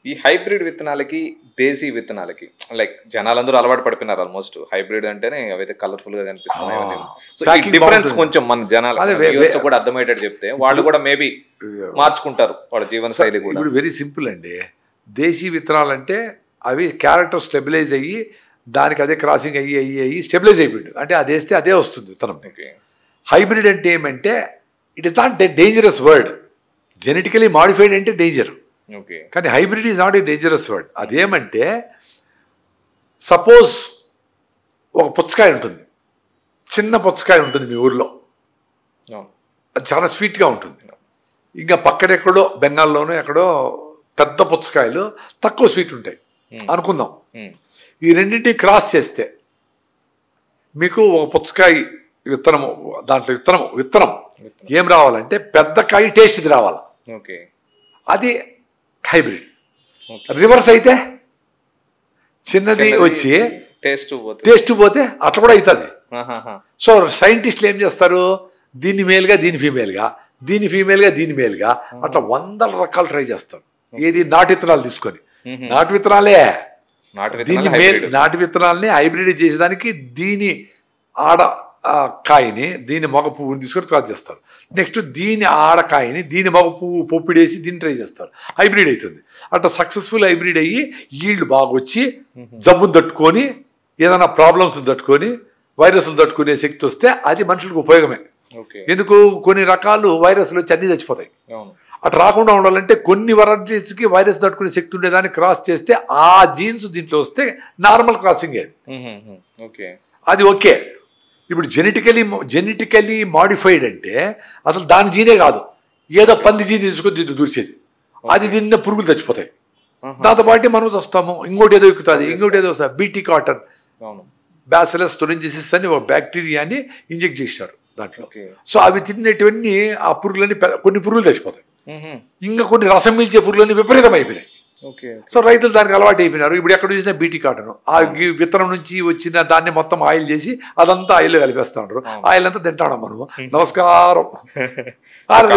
ఈ హైబ్రిడ్ విత్తనాలకి దేశీ విత్తనాలకి లైక్ జనాలందరూ అలవాటు పడిపోయినారు ఆల్మోస్ట్. హైబ్రిడ్ అంటేనే అవైతే కలర్ఫుల్ గా కనిపిస్తున్నాయి. సో ఈ డిఫరెన్స్ కొంచెం మన జనాలు కూడా అర్థమయ్యేటట్టు చెప్తే వాళ్ళు కూడా మేబీ మార్చుకుంటారు వాళ్ళ జీవన శైలి కూడా. ఇప్పుడు వెరీ సింపుల్ అండి. దేశీ విత్తనాలు అంటే అవి క్యారెక్టర్ స్టెబిలైజ్ అయ్యి దానికి అదే క్రాసింగ్ అయ్యి స్టెబిలైజ్ అయిపోయింది అంటే అది వేస్తే అదే వస్తుంది విత్తనం. హైబ్రిడ్ అంటే ఏమంటే it is not dangerous word. Genetically modified అంటే డేంజర్, కానీ hybrid is not a dangerous word. అదేమంటే సపోజ్ ఒక పుచ్చకాయ ఉంటుంది, చిన్న పుచ్చకాయ ఉంటుంది మీ ఊర్లో, అది చాలా స్వీట్గా ఉంటుంది. ఇంకా పక్కనెక్కడో బెంగాల్లోనో ఎక్కడో పెద్ద పుచ్చకాయలు తక్కువ స్వీట్ ఉంటాయి అనుకుందాం. ఈ రెండింటిని క్రాస్ చేస్తే మీకు ఒక పుచ్చకాయ విత్తనము, దాంట్లో విత్తనం ఏం రావాలంటే పెద్ద కాయ టేస్ట్ రావాలి, అది హైబ్రిడ్. రివర్స్ అయితే చిన్నది వచ్చి టేస్ట్ పోతే అట్లా కూడా అవుతుంది. సో సైంటిస్టులు ఏం చేస్తారు, దీన్ని మేలుగా దీని ఫీమేల్గా, దీని ఫీమేల్గా దీని మేలుగా, అట్లా 100 రకాలు ట్రై చేస్తారు. ఏది నాటు విత్తనాలు తీసుకొని, నాటు విత్తనాలే దీన్ని నాటు విత్తనాలని హైబ్రిడ్ చేసేదానికి దీని ఆడ కాయని దీని మగ పువ్వుని తీసుకొని క్రాస్ చేస్తారు. నెక్స్ట్ దీని ఆడకాయని దీని మగ పువ్వు పొప్పిడేసి దీన్ని ట్రై చేస్తారు, హైబ్రిడ్ అవుతుంది. అట్లా సక్సెస్ఫుల్ హైబ్రిడ్ అయ్యి ఈల్డ్ బాగా వచ్చి జబ్బును తట్టుకొని ఏదైనా ప్రాబ్లమ్స్ తట్టుకొని వైరస్లు తట్టుకునే శక్తి వస్తే అది మనుషులకు ఉపయోగమే. ఎందుకు కొన్ని రకాలు వైరస్లు వచ్చి అన్నీ చచ్చిపోతాయి. అట్లా రాకుండా ఉండాలంటే కొన్ని వెరైటీస్కి వైరస్ తట్టుకునే శక్తి ఉండేదాన్ని క్రాస్ చేస్తే ఆ జీన్స్ దీంట్లో వస్తే నార్మల్ క్రాసింగ్ అది ఓకే. ఇప్పుడు జెనెటికలీ మాడిఫైడ్ అంటే అసలు దాని జీనే కాదు, ఏదో పంది జీని తీసుకొని దీన్ని దూర్చేది, అది దీన్ని పురుగులు చచ్చిపోతాయి, దాంతోపాటు మనం వస్తాము. ఇంకోటి ఏదో ఎక్కుతుంది, ఇంకోటి ఏదో వస్తుంది, బీటీ కాటన్, బ్యాసిలస్ తురింజిసిస్ అని ఒక బ్యాక్టీరియాని ఇంజెక్ట్ చేశారు దాంట్లో. సో అవి తినేటివన్నీ ఆ పురుగులని కొన్ని పురుగులు చచ్చిపోతాయి, ఇంకా కొన్ని రసం పీల్చే పురుగులన్నీ విపరీతం అయిపోయినాయి. సో రైతులు దానికి అలవాటు అయిపోయినారు. ఇప్పుడు ఎక్కడ చూసినా బీటీ కాటన్, ఆ విత్తనం నుంచి వచ్చిన దాన్ని మొత్తం ఆయిల్ చేసి అదంతా ఆయిల్ కలిపేస్తా ఉంటారు. ఆయిల్ అంతా తింటాం మనము. నమస్కారం.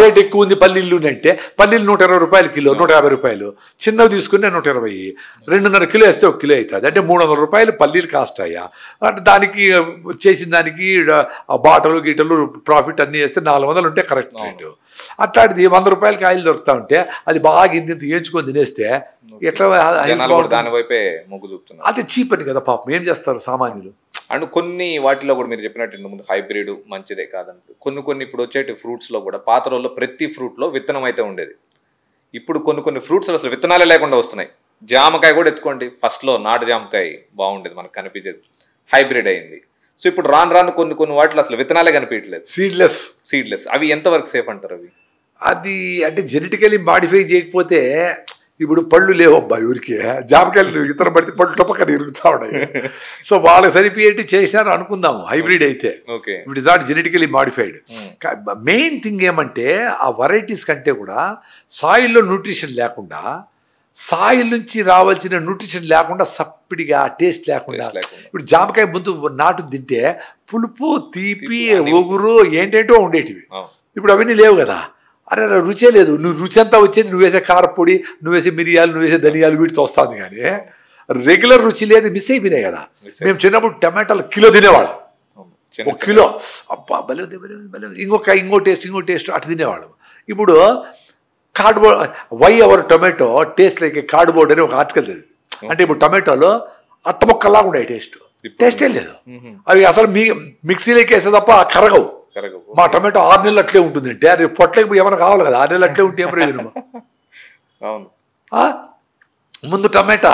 రేట్ ఎక్కువ ఉంది పల్లీలు అంటే పల్లీలు 120 రూపాయలు కిలో, 150 రూపాయలు. చిన్నవి తీసుకుని 120, 2.5 కిలో వేస్తే 1 కిలో అవుతుంది అంటే 300 రూపాయలు పల్లీలు కాస్ట్ అయ్యా. అంటే దానికి చేసిన దానికి బాటలు గీటలు ప్రాఫిట్ అన్నీ వేస్తే 400 ఉంటే కరెక్ట్ రేటు. అట్లాంటిది 100 రూపాయలకి ఆయిల్ దొరుకుతా ఉంటే అది బాగా ఇంత వేయించుకొని తినేస్తే ఎట్లా దాని వైపే మొగ్గు చూపుతున్నారు. అది చీప్ అని కదా పాపం, ఏం చేస్తారు సామాన్యులు. అండ్ కొన్ని వాటిలో కూడా మీరు చెప్పినట్టు ముందు హైబ్రిడ్ మంచిదే కాదంటే కొన్ని ఇప్పుడు వచ్చేటి ఫ్రూట్స్లో కూడా పాత రోజుల్లో ప్రతి ఫ్రూట్లో విత్తనం అయితే ఉండేది. ఇప్పుడు కొన్ని ఫ్రూట్స్ అసలు విత్తనాలే లేకుండా వస్తున్నాయి. జామకాయ కూడా ఎత్తుకోండి, ఫస్ట్లో నాటు జామకాయ బాగుండేది మనకు కనిపించేది, హైబ్రిడ్ అయింది. సో ఇప్పుడు రాను కొన్ని వాటిలో అసలు విత్తనాలే కనిపించలేదు, సీడ్లెస్. అవి ఎంతవరకు సేఫ్ అంటారు? అది అంటే జెనెటికలీ మాడిఫై చేయకపోతే ఇప్పుడు పళ్ళు లేవు అబ్బాయి ఊరికి, జామకాయలు ఇతర పడితే పళ్ళు టొప్పకని ఇరుగుతూ ఉన్నాయి. సో వాళ్ళకి సరిపోయేటి చేసినారు అనుకుందాము హైబ్రిడ్ అయితే. It is not genetically modified. Main thing ఏమంటే ఆ వెరైటీస్ కంటే కూడా సాయిల్లో న్యూట్రిషన్ లేకుండా, సాయిల్ నుంచి రావాల్సిన న్యూట్రిషన్ లేకుండా, సప్పిడిగా టేస్ట్ లేకుండా. ఇప్పుడు జామకాయ ముందు నాటు తింటే పులుపు, తీపి, ఒగురు ఏంటేంటో ఉండేటివి. ఇప్పుడు అవన్నీ లేవు కదా. అరే రుచే లేదు. నువ్వు రుచి అంతా వచ్చేది నువ్వు వేసే కారపొడి, నువ్వు వేసే మిరియాలు, నువ్వు వేసే ధనియాలు వీటితో వస్తుంది, కానీ రెగ్యులర్ రుచి లేదు, మిస్ అయిపోయినాయి కదా. మేము చిన్నప్పుడు టమాటాలు కిలో తినేవాళ్ళం, 1 కిలో, అబ్బా భలే ఇంకో టేస్ట్ అటు తినేవాళ్ళం. ఇప్పుడు cardboard, why our tomato taste like cardboard అని ఒక ఆర్టికల్ తెలియదు. అంటే ఇప్పుడు టొమాటోలో అట్టమొక్కలాగా ఉండే టేస్టే లేదు. అవి అసలు మిక్సీలోకి వేసే తప్ప కరగవు. మా టొమాటో 6 నెలలు అట్లే ఉంటుంది అంటే అది పొట్లకి ఏమైనా కావాలి కదా, 6 నెలలు అట్లే ఉంటే ఏం ప్రయోజనం. ముందు టమాటా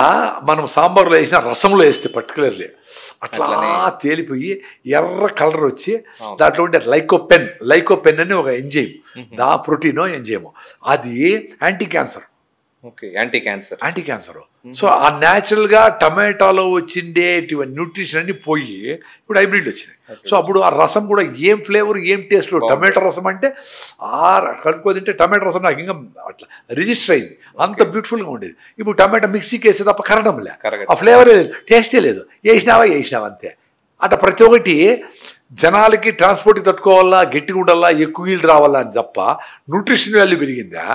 మనం సాంబార్లో వేసిన రసంలో వేస్తే పర్టికులర్లీ అట్లా తేలిపోయి ఎర్ర కలర్ వచ్చి దాంట్లో ఉండే లైకోపెన్ అని ఒక ఎంజైమ్, దా ప్రోటీనో ఎంజైమో, అది యాంటీ క్యాన్సర్. సో ఆ న్యాచురల్గా టమాటాలో వచ్చిండేటువంటి న్యూట్రిషన్ అన్ని పోయి ఇప్పుడు హైబ్రిడ్ వచ్చినాయి. సో అప్పుడు ఆ రసం కూడా ఏం ఫ్లేవర్, ఏం టేస్ట్. టమాటో రసం అంటే కలుపుకో తింటే టమాటో రసం నాకు ఇంకా అట్లా రిజిస్టర్ అయింది, అంత బ్యూటిఫుల్గా ఉండేది. ఇప్పుడు టమాటా మిక్సీకి వేసే తప్ప కరగడం లే, ఆ ఫ్లేవరే లేదు, టేస్టే లేదు. వేసినావా అంతే. అట్లా ప్రతి ఒక్కటి జనాలకి ట్రాన్స్పోర్ట్కి తట్టుకోవాలా, గట్టిగా ఉండాలా, ఎక్కువ ఈల్డ్ రావాలా అని తప్ప న్యూట్రిషన్ వాల్యూ పెరిగిందా?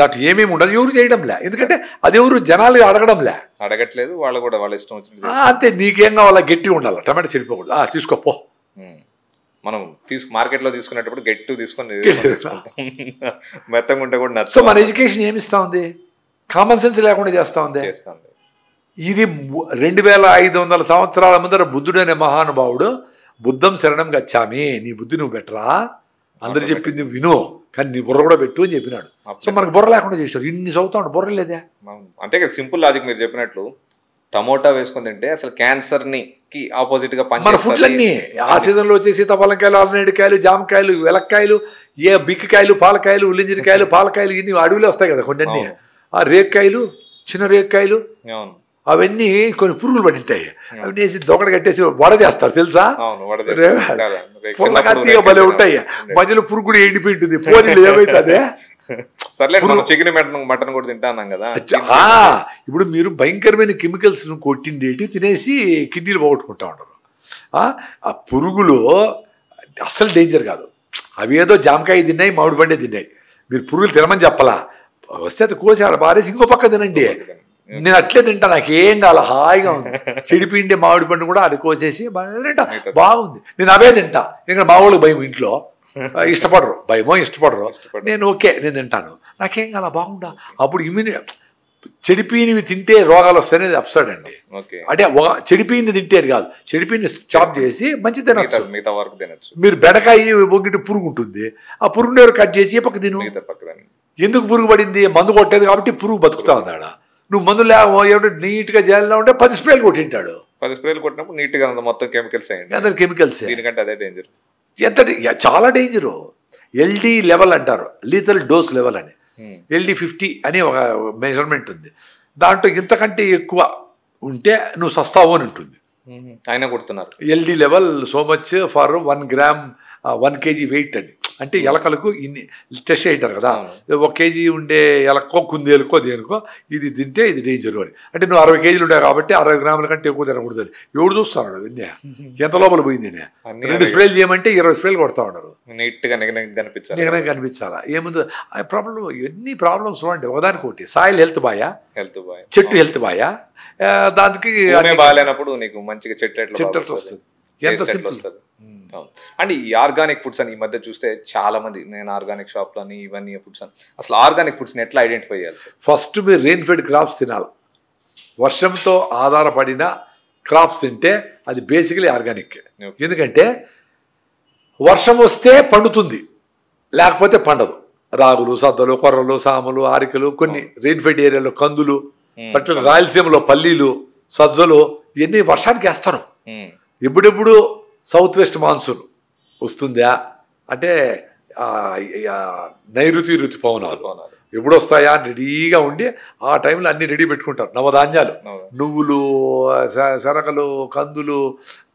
దాంట్లో ఏమేమి ఉండదు, ఎవరు చేయడంలే. ఎందుకంటే అది ఎవరు జనాలు అడగడంలే, అడగట్లేదు, వాళ్ళు కూడా వాళ్ళ ఇష్టం వచ్చింది. అంతే. నీకేం కావాలా, గట్టిగా ఉండాలి, టమాటా చెడిపోకూడదు, తీసుకోపో. మనం మార్కెట్లో తీసుకునేటప్పుడు గట్టి తీసుకొని మెత్తగా ఉంటే కూడా నచ్చ. సో మన ఎడ్యుకేషన్ ఏమిస్తా ఉంది, కామన్ సెన్స్ లేకుండా చేస్తా ఉంది. ఇది 2500 సంవత్సరాల ముందర బుద్ధుడు అనే మహానుభావుడు బుద్ధం శరణం గచ్చామి, నీ బుద్ధి నువ్వు పెట్టరా, అందరు చెప్పింది విను, కానీ నీ బుర్ర కూడా పెట్టు అని చెప్పినాడు. సో మనకు బుర్ర లేకుండా చేశారు. ఇన్ని చదువుతాడు, బుర్ర లేదే. అంతే కదా, సింపుల్ లాజిక్. మీరు చెప్పినట్లు టమోటా వేసుకొని తింటే అసలు క్యాన్సర్ కి ఆపోజిట్ గా మన ఫుడ్లన్నీ ఆ సీజన్లో వచ్చే సీతాఫలంకాయలు, అల్లనేడికాయలు, జామకాయలు, వెలక్కాయలు, బిక్కికాయలు, పాలకాయలు, ఉల్లింజిరికాయలు, పాలకాయలు, ఇన్ని అడవిలో వస్తాయి కదా కొన్ని. ఆ రేక్కాయలు, చిన్న రేక్కాయలు, అవన్నీ కొన్ని పురుగులు పడింటాయి. అవన్నీ వేసి దొకడ కట్టేసి వడ చేస్తారు తెలుసా, పుల్లకత్తిగా భలే ఉంటాయి. మధ్యలో పురుగు కూడా ఎండిపోయి ఉంటుంది. పోనీలు ఏమైతుంది, చికెన్ మటన్ కూడా తింటాను కదా. ఇప్పుడు మీరు భయంకరమైన కెమికల్స్ కొట్టిండేటి తినేసి కిడ్నీలు పోగొట్టుకుంటా ఉంటారు. ఆ పురుగులు అస్సలు డేంజర్ కాదు. అవి ఏదో జామకాయ తిన్నాయి, మామిడి పండే తిన్నాయి. మీరు పురుగులు తినమని చెప్పలా, వస్తే అది కోసి ఆడ బారేసి ఇంకో పక్క తినండి. నేను అట్లే తింటా, నాకేం కాల, హాయిగా ఉంది. చెడిపిండే మామిడి పండు కూడా అది కోసేసి తింటా, బాగుంది. నేను అవే తింటా. ఎందుకంటే మా వాళ్ళకి భయం, ఇంట్లో ఇష్టపడరు, భయమో ఇష్టపడరు. నేను ఓకే, నేను తింటాను, నాకేం కాల, బాగుండా. అప్పుడు చెడిపోయినవి తింటే రోగాలు వస్తాయనేది అప్సైడ్ అండి. అంటే చెడిపోయింది తింటే కాదు, చెడిపోయింది చాప్ చేసి మంచి తినచ్చు. మీరు బెండకాయ ఒగ్గిటి పురుగు ఉంటుంది, ఆ పురుగుని ఎవరు కట్ చేసి పక్క తిను. ఎందుకు పురుగు పడింది, మందు కొట్టేది కాబట్టి పురుగు బతుకుతా ఉందాడ. నువ్వు మందు లేకపోతే నీట్గా చేయాలని ఉంటే 10 స్ప్రేలు కొట్టింటాడు. 10 స్ప్రేలు కొట్టినప్పుడు నీట్గా మొత్తం కెమికల్స్ అయ్యింది. అందరు కెమికల్స్. దీనికంటే అదే డేంజర్, ఎంత చాలా డేంజరు. LD లెవెల్ అంటారు, లీథల్ డోస్ లెవెల్ అని. LD 50 అని ఒక మెజర్మెంట్ ఉంది. దాంట్లో ఇంతకంటే ఎక్కువ ఉంటే నువ్వు సస్తావు అని ఉంటుంది. ఆయన కొడుతున్నారు LD level so much for 1 gram 1 kg weight అని. అంటే ఎలకలకు ఇన్ని టెస్ట్ చేయింటారు కదా, 1 kg ఉండే ఎలకో కుందేలుకో దేనికో ఇది తింటే ఇది డేంజర్ అని. అంటే నువ్వు 60 kg ఉంటావు కాబట్టి 60 గ్రాముల కంటే ఎక్కువ తినకూడదు అని. ఎవడు చూస్తాడు అవన్నీ, ఎంత లోపల పోయింది. 2 స్ప్రేలు చేయమంటే 20 స్ప్రేలు కొడతా ఉన్నారు. నీట్గా నిగనగా కనిపించాలా. ఏముంది ప్రాబ్లం, ఎన్ని ప్రాబ్లమ్స్ అండి ఒకదానికొకటి. సాయిల్ హెల్త్ బాయా, చెట్టు హెల్త్ బాయా, దానికి బాగాలేనప్పుడు నీకు మంచిగా చెట్టు వస్తుంది. ఎంత సింపుల్ వస్తుంది. అండ్ ఈ ఆర్గానిక్ ఫుడ్స్ అని ఈ మధ్య చూస్తే చాలా మంది, నేను ఆర్గానిక్ షాప్లో అని ఇవన్నీ ఫుడ్స్ అని, అసలు ఆర్గానిక్ ఫుడ్స్ని ఎట్లా ఐడెంటిఫై చేయాలి సార్? ఫస్ట్ మీరు రెయిన్ ఫెడ్ క్రాప్స్ తినాలి. వర్షంతో ఆధారపడిన క్రాప్స్ తింటే అది బేసికలీ ఆర్గానిక్. ఎందుకంటే వర్షం వస్తే పండుతుంది, లేకపోతే పండదు. రాగులు, సద్దలు, కొర్రలు, సామలు, ఆరికలు, కొన్ని రెయిన్ ఫెడ్ ఏరియాలో కందులు, పర్టికులర్ రాయలసీమలో పల్లీలు, సజ్జలు, ఇవన్నీ వర్షానికి వేస్తారు. ఎప్పుడెప్పుడు సౌత్ వెస్ట్ మాన్సూన్ వస్తుందా అంటే నైరుతి ఋతుపవనాలు ఎప్పుడు వస్తాయా రెడీగా ఉండి ఆ టైంలో అన్ని రెడీ పెట్టుకుంటారు. నవధాన్యాలు, నువ్వులు, శనగలు, కందులు,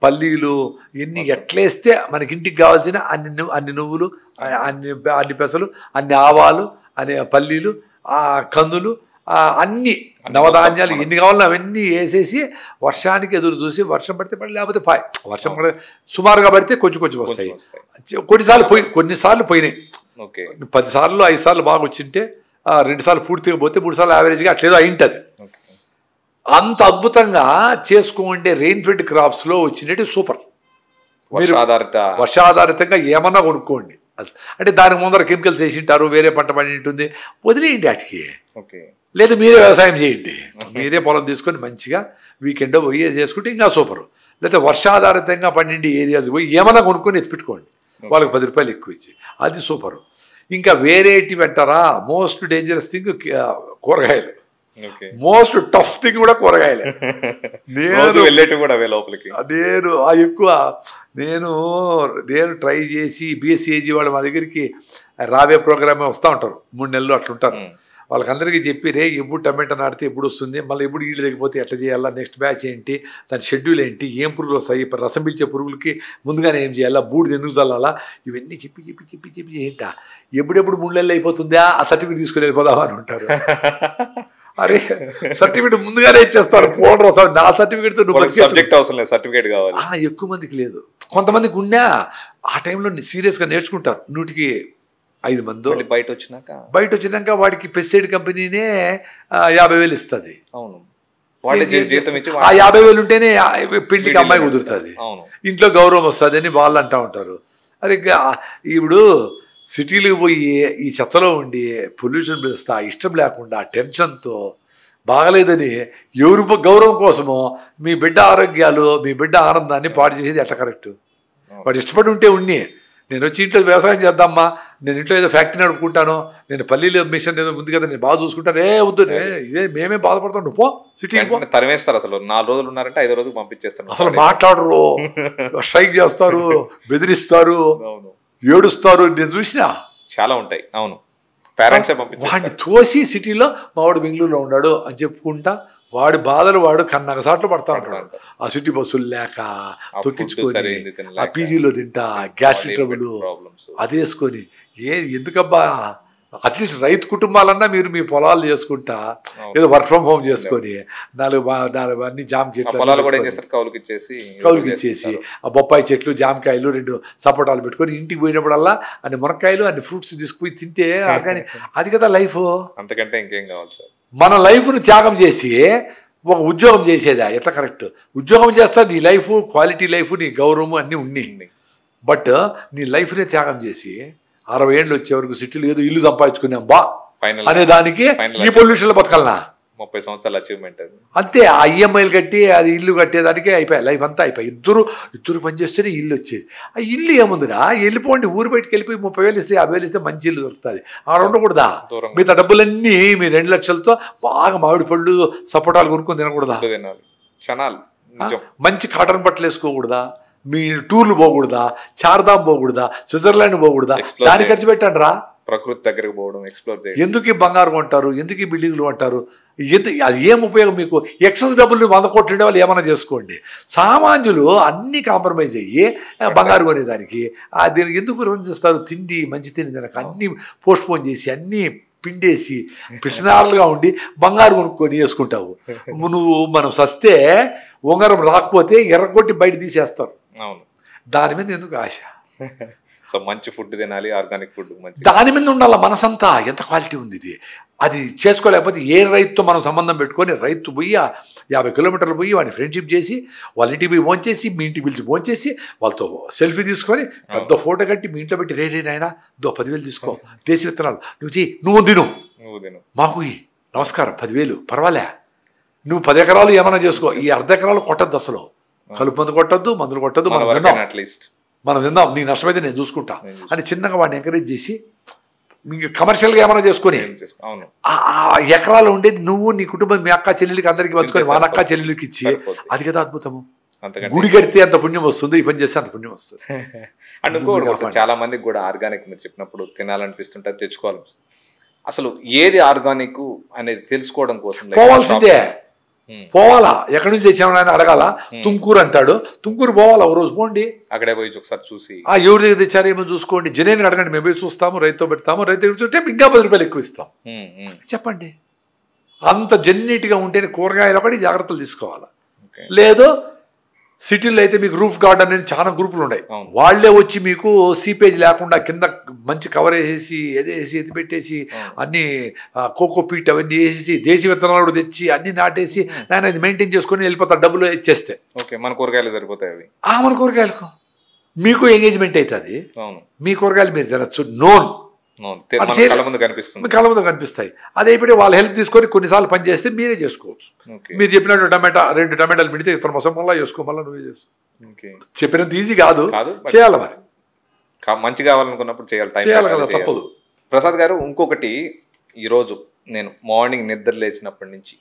పల్లీలు, ఇన్ని ఎట్లేస్తే మనకింటికి కావాల్సిన అన్ని నువ్వులు, అన్ని పెసలు, అన్ని ఆవాలు, అన్ని పల్లీలు, కందులు, అన్ని నవధాన్యాలు ఎన్ని కావాలో అవన్నీ వేసేసి వర్షానికి ఎదురు చూసి, వర్షం పడితే పడి, లేకపోతే వర్షం సుమారుగా పడితే కొంచెం వస్తాయి. కొన్నిసార్లు పోయినాయి. 10 సార్లు 5 సార్లు బాగా వచ్చింటే 2 సార్లు పూర్తిగా పోతే 3 సార్లు యావరేజ్గా అట్లేదో అయింటుంది. అంత అద్భుతంగా చేసుకోండి. రెయిన్ ఫెడ్ క్రాప్స్లో వచ్చినట్టు సూపర్. మీరు వర్షాధారితంగా ఏమన్నా కొనుక్కోండి. అంటే దానికి ముందర కెమికల్స్ వేసింటారు, వేరే పంట పండి ఉంటుంది, వదిలేయండి వాటికి. లేదా మీరే వ్యవసాయం చేయండి, మీరే పొలం తీసుకొని మంచిగా వీకెండ్ పోయి చేసుకుంటే ఇంకా సూపరు. లేకపోతే వర్షాధారితంగా పండిండి ఏరియాస్ పోయి ఏమన్నా కొనుక్కొని ఎత్తిపెట్టుకోండి, వాళ్ళకి 10 రూపాయలు ఎక్కువ ఇచ్చి, అది సూపరు. ఇంకా వేరేటి పెట్టారా, మోస్ట్ డేంజరస్ థింగ్ కూరగాయలు. మోస్ట్ టఫ్ థింగ్ కూడా కూరగాయలే. నేను ట్రై చేసి BSc వాళ్ళ మా దగ్గరికి రాబే ప్రోగ్రామే వస్తూ ఉంటారు, 3 నెలలు అట్లుంటారు. వాళ్ళకందరికీ చెప్పి, రే ఎప్పుడు టమాటా నాటితే ఎప్పుడు వస్తుంది, మళ్ళీ ఎప్పుడు ఈళ్ళు తగ్గిపోతే ఎట్లా చేయాలా, నెక్స్ట్ బ్యాచ్ ఏంటి, దాని షెడ్యూల్ ఏంటి, ఏం పురుగులు వస్తాయి, రసం పిలిచే పురుగులకి ముందుగానే ఏం చేయాలా, బూడిద ఎందుకు చల్లాలా, ఇవన్నీ చెప్పి ఏంటా ఎప్పుడెప్పుడు 3 నెలలు అయిపోతుందా ఆ సర్టిఫికేట్ తీసుకుని వెళ్ళిపోదామా అని ఉంటారు. అరే సర్టిఫికేట్ ముందుగానే ఇచ్చేస్తారు, పోవడం వస్తారు. నా సర్టిఫికేట్తో సబ్జెక్ట్ అవసరం లేదు, సర్టిఫికేట్ కావాలి. ఎక్కువ మందికి లేదు, కొంతమందికి ఉన్నా ఆ టైంలో సీరియస్గా నేర్చుకుంటారు. 100కి 5 మందో. బయట వచ్చినాక వాడికి పెస్టిసైడ్ కంపెనీనే 50,000 ఇస్తుంది. అవును, వాళ్ళ జీతం ఇచ్చి ఆ 50,000 ఉంటేనే పెళ్లికి అమ్మాయి కుదురుతుంది, ఇంట్లో గౌరవం వస్తుంది అని వాళ్ళు అంటూ ఉంటారు. అరే ఇప్పుడు సిటీలకు పోయి ఈ చెత్తలో ఉండి పొల్యూషన్ పిలుస్తా ఇష్టం లేకుండా టెన్షన్తో బాగలేదని ఎవరు గౌరవం కోసమో మీ బిడ్డ ఆరోగ్యాలు మీ బిడ్డ ఆనందాన్ని పాడు చేసేది ఎట్లా కరెక్ట్? వాడు ఇష్టపడి ఉంటే నేను వచ్చి ఇంట్లో వ్యవసాయం చేద్దామా, నేను ఇంట్లో ఏదో ఫ్యాక్టరీ నడుపుకుంటాను, నేను పల్లీలో మిషన్ ఏదో ఉంది కదా నేను బాగా చూసుకుంటాను, వద్దు ఇదే మేమే బాధపడతాం, నువ్వు పో సిటీకి తరిమేస్తారు. అసలు 4 రోజులు ఉన్నారంటే 5 రోజులు పంపించేస్తారు. అసలు మాట్లాడరు, స్ట్రైక్ చేస్తారు, బెదిరిస్తారు, ఏడుస్తారు. నేను చూసినా చాలా ఉంటాయి. అవును, పేరెంట్సే పంపించారు. వాడిని తోసి సిటీలో మావాడు బెంగళూరులో ఉన్నాడు అని చెప్పుకుంటా వాడి బాధలు వాడు కన్నగ సాట్లు పడతా ఉంటాడు. ఆ సిటీ బస్సులు లేక తొక్కించుకొని ఆ పీజీలో తింటా గ్యాస్ట్రిక్ ట్రబుల్ అది వేసుకొని ఎందుకబ్బా? అట్లీస్ట్ రైతు కుటుంబాలన్నా మీరు మీ పొలాలు చేసుకుంటా ఏదో వర్క్ ఫ్రమ్ హోమ్ చేసుకొని 4 అన్ని జామ చెట్లు కౌలుకి ఇచ్చేసి ఆ బొప్పాయి చెట్లు జామకాయలు 2 సపోటాలు పెట్టుకొని ఇంటికి పోయినప్పుడల్లా అన్ని మునక్కాయలు అన్ని ఫ్రూట్స్ తీసుకుపోయి తింటే అది కదా లైఫ్. అంతకంటే ఇంకేం కావాలి సార్? మన లైఫ్ను త్యాగం చేసి ఒక ఉద్యోగం చేసేదా ఎట్లా కరెక్ట్? ఉద్యోగం చేస్తా నీ లైఫ్ క్వాలిటీ లైఫ్ నీ గౌరవం అన్నీ ఉన్నాయి, బట్ నీ లైఫ్నే త్యాగం చేసి 60 ఏళ్ళు వచ్చే వరకు సిటీలో ఏదో ఇల్లు సంపాదించుకున్నాం బా అనే దానికి ఈ పొల్యూషన్లో బతకాలనా? 30 సంవత్సరాల అచీవ్మెంట్ అంతే. ఆ ఈఎంఐలు కట్టి అది ఇల్లు కట్టేదానికే అయిపోయాయి, లైఫ్ అంతా అయిపోయి. ఇద్దరు పనిచేస్తేనే ఇల్లు వచ్చేది. ఆ ఇల్లు ఏముందిరా, వెళ్ళిపోండి ఊరు బయటకు వెళ్ళిపోయి 30,000 ఇస్తే 50,000 ఇస్తే మంచి ఇల్లు దొరుకుతుంది. ఆడ ఉండకూడదా? మిగతా డబ్బులన్నీ మీ 2 లక్షలతో బాగా మామిడి పళ్ళు సపోటాలు కొనుక్కొని తినకూడదా? మంచి కాటన్ బట్టలు వేసుకోకూడదా? మీ టూర్లు పోకూడదా? చార్ధామ్ పోకూడదా? స్విట్జర్లాండ్ పోకూడదా? దాని ఖర్చు పెట్టండి రా. ప్రకృతి దగ్గరకు పోవడం, ఎక్స్ప్లోర్ చేయడం. ఎందుకు ఈ బంగారు కొంటారు, ఎందుకు ఈ బిల్డింగ్లు అంటారు? అది ఏం ఉపయోగం మీకు? ఎక్సెస్ డబ్బులు 100 కోట్లు ఉండే వాళ్ళు ఏమైనా చేసుకోండి. సామాన్యులు అన్ని కాంప్రమైజ్ అయ్యి బంగారు కొనేదానికి దీనికి ఎందుకు వివరించేస్తారు? తిండి మంచి తిండి దానికి అన్ని పోస్ట్పోన్ చేసి అన్నీ పిండేసి పిసినారులుగా ఉండి బంగారు కొనుక్కొని వేసుకుంటావు. నువ్వు మనం సస్తే ఉంగరం రాకపోతే ఎర్రగొట్టి బయట తీసేస్తారు. దాని మీద ఎందుకు ఆశ? సో మంచి ఫుడ్ తినాలి, ఆర్గానిక్ ఫుడ్ దాని మీద ఉండాలి మనసంతా. ఎంత క్వాలిటీ ఉంది ఇది. అది చేసుకోలేకపోతే ఏ రైతుతో మనం సంబంధం పెట్టుకొని రైతు పోయి 50 కిలోమీటర్లు పోయి వాడిని ఫ్రెండ్షిప్ చేసి వాళ్ళ ఇంటికి పోయి భోంచేసి మీ ఇంటికి పిలిచి భోంచేసి వాళ్ళతో సెల్ఫీ తీసుకొని పెద్ద ఫోటో కట్టి మీ ఇంట్లో పెట్టి రే నాయనా 10,000 తీసుకో దేశీ విత్తనాలు నువ్వు చెయ్యి, నువ్వు తిను మాకు నమస్కారం 10,000 పర్వాలే, నువ్వు 10 ఎకరాలు ఏమైనా చేసుకో, ఈ 1/2 ఎకరాలు కొట్టద్దు, అసలు కలుపు మందు కొట్టద్దు, మందులు కొట్టద్దు, మనం తిందాం, నీ నష్టమైతే నేను చూసుకుంటా అని చిన్నగా వాడిని ఎంకరేజ్ చేసి కమర్షియల్గా ఏమైనా చేసుకొని ఆ ఎకరాలు ఉండేది నువ్వు నీ కుటుంబం మీ అక్క చెల్లెలకి అందరికి పంచుకొని వాళ్ళ అక్క చెల్లెలకి ఇచ్చి అది కదా అద్భుతము. గుడి కడితే అంత పుణ్యం వస్తుంది, ఈ పని చేస్తే అంత పుణ్యం వస్తుంది. అండ్ ఇంకోటి చాలా మందికి కూడా ఆర్గానిక్ మీరు చెప్పినప్పుడు తినాలనిపిస్తుంటే తెచ్చుకోవాలనిపిస్తుంది. అసలు ఏది ఆర్గానిక్ అనేది తెలుసుకోవడం కోసం పోవాల్సిందే, పోవాలా. ఎక్కడి నుంచి తెచ్చామని ఆయన అడగాల. తుమ్కూరు అంటాడు, తుమ్కూరు పోవాలా, ఓ రోజు పోండి, అక్కడే పోయి ఒకసారి చూసి ఎవరి దగ్గర తెచ్చారేమో చూసుకోండి, జనేని అడగండి, మేము పోయి చూస్తాము, రైతుతో పెడతాము, రైతు దగ్గర చూస్తే ఇంకా 10 రూపాయలు ఎక్కువ ఇస్తాం చెప్పండి. అంత జెన్యూన్గా ఉంటేనే కూరగాయలు ఒకటి జాగ్రత్తలు తీసుకోవాలి. లేదు సిటీలో అయితే మీకు రూఫ్ గార్డెన్ అని చాలా గ్రూపులు ఉన్నాయి, వాళ్లే వచ్చి మీకు సీపేజ్ లేకుండా కింద మంచి కవర్ వేసేసి ఎదేసి ఎత్తి పెట్టేసి అన్ని కోకో పీట్ అవన్నీ వేసేసి దేశీ విత్తనాలు తెచ్చి అన్ని నాటేసి నేను అది మెయింటైన్ చేసుకుని వెళ్ళిపోతారు, డబ్బులు ఇచ్చేస్తే. మన కూరగాయలు సరిపోతాయి అవి. మన కూరగాయలకు మీకు ఎంగేజ్మెంట్ అవుతుంది, మీ కూరగాయలు మీరు తినచ్చు, కళ్ళ ముందు కనిపిస్తాయి. అదే ఇప్పుడు వాళ్ళ హెల్ప్ తీసుకొని కొన్నిసార్లు పని చేస్తే మీరే చేసుకోవచ్చు. మీరు చెప్పినట్టు 2 టమాటాలు పెడితే ఇతర మొసం మళ్ళీ చేసుకో, మళ్ళీ నువ్వే చేసుకో. చెప్పినంత ఈజీ కాదు, చేయాలి. మరి మంచి కావాలనుకున్నప్పుడు చేయాలి కదా, తప్పదు. ప్రసాద్ గారు, ఇంకొకటి, ఈరోజు నేను మార్నింగ్ నిద్ర లేచినప్పటి నుంచి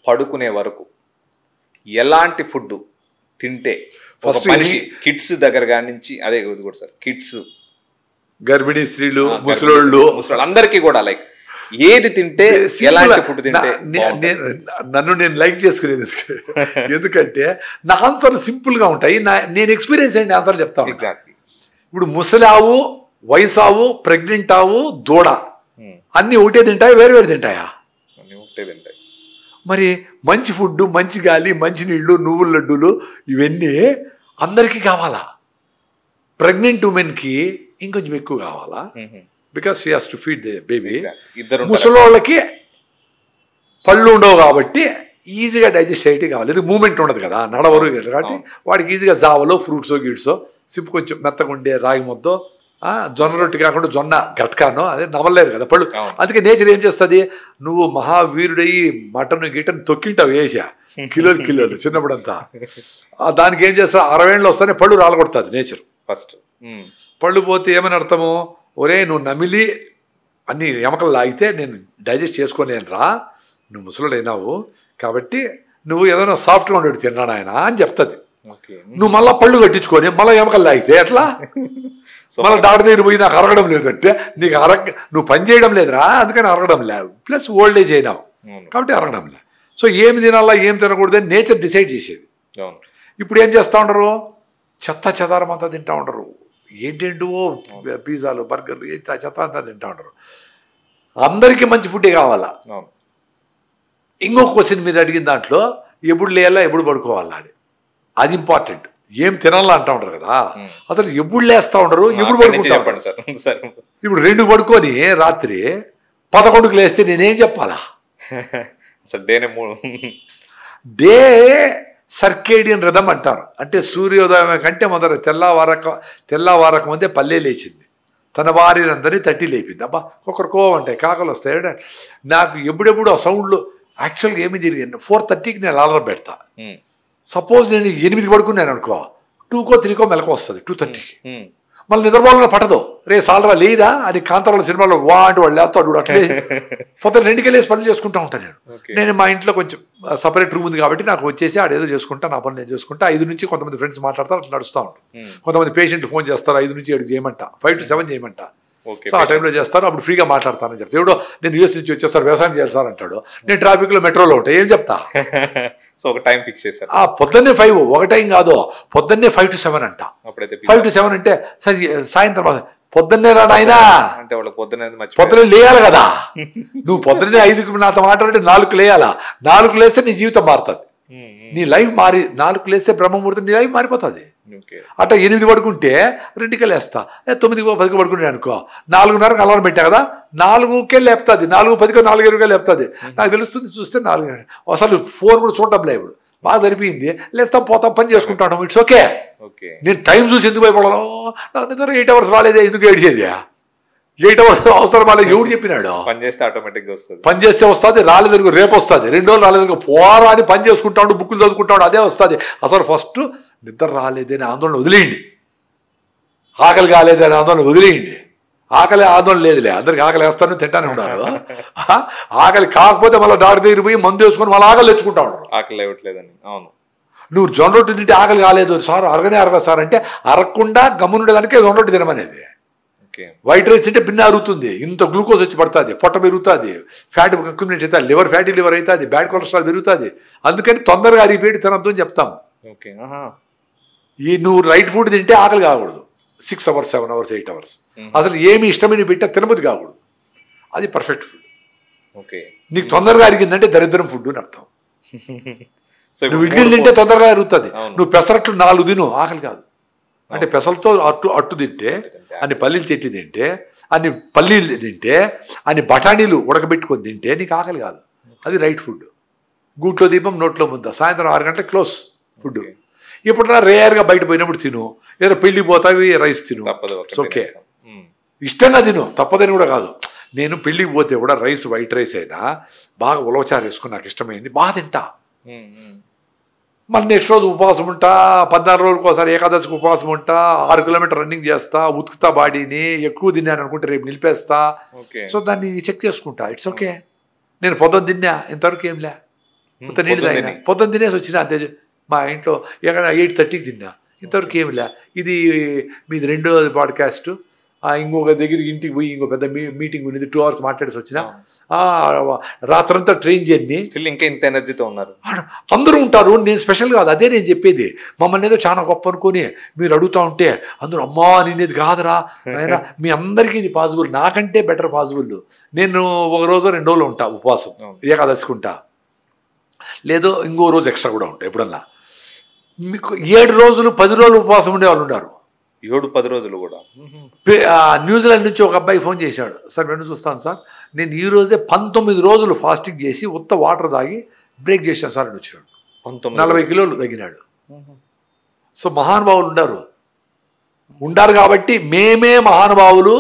పడుకునే వరకు ఎలాంటి ఫుడ్ తింటే ఫస్ట్ కిడ్స్ దగ్గర కాడి నుంచి, అదే కూడా సార్ కిడ్స్, గర్భిణీ స్త్రీలు, ముసలోళ్ళు అందరికీ కూడా లైక్ ఏది తింటే ఎలాంటి ఫుడ్ తింటే నన్ను నేను లైక్ చేసుకునేది ఎందుకంటే నా ఆన్సర్లు సింపుల్గా ఉంటాయి. నేను ఎక్స్పీరియన్స్ అయిన ఆన్సర్లు చెప్తాను. ఇప్పుడు ముసలావు, వయసావు, ప్రెగ్నెంట్ ఆవు, దూడ అన్నీ ఒకటే తింటాయి, వేరు వేరు తింటాయా? మరి మంచి ఫుడ్, మంచి గాలి, మంచి నీళ్లు, నువ్వుల లడ్డూలు ఇవన్నీ అందరికీ కావాలా? ప్రెగ్నెంట్ ఉమెన్కి ఇంకొంచెం ఎక్కువ కావాలా? Because she has to feed the baby. ఇద్దరు ముసలోళ్ళకి పళ్ళు ఉండవు కాబట్టి ఈజీగా డైజెస్ట్ చేయటం కావాలి. ఇది మూమెంట్ ఉండదు కదా, నడవరు కాబట్టి వాడికి ఈజీగా జావలో ఫ్రూట్సో గిడ్సో సిప్పు కొంచెం మెత్తగా ఉండే రాగి ముద్దో, జొన్న రొట్టి కాకుండా జొన్న గట్కానో అదే నవలేరు కదా పళ్ళు. అందుకే నేచర్ ఏం చేస్తుంది, నువ్వు మహావీరుడయి మటన్ గిటన్ తొక్కింటావు వేసా కిలోలు చిన్నప్పుడంతా, దానికి ఏం చేస్తా 60 ఏళ్ళు వస్తానే పళ్ళు రాలగొడుతుంది నేచర్. ఫస్ట్ పళ్ళు పోతే ఏమని అర్థము, ఒరే నువ్వు నమిలి అన్ని ఎమకలు లాగితే నేను డైజెస్ట్ చేసుకోలేను రా, నువ్వు ముసలుడైనావు కాబట్టి నువ్వు ఏదైనా సాఫ్ట్గా ఉండేది తిన్నాడు ఆయన అని చెప్తుంది. నువ్వు మళ్ళీ పళ్ళు కట్టించుకొని మళ్ళీ ఎమకలు లాగితే ఎట్లా, మళ్ళీ డాక్టర్ దగ్గర పోయి నాకు అరగడం లేదంటే నీకు నువ్వు పని చేయడం లేదురా అందుకని అరగడం లేదు, ప్లస్ ఓల్డ్ ఏజ్ అయినావు కాబట్టి అరగడం లేదు. సో ఏమి తినాలా ఏం తినకూడదు అని నేచర్ డిసైడ్ చేసేది. ఇప్పుడు ఏం చేస్తూ ఉండరు, చెత్త చెదారం అంతా తింటూ ఉండరు, ఏంటేంటో పిజ్జాలు బర్గర్లు చెత్త అంతా తింటూ ఉండరు. అందరికీ మంచి ఫుడ్డే కావాలా. ఇంకో క్వశ్చన్ మీరు అడిగిన దాంట్లో ఎప్పుడు లేయాలా ఎప్పుడు పడుకోవాలా అది ఇంపార్టెంట్. ఏం తినాలా అంటూ ఉంటారు కదా, అసలు ఎప్పుడు లేస్తూ ఉండరు ఎప్పుడు పడుకుంటా ఉంటారు. ఇప్పుడు 2 పడుకొని రాత్రి 11కి లేస్తే నేనేం చెప్పాలా, డే సర్కేడియన్ రిథమ్ అంటారు. అంటే సూర్యోదయం కంటే మొదట తెల్లవారక ముందే పల్లె లేచింది, తన వారినందరినీ తట్టి లేపింది. అబ్బా ఒక్కరికో ఉంటాయి కాకలు వస్తాయి. నాకు ఎప్పుడెప్పుడు ఆ సౌండ్లు యాక్చువల్గా ఏమి జరిగింది 4:30కి నేను అలారం పెడతా. సపోజ్ నేను 8కి పడుకున్నాను అనుకో, 2కో 3కో మెలకు వస్తుంది 2:30కి. మళ్ళీ నిద్రపోవాలని పట్టదు, రే సాలరా లేరా అని కాంతారాల సినిమాలో అంటే వాళ్ళు లేస్తాడు అట్లే పొద్దున్న 2కి వెళ్ళేసి పనులు చేసుకుంటూ ఉంటాను నేను మా ఇంట్లో కొంచెం సపరేట్ రూమ్ ఉంది కాబట్టి నాకు వచ్చేసి ఆడేదో చేసుకుంటా, నా పనులు నేను చేసుకుంటా. 5 నుంచి కొంతమంది ఫ్రెండ్స్ మాట్లాడతారు, అట్లా నడుస్తూ ఉంటాను. కొంతమంది పేషెంట్ ఫోన్ చేస్తారు 5 నుంచి 7 చేయమంట, 5 to 7 చేయమంట. సో ఆ టైంలో చేస్తారు, అప్పుడు ఫ్రీగా మాట్లాడతానని చెప్తా. ఎవడో నేను యూఎస్ నుంచి వచ్చేస్తారు వ్యవసాయం చేయాలి సార్ అంటాడు, నేను ట్రాఫిక్లో మెట్రోలో ఉంటా, ఏం చెప్తా. సో ఒక టైం ఫిక్స్ చేశారు, పొద్దున్నే 5 ఒక టైం కాదు, పొద్దున్నే 5 to 7 అంట. 5 to 7 అంటే సరే సాయంత్రం పొద్దున్నే రాడు ఆయన అంటే వాళ్ళు పొద్దున్నే లేయాలి కదా. నువ్వు పొద్దున్నే 5కి నాతో మాట్లాడితే 4కి లేయాలా, 4కి లేస్తే నీ జీవితం మారుతుంది, నీ లైఫ్ మారి 4కి లేస్తే బ్రహ్మముహూర్తం నీ లైఫ్ మారిపోతుంది. అట్లా 8 పడుకుంటే 2కి లేస్తా, 9కి 10కి పడుకుంటే అనుకో 4:30కి అలారం పెట్టా కదా, 4కే లేపుతుంది, 4:10కో 4:20కో లేపుతుంది. నాకు తెలుస్తుంది చూస్తే 4 అసలు ఫోన్ కూడా చూడటం లేదు. ఇప్పుడు బాగా సరిపోయింది, లేస్తాం పోతాం పని చేసుకుంటాం, ఇట్స్ ఓకే. నేను టైం చూసి ఎందుకు భయపడాలో, నాకు నిద్ర 8 hours రాలేదే ఎందుకు ఏడ్చేది, 8 hours అవసరం రాలేదు ఎవడు చెప్పినాడు. పని చేస్తే ఆటోమేటిక్గా వస్తుంది, పని చేస్తే వస్తుంది, రాలేదనుకో రేపు వస్తుంది, 2 రోజులు రాలేదనుకో పోరా అని పని చేసుకుంటాడు, బుక్కులు చదువుకుంటాడు, అదే వస్తుంది. అసలు ఫస్ట్ నిద్ర రాలేదని ఆందోళన వదిలేయండి, ఆకలి కాలేదని ఆందోళన వదిలేయండి. ఆకలి ఆందోళన లేదులే, అందరికి ఆకలి వేస్తాను తింటానే ఉన్నారు. ఆకలి కాకపోతే మళ్ళీ డాక్టర్ దగ్గర పోయి మందు వేసుకొని మళ్ళీ ఆకలి తెచ్చుకుంటా ఉంటారు, ఆకలి ఇవ్వట్లేదని. అవును, నువ్వు జొన్న రొట్టి తింటే ఆకలి కాలేదు సార్, అరగదు సార్ అంటే అరగకుండా గమ్మునుండేదానికే జొన్న రొట్టి తినమనేది. వైట్ రైస్ అంటే భిన్న అరుగుతుంది, ఇంత గ్లూకోజ్ వచ్చి పడుతుంది, పొట్ట పెరుగుతుంది, ఫ్యాట్ అక్యుమిలేట్ అవుతుంది, లివర్ ఫ్యాటీ లివర్ అవుతుంది, బ్యాడ్ కొలెస్ట్రాల్ పెరుగుతుంది. అందుకని తొందరగా అరిగిపోయి తినద్దు అని చెప్తాము. నువ్వు రైట్ ఫుడ్ తింటే ఆకలి కాకూడదు 6 hours 7 hours 8 hours. అసలు ఏమి ఇష్టమైన పెట్టా తినబుద్ధి కాకూడదు, అది పర్ఫెక్ట్ ఫుడ్. నీకు తొందరగా అరిగిందంటే దరిద్రం ఫుడ్ అని అర్థం. నువ్వు ఇడ్లీలు తింటే తొందరగా అరుగుతుంది, నువ్వు పెసరట్లు 4 తిను ఆకలి కాదు. అంటే పెసలతో అట్టు తింటే, అన్ని పల్లీలు చెట్టు తింటే, అన్ని పల్లీలు తింటే, అన్ని బఠానీలు ఉడకబెట్టుకొని తింటే నీకు ఆకలి కాదు, అది రైట్ ఫుడ్. గూట్లో దీపం నోట్లో ముద్ద, సాయంత్రం 6 గంటలకు క్లోజ్ ఫుడ్. ఇప్పుడు రేర్గా బయట పోయినప్పుడు తిను, ఏదో పెళ్ళికి పోతావి రైస్ తిను, ఓకే ఇష్టంగా తిను, తప్పదని కూడా కాదు. నేను పెళ్ళికి పోతే కూడా రైస్ వైట్ రైస్ అయినా బాగా ఉలవచారు వేసుకుని నాకు ఇష్టమైంది బాగా తింటా. మళ్ళీ నెక్స్ట్ రోజు ఉపవాసం ఉంటా, 14 రోజులకు ఒకసారి ఏకాదశికి ఉపవాసం ఉంటా, 6 kilometers రన్నింగ్ చేస్తా, ఉతుకుతా బాడీని, ఎక్కువ తిన్నాను అనుకుంటే రేపు నిలిపేస్తా. సో దాన్ని చెక్ చేసుకుంటా, ఇట్స్ ఓకే. నేను పొద్దున్న తిన్నా, ఇంతవరకు ఏం లే, మొత్తం నీళ్ళు తాగినా, పొద్దున్న తినేసి వచ్చినా అంతే. మా ఇంట్లో ఎక్కడ 8:30కి తిన్నా, ఇంతవరకు ఏమి లే. ఇది మీది 2వ పాడ్కాస్ట్. ఇంకొక దగ్గరికి ఇంటికి పోయి ఇంకో పెద్ద మీటింగ్ ఉన్నది, 2 hours మాట్లాడేసి వచ్చిన, రాత్రంతా ట్రైన్ జర్నీ, ఇంకా ఇంత ఎనర్జీతో ఉన్నారు. అందరూ ఉంటారు, నేను స్పెషల్ కాదు, అదే నేను చెప్పేది. మమ్మల్ని ఏదో చాలా గొప్ప అనుకుని మీరు అడుగుతూ ఉంటే అందరూ అమ్మా నేనేది కాదురా అయినా మీ అందరికీ ఇది పాసిబుల్, నాకంటే బెటర్ పాసిబుల్. నేను 1 రోజు 2 రోజులు ఉంటా ఉపవాసం, ఏకాదశికుంటా, లేదో ఇంకో రోజు ఎక్స్ట్రా కూడా ఉంటాయి. ఎప్పుడన్నా మీకు 7 రోజులు 10 రోజులు ఉపవాసం ఉండే వాళ్ళు ఉన్నారు. 7-10 రోజులు కూడా. న్యూజిలాండ్ నుంచి ఒక అబ్బాయి ఫోన్ చేశాడు, సార్ వెన్ను చూస్తాను సార్, నేను ఈ రోజే 19 రోజులు ఫాస్టింగ్ చేసి ఉత్త వాటర్ తాగి బ్రేక్ చేశాను సార్ అని వచ్చాడు. 40 కిలోలు తగ్గినాడు. సో మహానుభావులు ఉండారు కాబట్టి మేమే మహానుభావులు,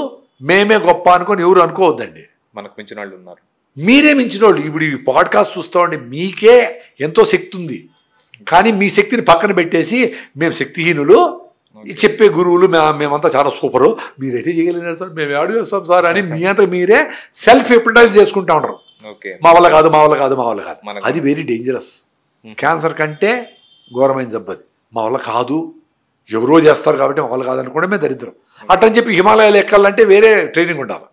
మేమే గొప్ప అనుకొని ఎవరు అనుకోవద్దండి. మనకు మించిన వాళ్ళు ఉన్నారు, మీరే మించిన వాళ్ళు. ఇప్పుడు ఈ పాడ్కాస్ట్ చూస్తామండి, మీకే ఎంతో శక్తి ఉంది, కానీ మీ శక్తిని పక్కన పెట్టేసి మేము శక్తిహీనులు, చెప్పే గురువులు మేమంతా చాలా సూపరు, మీరైతే చేయగలిగినారు సార్, మేము యాడ్ చేస్తాం సార్ అని మీ అంతా మీరే సెల్ఫ్ ఎప్రిటైజ్ చేసుకుంటా ఉంటారు. మా వల్ల కాదు, మా వల్ల కాదు, మా వల్ల కాదు. అది వెరీ డేంజరస్. క్యాన్సర్ కంటే ఘోరమైన జబ్బది. మా వల్ల కాదు, ఎవరో చేస్తారు కాబట్టి మా వల్ల కాదనుకోవడమే దరిద్రం. అట్టని చెప్పి హిమాలయాలు ఎక్కాలంటే వేరే ట్రైనింగ్ ఉండాలి.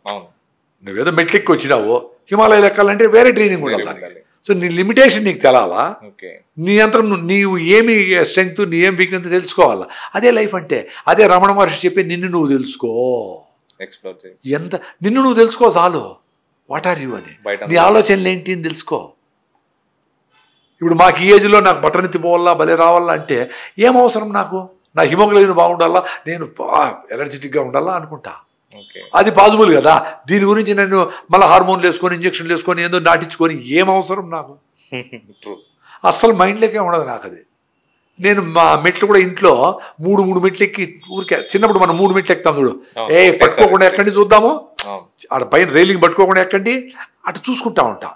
నువ్వేదో మెట్లెక్కి వచ్చినావో హిమాలయాలు ఎక్కాలంటే వేరే ట్రైనింగ్ ఉండాలి. సో నీ లిమిటేషన్ నీకు తెలాలా, నీ అంతరం నీవు ఏమి స్ట్రెంగ్త్, నీ ఏం వీక్నెస్ తెలుసుకోవాలా. అదే లైఫ్ అంటే. అదే రమణ మహర్షి చెప్పి నిన్ను నువ్వు తెలుసుకో, ఎంత నిన్ను నువ్వు తెలుసుకో చాలు. వాట్ ఆర్ యూ అని, నీ ఆలోచనలు ఏంటి అని తెలుసుకో. ఇప్పుడు మాకు ఈ ఏజ్లో నాకు బట్టనెత్తి పోవాలా, భలే రావాలా అంటే ఏం అవసరం నాకు? నా హిమోగ్లోబిన్ బాగుండాలా, నేను ఎనర్జెటిక్గా ఉండాలా అనుకుంటా. అది పాజిబుల్ కదా. దీని గురించి నేను మళ్ళీ హార్మోన్లు వేసుకొని, ఇంజక్షన్లు వేసుకొని, ఏదో నాటించుకొని ఏం అవసరం నాకు? అస్సలు మైండ్లోకే ఉండదు నాకు అది. నేను మా మెట్లు కూడా ఇంట్లో 3 మెట్లు ఎక్కి ఊరికే, చిన్నప్పుడు మనం 3 మెట్లు ఎక్కుతాం చూడు, పట్టుకోకుండా ఎక్కండి చూద్దాము, ఆడ పైన రైలింగ్ పట్టుకోకుండా ఎక్కండి, అటు చూసుకుంటా ఉంటా.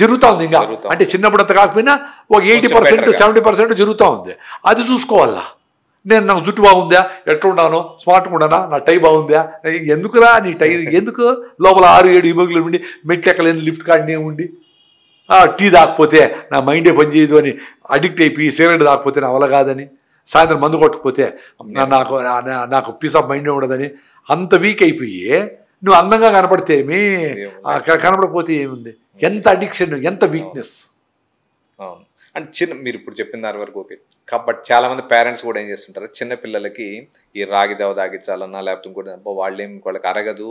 జరుగుతూ ఉంది ఇంకా, అంటే చిన్నప్పుడు అంత కాకపోయినా ఒక 80% 70% జరుగుతూ ఉంది. అది చూసుకోవాలా. నాకు జుట్టు బాగుందా, ఎట్లా ఉన్నాను, స్మార్ట్గా ఉన్నానా, నా టై బాగుందా, ఎందుకురా నీ టై ఎందుకు, లోపల 6-7 హిమోగ్లోబిన్ ఉండి మెట్లు ఎక్కలేని లిఫ్ట్ కాడనే ఉండి, టీ తాకపోతే నా మైండే పనిచేయదు అని అడిక్ట్ అయిపోయి, సిగరెట్ తాకపోతే నా వల్ల కాదని, సాయంత్రం మందు కొట్టకపోతే నాకు పీస్ ఆఫ్ మైండే ఉండదని, అంత వీక్ అయిపోయి నువ్వు అందంగా కనపడితే ఏమి, కనపడకపోతే ఏముంది? ఎంత అడిక్షన్, ఎంత వీక్నెస్. అంటే మీరు ఇప్పుడు చెప్పిన దాని వరకు ఓకే. కాబట్టి చాలా మంది పేరెంట్స్ కూడా ఏం చేస్తుంటారు, చిన్న పిల్లలకి ఈ రాగి జావ తాగించాలన్నా, లేకపోతే ఇంకోటి వాళ్ళకి అరగదు,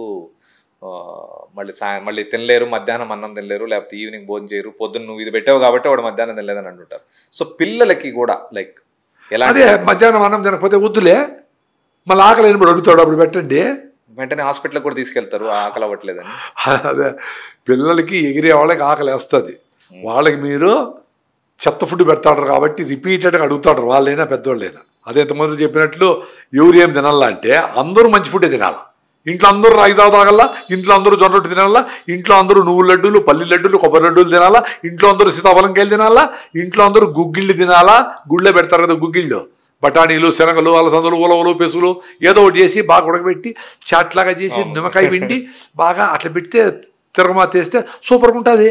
మళ్ళీ తినలేరు, మధ్యాహ్నం అన్నం తినలేరు, లేకపోతే ఈవినింగ్ భోజనం చేయరు, పొద్దున్న నువ్వు ఇది పెట్టావు కాబట్టి వాడు మధ్యాహ్నం తినలేదని అంటుంటారు. సో పిల్లలకి కూడా లైక్ ఎలా, అదే మధ్యాహ్నం అన్నం తినకపోతే వద్దులే, మళ్ళీ ఆకలి అయినప్పుడు అడుగుతాడు, అప్పుడు పెట్టండి, వెంటనే హాస్పిటల్కి కూడా తీసుకెళ్తారు ఆకలి అవ్వట్లేదని. అదే పిల్లలకి ఎగిరే వాళ్ళకి ఆకలి వేస్తుంది, వాళ్ళకి మీరు చెత్త ఫుడ్ పెడతాడు కాబట్టి రిపీటెడ్గా అడుగుతాడు, వాళ్ళైనా పెద్దవాళ్ళైనా. అదే ఇంతకుముందు చెప్పినట్లు ఎవరు ఏం తినాలా అంటే అందరూ మంచి ఫుడ్డే తినాలా. ఇంట్లో అందరూ రాగి జావ తాగల్లా, ఇంట్లో అందరూ జొన్న రొట్టె తినాలా, ఇంట్లో అందరూ నువ్వుల లడ్డూలు, పల్లి లడ్డూలు, కొబ్బరి లడ్డూలు తినాలా, ఇంట్లో అందరూ సీతాఫలంకాయలు తినాలా, ఇంట్లో అందరూ గుగ్గిళ్ళు తినాలా. గుళ్ళే పెడతారు కదా గుగ్గిళ్ళు, బఠానీలు, శనగలు, అలసందలు, ఉలవలు, పెసులు ఏదో ఒకటి చేసి బాగా ఉడకబెట్టి చాట్లాగా చేసి నిమ్మకాయ పిండి బాగా అట్లా పెడితే తిరగమాత వేస్తే సూపర్గా ఉంటుంది.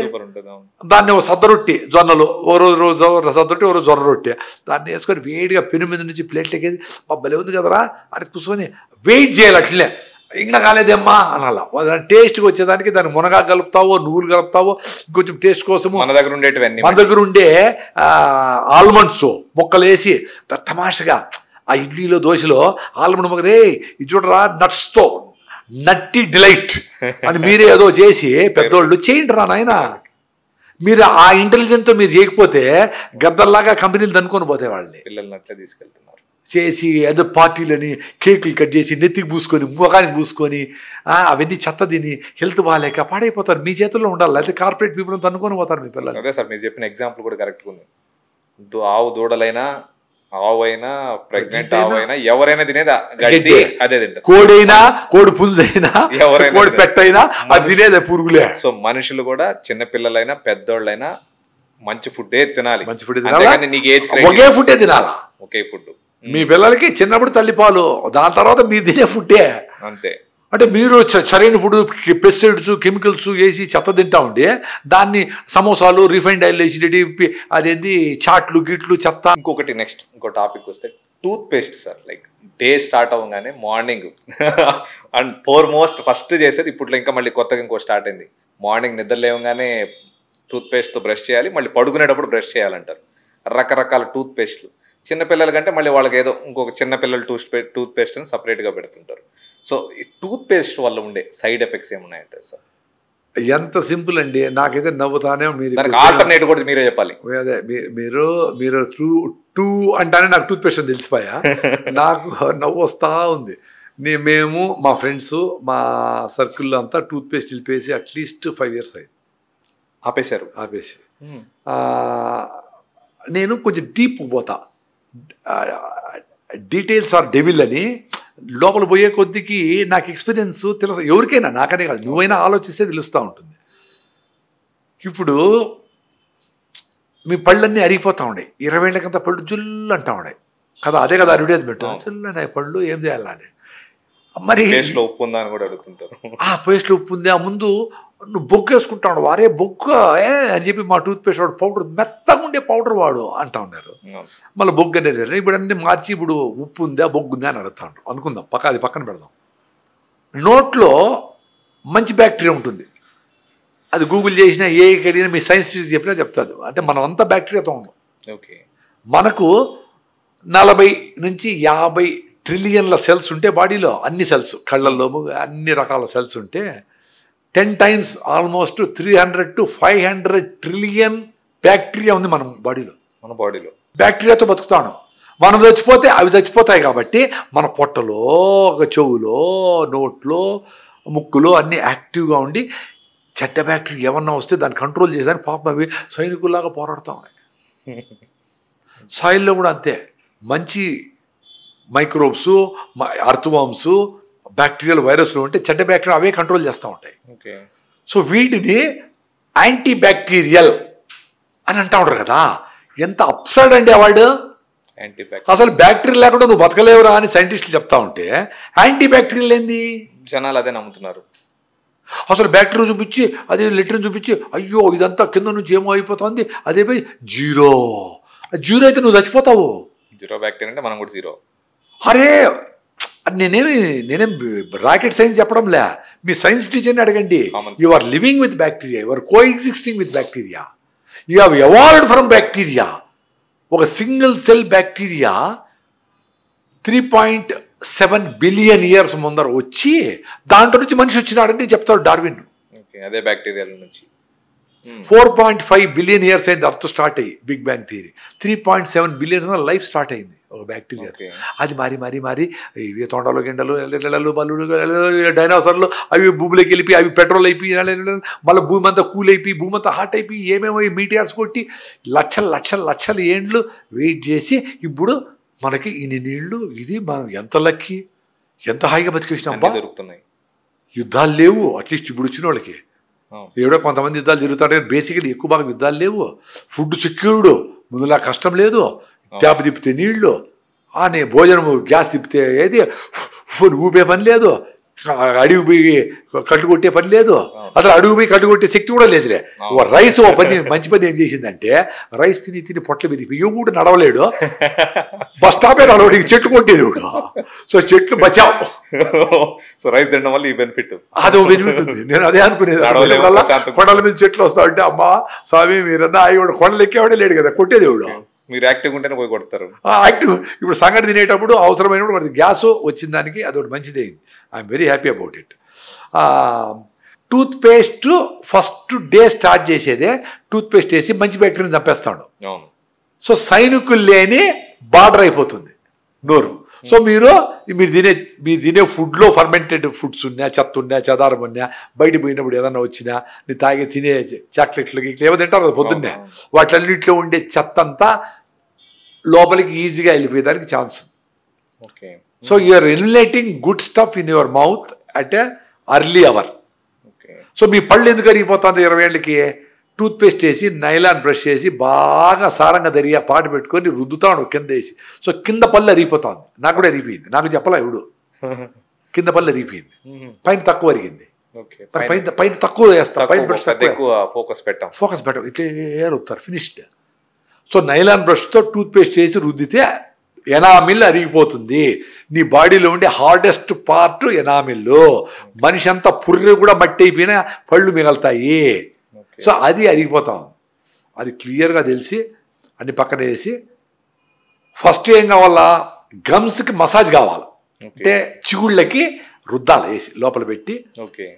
దాన్ని ఒక సద్ద రొట్టి, జొన్నలు ఓ రోజు సద్ద రొట్టి, ఓ రోజు జొన్న రొట్టి, దాన్ని వేసుకొని వేడిగా పెను మీద నుంచి ప్లేట్లకి వేసి భలే ఉంది కదరా అని కూర్చొని వెయిట్ చేయాలి. అట్లనే ఇంకా కాలేదమ్మా అనాల. దాని టేస్ట్కి వచ్చేదానికి దాన్ని మునగా కలుపుతావో, నువ్వులు కలుపుతావో, ఇంకొంచెం టేస్ట్ కోసము మన దగ్గర ఉండే ఆల్మండ్స్ ముక్కలు వేసి తమాషగా ఆ ఇడ్లీలో, దోశలో ఆల్మండ్ ముక్క, రే ఇది చూడరా నట్స్తో నట్టి డిలైట్ అని మీరే ఏదో చేసి పెద్దోళ్ళు చేయండి రా నాయన. మీరు ఆ ఇంటెలిజెన్స్తో మీరు చేయకపోతే గద్దల్లాగా కంపెనీలు దనుకొని పోతాయి వాళ్ళని. పిల్లల్ని అట్లా తీసుకెళ్తున్నారు చేసి ఏదో పార్టీలని కేకులు కట్ చేసి నెత్తికి పూసుకొని, ముఖానికి పూసుకొని, అవన్నీ చెత్త తిని హెల్త్ బాగాలేక పాడైపోతారు. మీ చేతుల్లో ఉండాలి, లేకపోతే కార్పొరేట్ పీపుల్ తనుకొని పోతారు మీ పిల్లలు. అదే సార్ మీరు చెప్పిన ఎగ్జాంపుల్ కూడా కరెక్ట్గా ఉంది. ఆవు దూడలైనా, ఆవు అయినా, ప్రెగ్నెంట్ ఆవు అయినా, ఎవరైనా తినేది గడ్డి అదే తింటారు. కోడైనా, కోడి పుంజైనా, కోడి పెట్టైనా అది తినేదే పురుగులే. సో మనుషులు కూడా చిన్న పిల్లలైనా పెద్దోళ్ళైనా మంచి ఫుడ్ తినాలి. మంచి ఫుడ్ తినాలి, నీకు ఏజ్ ఒకే ఫుడ్డే తినాలా. ఒకే ఫుడ్ మీ పిల్లలకి చిన్నప్పుడు తల్లిపాలు, దాని తర్వాత మీరు తినే ఫుడ్డే అంతే. అంటే మీరు సరైన ఫుడ్ పెస్టిసైడ్స్, కెమికల్స్ వేసి చెత్త తింటా ఉంటే దాన్ని సమోసాలు, రిఫైండ్ ఆయిల్ వేసి అదేంటి చాట్లు గిట్లు చెత్త. ఇంకో టాపిక్ వస్తే tooth paste sir. Like day start అవ్వగానే మార్నింగ్ అండ్ ఫస్ట్ చేసేది, ఇప్పుడు ఇంకా మళ్ళీ కొత్తగా ఇంకో స్టార్ట్ అయింది. మార్నింగ్ నిద్ర లేవగానే టూత్ పేస్ట్తో బ్రష్ చేయాలి, మళ్ళీ పడుకునేటప్పుడు బ్రష్ చేయాలంటారు. రకరకాల టూత్ పేస్ట్లు. చిన్నపిల్లల కంటే మళ్ళీ వాళ్ళకి ఏదో ఇంకొక చిన్నపిల్లలు టూత్ పేస్ట్ అని సపరేట్గా పెడుతుంటారు. సో ఈ టూత్ పేస్ట్ వల్ల ఉండే సైడ్ ఎఫెక్ట్స్ ఏమున్నాయంటే సార్? ఎంత సింపుల్ అండి. నాకైతే నవ్వుతానే మీరు ఆల్టర్నేటివ్ కూడా మీరే చెప్పాలి. అదే మీరు టూ అంటానే నాకు టూత్ పేస్ట్ అని తెలిసిపోయా. నాకు నవ్వు వస్తూ ఉంది. మేము మా ఫ్రెండ్స్ మా సర్కిల్లో అంతా టూత్ పేస్ట్ నిలిపేసి అట్లీస్ట్ 5 years అయింది. ఆపేసి నేను కొంచెం డీప్ పోతా. డీటెయిల్స్ ఆర్ డెవిల్ అని లోపల పోయే కొద్దికి నాకు ఎక్స్పీరియన్స్ తెలుసు. ఎవరికైనా, నాకనే కాదు, నువ్వైనా ఆలోచిస్తే తెలుస్తూ ఉంటుంది. ఇప్పుడు మీ పళ్ళన్నీ అరిగిపోతూ ఉండే, 20 ఏళ్ళకంతా పళ్ళు జుల్లు అంటూ ఉండే కదా. అదే కదా అడ్వర్టైజ్మెంట్, జుల్లు అనే పళ్ళు ఏం చేయాలని. మరి పేస్ట్లో ఉప్పు ఉందా అని కూడా అడుగుతుంటారు. పేస్ట్లో ఉప్పు ఉంది. ఆ ముందు నువ్వు బొగ్గు వేసుకుంటాడు, వారే బొగ్గు అని చెప్పి మా టూత్ పేస్ట్ వాడు పౌడర్ మెత్తగా ఉండే పౌడర్ వాడు అంటా ఉన్నారు. మళ్ళీ బొగ్గు అనేది ఇప్పుడు అన్నీ మార్చి ఇప్పుడు ఉప్పు ఉందా బొగ్గు ఉందా అని అడుగుతాడు. అనుకుందాం, అది పక్కన పెడదాం. నోట్లో మంచి బ్యాక్టీరియా ఉంటుంది, అది గూగుల్ చేసినా ఏ అడిగినా మీ సైన్స్ చెప్పినా చెప్తాడు. అంటే మనం అంతా బ్యాక్టీరియాతో ఉన్నాం. ఓకే, మనకు 40 నుంచి 50 ట్రిలియన్ల సెల్స్ ఉంటే బాడీలో, అన్ని సెల్స్, కళ్ళల్లో అన్ని రకాల సెల్స్ ఉంటే 10 times almost 300 to 500 trillion bacteria ఉంది మన బాడీలో. బ్యాక్టీరియాతో బతుకుతాను. మనం చచ్చిపోతే అవి చచ్చిపోతాయి. కాబట్టి మన పొట్టలో, చెవులో, నోట్లో, ముక్కులో అన్నీ యాక్టివ్గా ఉండి చెడ్డ బ్యాక్టీరియా ఏమన్నా వస్తే దాన్ని కంట్రోల్ చేసేదాన్ని పాపం అవి సైనికుల్లాగా పోరాడుతూ ఉన్నాయి. సాయిల్లో కూడా అంతే, మంచి మైక్రోబ్స్, అర్థవామ్స్, బ్యాక్టీరియల్ వైరస్లు ఉంటే చెడ్డ బ్యాక్టీరియా అవే కంట్రోల్ చేస్తూ ఉంటాయి. సో వీటిని యాంటీ బ్యాక్టీరియల్ అని అంటూ ఉంటారు కదా. ఎంత అప్సైడ్ అండి వాడు. అసలు బ్యాక్టీరియా లేకుండా నువ్వు బతకలేవురా అని సైంటిస్టులు చెప్తా ఉంటే యాంటీ బ్యాక్టీరియల్ ఏంది? జనాలు అదే నమ్ముతున్నారు. అసలు బ్యాక్టీరియా చూపించి, అదే లెటర్ని చూపించి, అయ్యో ఇదంతా కింద నుంచి ఏమో అయిపోతుంది, అదే పోయి జీరో అయితే నువ్వు చచ్చిపోతావు. జీరో బ్యాక్టీరియా అంటే మనం కూడా జీరో. అరే నేనేం రాకెట్ సైన్స్ చెప్పడంలే, మీ సైన్స్ టీచర్ని అడగండి. You are living with bacteria, you are coexisting with bacteria, you have evolved from bacteria. ఒక single cell bacteria 3.7 billion years ముందర వచ్చి దాంట్లో నుంచి మనిషి వచ్చినాడని చెప్తాడు డార్విన్. అదే బ్యాక్టీరియా నుంచి 4.5 billion years అయింది అర్త్ స్టార్ట్ అయ్యి, big bang theory. 3.7 billion life start అయింది ఒక బ్యాక్టీరియా. అది మారి ఇవి తొండలు, గిండలు, బల్లుడు, డైనోసార్లు అవి భూమిలోకి వెళ్ళిపోయి అవి పెట్రోల్ అయిపోయి మళ్ళీ భూమి అంతా కూల్ అయిపోయి భూమి అంతా హాట్ అయిపోయి ఏమేమో మీటియార్స్ కొట్టి లక్షల ఏండ్లు వెయిట్ చేసి ఇప్పుడు మనకి ఇన్ని నీళ్లు. ఇది మనం ఎంత లక్కీ, ఎంత హాయిగా బతికేసినాం. దొరుకుతున్నాయి, యుద్ధాలు లేవు అట్లీస్ట్ ఇప్పుడు వచ్చిన వాళ్ళకి. ఎవడో కొంతమంది యుద్ధాలు జరుగుతాడు, బేసికలీ ఎక్కువ భాగం యుద్ధాలు లేవు. ఫుడ్ సెక్యూర్డ్, ముందులా కష్టం లేదు. ట్యాప్ తిప్పితే నీళ్లు, భోజనము గ్యాస్ తిప్పితే ఏది ఊపే పని లేదు, అడుగు పోయి కట్టు కొట్టే పని లేదు. అసలు అడుగు పోయి కట్టు కొట్టే శక్తి కూడా లేదులే. రైస్ ఓ పని మంచి పని ఏం చేసిందంటే రైస్ తిని పొట్ల విరిగిపోయి ఎవడు నడవలేడు, బస్ స్టాపే నడవడానికి చెట్లు కొట్టేది కూడా. సో చెట్లు బచావు. సో రైస్ తినడం వల్ల ఈ బెనిఫిట్, అదో బెనిఫిట్ ఉంది. నేను అదే అనుకునేది. కొండల మీద చెట్లు వస్తా ఉంటే అమ్మా స్వామి మీరన్నా అవి కొండలు ఎక్కేవాడే లేడు కదా, కొట్టేది ఎవడు. మీరు యాక్టివ్ ఉంటేనే పోయి కొడతారు. యాక్టివ్ ఇప్పుడు సంగటి తినేటప్పుడు అవసరమైనప్పుడు మనకి గ్యాస్ వచ్చిన దానికి అదొకటి మంచిదే. I'm very happy about it. Tooth paste first day start చేసేదే టూత్ పేస్ట్ వేసి మంచి బ్యాక్టీరియాని చంపేస్తాడు. సో సైనికులు లేని బార్డర్ అయిపోతుంది నోరు. సో మీరు తినే ఫుడ్లో ఫర్మెంటెడ్ ఫుడ్స్ ఉన్నా, చెత్త ఉన్నా, చెదారం ఉన్నా, బయట పోయినప్పుడు ఏదన్నా వచ్చినా, నీ తినే చాక్లెట్లు ఇట్లా ఏమో తింటారు పొద్దున్నే, వాటిలన్నింటిలో ఉండే చెత్త అంతా లోపలికి ఈజీగా వెళ్ళిపోయేదానికి ఛాన్స్ ఉంది. So you're eliminating good stuff in your mouth at a early hour. So మీ పళ్ళు ఎందుకు అరిగిపోతుంది 20 ఏళ్ళకి? టూత్ పేస్ట్ వేసి నైలాన్ బ్రష్ చేసి బాగా సారంగా దరిగా పాటు పెట్టుకొని రుద్దుతాడు కింద వేసి. సో కింద పళ్ళు అరిగిపోతుంది. నాకు కూడా అరిగిపోయింది, నాకు చెప్పలా ఎవడు. కింద పళ్ళు అరిగిపోయింది, పైన తక్కువ అరిగింది. పైన తక్కువ వేస్తా, పైన బ్రష్ ఫోకస్ పెట్టాం ఇట్లా రుద్దుతారు, ఫినిష్డ్. సో నైలాన్ బ్రష్తో టూత్ పేస్ట్ వేసి రుద్దితే ఎనామిల్ అరిగిపోతుంది. నీ బాడీలో ఉండే హార్డెస్ట్ పార్ట్ ఎనామిల్. మనిషి అంతా పుర్రె కూడా మట్టి అయిపోయినా పళ్ళు మిగలుతాయి. సో అది అరిగిపోతాం. అది క్లియర్గా తెలిసి అన్ని పక్కన వేసి ఫస్ట్ ఏం కావాలా, గమ్స్కి మసాజ్ కావాలి. అంటే చిగుళ్ళకి రుద్దాలి వేసి లోపల పెట్టి.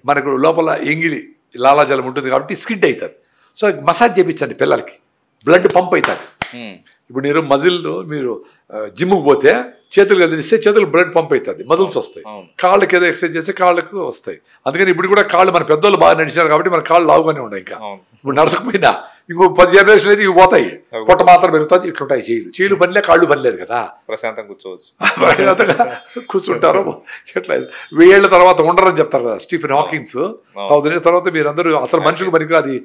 మనకు లోపల ఎంగిలి లాలాజలం ఉంటుంది కాబట్టి స్కిడ్ అవుతుంది. సో మసాజ్ చేయించండి పిల్లలకి, బ్లడ్ పంప్ అవుతుంది. ఇప్పుడు మీరు మజిల్లో మీరు జిమ్కి పోతే చేతులు కదిలిస్తే చేతులు బ్లడ్ పంప్ అవుతుంది, మజిల్స్ వస్తాయి. కాళ్ళకి ఏదో ఎక్సర్సైజ్ చేస్తే కాళ్ళకు వస్తాయి. అందుకని ఇప్పుడు కూడా కాళ్ళు మన పెద్దోళ్ళు బాగా నడిచినారు కాబట్టి మన కాళ్ళు లావుగానే ఉన్నాయి. ఇంకా ఇప్పుడు నడచకపోయినా ఇంకో 10 జనరేషన్ అయితే ఇవి పోతాయి, పొట్ట మాత్రం పెరుగుతుంది. ఇట్లుంటాయి చేయులు పనిలే, కాళ్ళు పనిలేదు కదా, ప్రశాంతంగా కూర్చోవచ్చు, కూర్చుంటారు. ఎట్లా 1000 ఏళ్ల తర్వాత ఉండరని చెప్తారు కదా స్టీఫెన్ హాకిన్స్. 1000 years తర్వాత మీరందరూ అసలు మనుషులు పనికి అది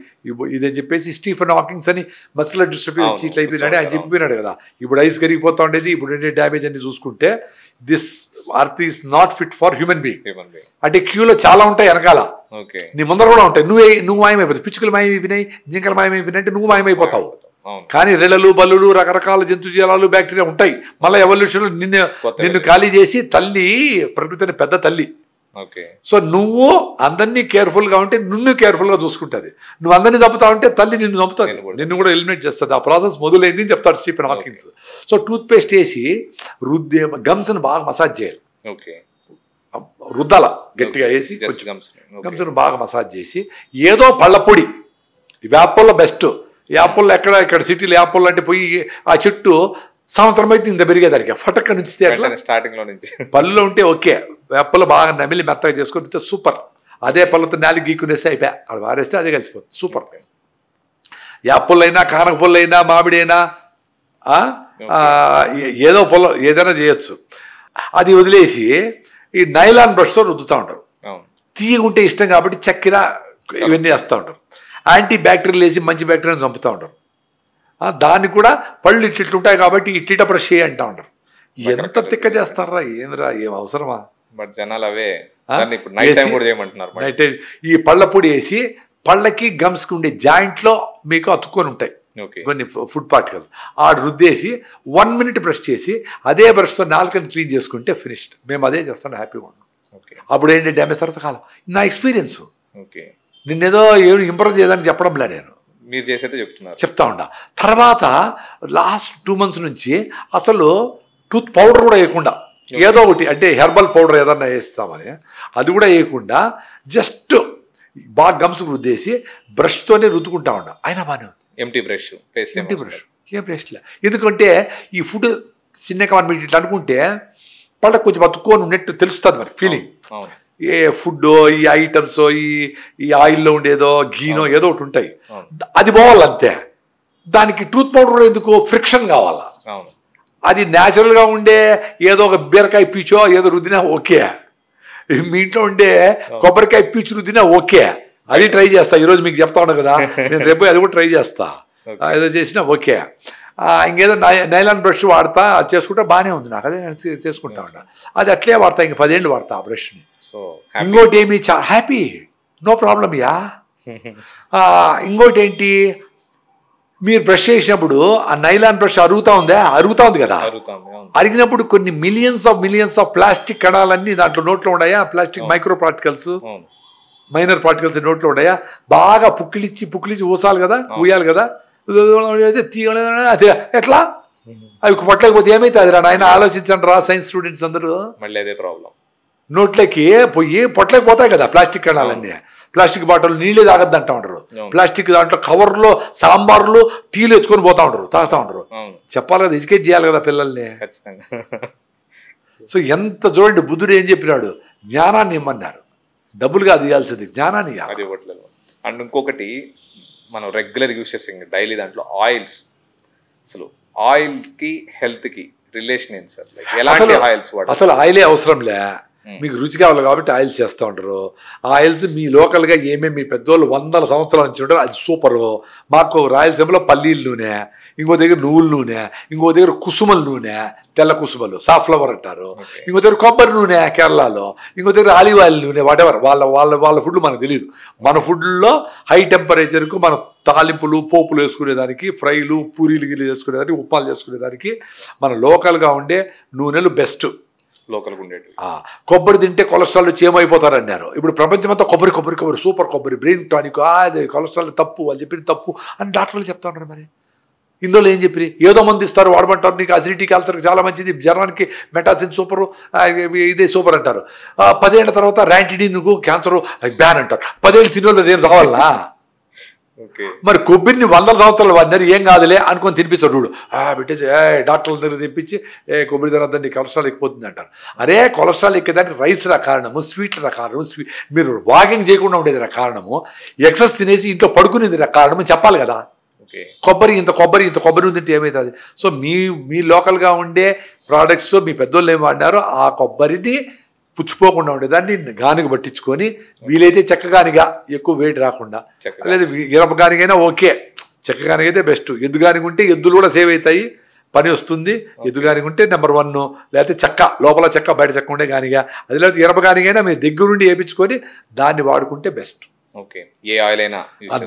ఇదని చెప్పేసి స్టీఫెన్ హాకిన్స్ అని మస్కులర్ డిస్ట్రఫీ వచ్చి ఇట్లా అయిపోయినాడు ఆయన చెప్పిపోయినాడు కదా. ఇప్పుడు ఐస్ కరిగిపోతా ఉండేది, ఇప్పుడు ఏంటి డ్యామేజ్ అన్ని చూసుకుంటే this earth is not fit for human being. అంటే క్యూలో చాలా ఉంటాయి వెనకాల, నీ ముందర కూడా ఉంటాయి. నువ్వు మాయమైపోతావు, పిచ్చుకలు మాయమైపోయినాయి, జింకలు మాయమైపోయినాయి అంటే నువ్వు మాయమైపోతావు. కానీ రెలలు బల్లులు రకరకాల జంతుజీవాలు బ్యాక్టీరియా ఉంటాయి. మళ్ళీ ఎవల్యూషన్ నిన్ను ఖాళీ చేసి తల్లి ప్రకృతిని పెద్ద తల్లి. సో నువ్వు అందరినీ కేర్ఫుల్గా ఉంటే నిన్ను కేర్ఫుల్గా చూసుకుంటుంది. నువ్వు అందరినీ చంపుతా ఉంటే తల్లి నిన్ను చంపుతుంది, నిన్ను కూడా ఎలిమినేట్ చేస్తుంది. ఆ ప్రాసెస్ మొదలైంది అని చెప్తాడు Stephen Hawkins. So tooth paste వేసి గమ్స్ని బాగా మసాజ్ చేయాలి, రుద్దాల గట్టిగా వేసి గమ్స్ను బాగా మసాజ్ చేసి ఏదో పళ్ళ పొడి, వేపల్లో బెస్ట్. యాపల్లో ఇక్కడ సిటీలో యాపల్లో అంటే పోయి ఆ చెట్టు సంవత్సరం అయితే ఇంత పెరిగేదానికి ఫటక్క నుంచి స్టార్టింగ్ లో నుంచి పళ్ళులో ఉంటే ఓకే, వేపలు బాగా నమిలి మెత్తగా చేసుకొని సూపర్. అదే పళ్ళతో నాలుగు గీక్కునేస్తే అయిపోయా, అది వారేస్తే అదే కలిసిపోతుంది, సూపర్. యాపళ్ళు అయినా కానకపళ్ళు అయినా మామిడి అయినా ఏదో పొలం ఏదైనా చేయొచ్చు. అది వదిలేసి ఈ నైలాన్ బ్రష్తో రుద్దుతూ ఉంటారు. తీయగుంటే ఇష్టం కాబట్టి చక్కెర ఇవన్నీ వేస్తూ ఉంటారు. యాంటీ బ్యాక్టీరియల్ వేసి మంచి బ్యాక్టీరియాని చంపుతూ ఉంటారు. దాన్ని కూడా పళ్ళు ఇట్లు ఉంటాయి కాబట్టి ఇట్ట బ్రష్ చేయి అంటూ ఉంటారు. ఎంత తిక్క చేస్తారా, ఏంద్రా, ఏం అవసరమా? బట్ జనాలు అవే నైట్ టైం ఈ పళ్ళ పొడి వేసి పళ్ళకి గమ్స్కి ఉండే జాయింట్లో మీకు అతుక్కొని ఉంటాయి కొన్ని ఫుడ్ పార్టికల్స్, ఆ రుద్దేసి 1 minute బ్రష్ చేసి అదే బ్రష్తో నాలుకని క్లీన్ చేసుకుంటే ఫినిష్డ్. మేము అదే చేస్తాం, హ్యాపీగా ఉన్నాం. అప్పుడు ఏంటి డ్యామేజ్ తర్వాత కాలం నా ఎక్స్పీరియన్స్. నిన్నేదో ఇంప్రూవ్ చేయడానికి చెప్పడంలే, నేను మీరు చేసేది చెప్తా ఉండా. తర్వాత లాస్ట్ 2 months నుంచి అసలు టూత్ పౌడర్ కూడా వేయకుండా ఏదో ఒకటి అంటే హెర్బల్ పౌడర్ ఏదన్నా వేస్తామని అది కూడా వేయకుండా జస్ట్ బాగా గమ్స్ రుద్దేసి బ్రష్తోనే రుద్దుకుంటా ఉండా. అయినా బాగానే ఉంది. ఎంటీ బ్రష్ ఏం బ్రష్లే. ఎందుకంటే ఈ ఫుడ్ చిన్నగా మనం ఇట్లా అనుకుంటే పళ్ళకి కొంచెం అతుక్కొని ఉన్నట్టు తెలుస్తుంది మనకి ఫీలింగ్. ఏ ఫుడ్ ఈ ఐటమ్స్ ఈ ఆయిల్లో ఉండేదో ఘీనో ఏదో ఒకటి ఉంటాయి, అది పోవాలి అంతే. దానికి టూత్ పౌడర్ ఎందుకు, ఫ్రిక్షన్ కావాలా. అది న్యాచురల్గా ఉండే ఏదో ఒక బీరకాయ పీచో ఏదో రుద్దినా ఓకే, మీ ఇంట్లో ఉండే కొబ్బరికాయ పీచు రుద్దినా ఓకే, అది ట్రై చేస్తా. ఈరోజు మీకు చెప్తా ఉన్నాను కదా, నేను రేపు అది కూడా ట్రై చేస్తా, ఏదో చేసినా ఓకే. ఇంకేదో నైలాన్ బ్రష్ వాడతా, చేసుకుంటా బాగానే ఉంది నాకు, అదే చేసుకుంటా ఉంటా. అది అట్లే వాడతా, ఇంక 10 ఏళ్ళు వాడతా ఆ బ్రష్ని. ఇంకోటి ఏమి హ్యాపీ, నో ప్రాబ్లం యా. ఇంకోటి ఏంటి, మీరు బ్రష్ చేసినప్పుడు ఆ నైలాన్ బ్రష్ అరుగుతా ఉంది కదా, అరిగినప్పుడు కొన్ని మిలియన్స్ ఆఫ్ ప్లాస్టిక్ కణాలన్నీ దాంట్లో నోట్లో ఉన్నాయా, plastic micro particles minor particles నోట్లో ఉన్నాయా, బాగా పుక్కిలిచ్చి ఊసాలి కదా, ఊయాలి కదా, ఎట్లా అవి పొట్టలేకపోతే ఏమైతుంది రా నాయన, ఆలోచించండి రా సైన్స్ స్టూడెంట్స్ అందరూ. మళ్ళీ అదే ప్రాబ్లం, నోట్లోకి పోయి పొట్లకి పోతాయి కదా ప్లాస్టిక్ కణాలన్నీ. ప్లాస్టిక్ బాటిల్ నీళ్ళే తాగద్దు అంటూ ఉంటారు, ప్లాస్టిక్ దాంట్లో కవర్లో సాంబార్లు టీలు ఎత్తుకొని పోతా ఉంటారు, తాగుతూ ఉంటారు. చెప్పాలి కదా, ఎడ్యుకేట్ చేయాలి కదా పిల్లల్ని. సో ఎంత చూడండి, బుద్ధుడు ఏం చెప్పినాడు, జ్ఞానాన్ని ఇమ్మన్నారు, డబ్బులు కాదు ఇవ్వాల్సింది, జ్ఞానాన్ని ఇవ్వాలి. అండ్ ఇంకొకటి మనం రెగ్యులర్ యూస్ చేసే డైలీ దాంట్లో ఆయిల్స్, అసలు ఆయిల్కి హెల్త్కి రిలేషన్ ఏంటి సార్? ఎలాంటి ఆయిల్స్ వాడాలి? అసలు ఆయిలే అవసరంలే, మీకు రుచి కావాలి కాబట్టి ఆయిల్స్ చేస్తూ ఉంటారు. ఆ ఆయిల్స్ మీ లోకల్గా ఏమేమి మీ పెద్దోళ్ళు 100 సంవత్సరాల నుంచి ఉంటారు, అది సూపరు. మాకు రాయలసీమలో పల్లీల నూనె, ఇంకో దగ్గర నువ్వుల నూనె, ఇంకో దగ్గర కుసుమల నూనె, తెల్ల కుసుమలు సాఫ్లవర్ అంటారు, ఇంకో దగ్గర కొబ్బరి నూనె కేరళలో, ఇంకో దగ్గర ఆలివ్ ఆయిల్ నూనె, వాటెవర్ వాళ్ళ ఫుడ్ మనకు తెలియదు. మన ఫుడ్లో హై టెంపరేచర్కు మనం తాలింపులు పోపులు వేసుకునేదానికి, ఫ్రైలు పూరీలు గిరి చేసుకునేదానికి, ఉప్మాలు చేసుకునేదానికి మన లోకల్గా ఉండే నూనెలు బెస్ట్. లోకల్గా ఉండేవి. కొబ్బరి తింటే కొలెస్ట్రాల్ చేయమైపోతారన్నారు. ఇప్పుడు ప్రపంచమంతా కొబ్బరి సూపర్ కొబ్బరి బ్రెయిన్ టానిక్, అది కొలెస్ట్రాల్ తప్పు, వాళ్ళు చెప్పిన తప్పు అని డాక్టర్లు చెప్తా ఉంటారు. మరి ఇన్ని రోజులు ఏం చెప్పి ఏదో మంది ఇస్తారు వాడమంటారు, నీకు అసిడిటీ క్యాన్సర్కి చాలా మంచిది, జ్వరానికి మెటాసిన్ సూపరు, ఇదే సూపర్ అంటారు. 10 ఏళ్ల తర్వాత ర్యాంటిడిన్కు క్యాన్సర్ బ్యాన్ అంటారు. 10 ఏళ్ళు తినోళ్ళు రేపు కావాలా? మరి కొబ్బరిని 100 సంవత్సరాలు వాడినారు, ఏం కాదులే అనుకొని తినిపిస్తాడు చూడు, పెట్టేసి డాక్టర్ల దగ్గర తెప్పించి కొబ్బరి తినద్దండి కొలెస్ట్రాల్ ఎక్కిపోతుంది అంటారు. అరే కొలెస్ట్రాల్ ఎక్కేదానికి రైస్ రా కారణము, స్వీట్ల రా కారణము, మీరు వాకింగ్ చేయకుండా ఉండేది రా కారణము, ఎక్సెస్ తినేసి ఇంట్లో పడుకునేది రా కారణము చెప్పాలి కదా. కొబ్బరి ఇంత కొబ్బరి ఉందంటే ఏమవుతుంది? సో మీ లోకల్గా ఉండే ప్రోడక్ట్స్ మీ పెద్దోళ్ళు ఏం వాడినారో ఆ కొబ్బరిని పుచ్చిపోకుండా ఉండేదాన్ని గానుగ పట్టించుకొని, వీలైతే చెక్కగానిగా ఎక్కువ వెయిట్ రాకుండా, లేదా ఇరపగానిగైనా ఓకే, చెక్కగానిగైతే బెస్ట్. ఎద్దుగానిగా ఉంటే ఎద్దులు కూడా సేవ్ అవుతాయి, పని వస్తుంది. ఎద్దుగానిగా ఉంటే నెంబర్ 1. లేకపోతే చెక్క, లోపల చెక్క బయట చెక్క ఉండే గానిగా, అది లేకపోతే ఇరపగానిగైనా మీరు దగ్గరుండి వేయించుకొని దాన్ని వాడుకుంటే బెస్ట్. ఏ ఆయిల్ అయినా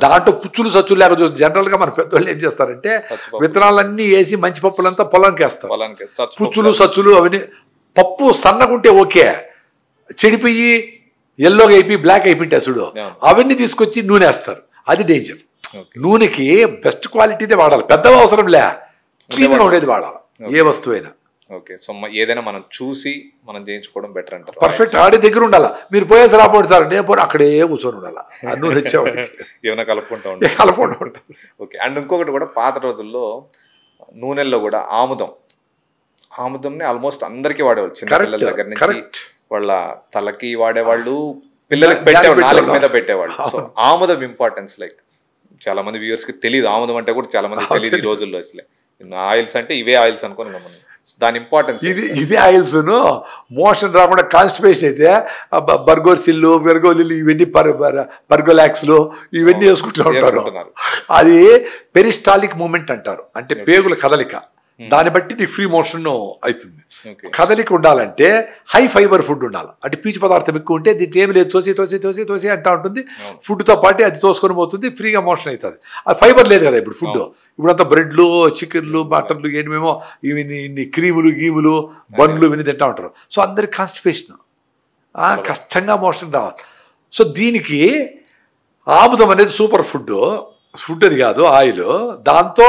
దాంట్లో పుచ్చులు సచ్చులు లేక చూసి జనరల్గా మన పెద్దోళ్ళు ఏం చేస్తారంటే విత్తనాలన్నీ వేసి మంచి పప్పులంతా పొలంకి వేస్తారు. పుచ్చులు సచ్చులు అవన్నీ, పప్పు సన్నగుంటే ఓకే, చెడిపోయి ఎల్లోగా అయిపోయి బ్లాక్ అయిపోయింటే అసలు అవన్నీ తీసుకొచ్చి నూనె వేస్తారు, అది డేంజర్. నూనెకి బెస్ట్ క్వాలిటీనే వాడాలి, పెద్దగా అవసరం లే, క్లీన్గా ఉండేది వాడాలి ఏ వస్తువైనా. సో ఏదైనా మనం చూసి మనం చేయించుకోవడం బెటర్ అంటారు. పర్ఫెక్ట్ ఆడే దగ్గర ఉండాలా. మీరు పోయేసి రాబోడు సార్, నేను పోయి అక్కడే కూర్చొని ఉండాలా, నూనె వచ్చేవాడికి ఏమైనా కలుపుకుంటూ ఉంటారు. అండ్ ఇంకొకటి కూడా, పాత రోజుల్లో నూనెల్లో కూడా ఆముదంని ఆల్మోస్ట్ అందరికీ వాడేవాళ్ళు, చిన్న పిల్లల దగ్గర నుంచి వాళ్ళ తలకి వాడేవాళ్ళు, పిల్లలకి పెట్టేవాళ్ళు, నాలుగు మీద పెట్టేవాళ్ళు. సో ఆముదం ఇంపార్టెన్స్ లైక్ చాలా మంది వ్యూవర్స్ కి తెలియదు, ఆముదం అంటే కూడా చాలా మంది తెలియదు ఈ రోజుల్లో. అసలే ఆయిల్స్ అంటే ఇవే ఆయిల్స్ అనుకోని మనం దాని ఇంపార్టెన్స్. ఇదే ఆయిల్స్ మోషన్ రాకుండా కాన్స్టిపేషన్ అయితే బర్గోసిల్లు, బెర్గోలిల్లు, ఇవన్నీ పర్గోలాక్స్లు ఇవన్నీ వేసుకుంటూ ఉంటారు. అది పెరిస్టాలిక్ మూమెంట్ అంటారు, అంటే పేగుల కదలిక. దాన్ని బట్టి నీకు ఫ్రీ మోషన్ అవుతుంది. కదలిక ఉండాలంటే హై ఫైబర్ ఫుడ్ ఉండాలి. అంటే పీచు పదార్థం ఎక్కువ ఉంటే దీంట్లో ఏమి లేదు, తోసి అంటా ఉంటుంది. ఫుడ్తో పాటు అది తోసుకొని పోతుంది, ఫ్రీగా మోషన్ అవుతుంది. అది ఫైబర్ లేదు కదా ఇప్పుడు ఫుడ్. ఇప్పుడంతా బ్రెడ్లు, చికెన్లు, మటన్లు, ఏమేమో ఇన్ని క్రీములు, గీములు, బండ్లు ఇవన్నీ తింటా ఉంటారు. సో అందరికి కాన్స్టిపేషన్, కష్టంగా మోషన్ రావాలి. సో దీనికి ఆముదం అనేది సూపర్ ఫుడ్ అని కాదు, ఆయిల్. దాంతో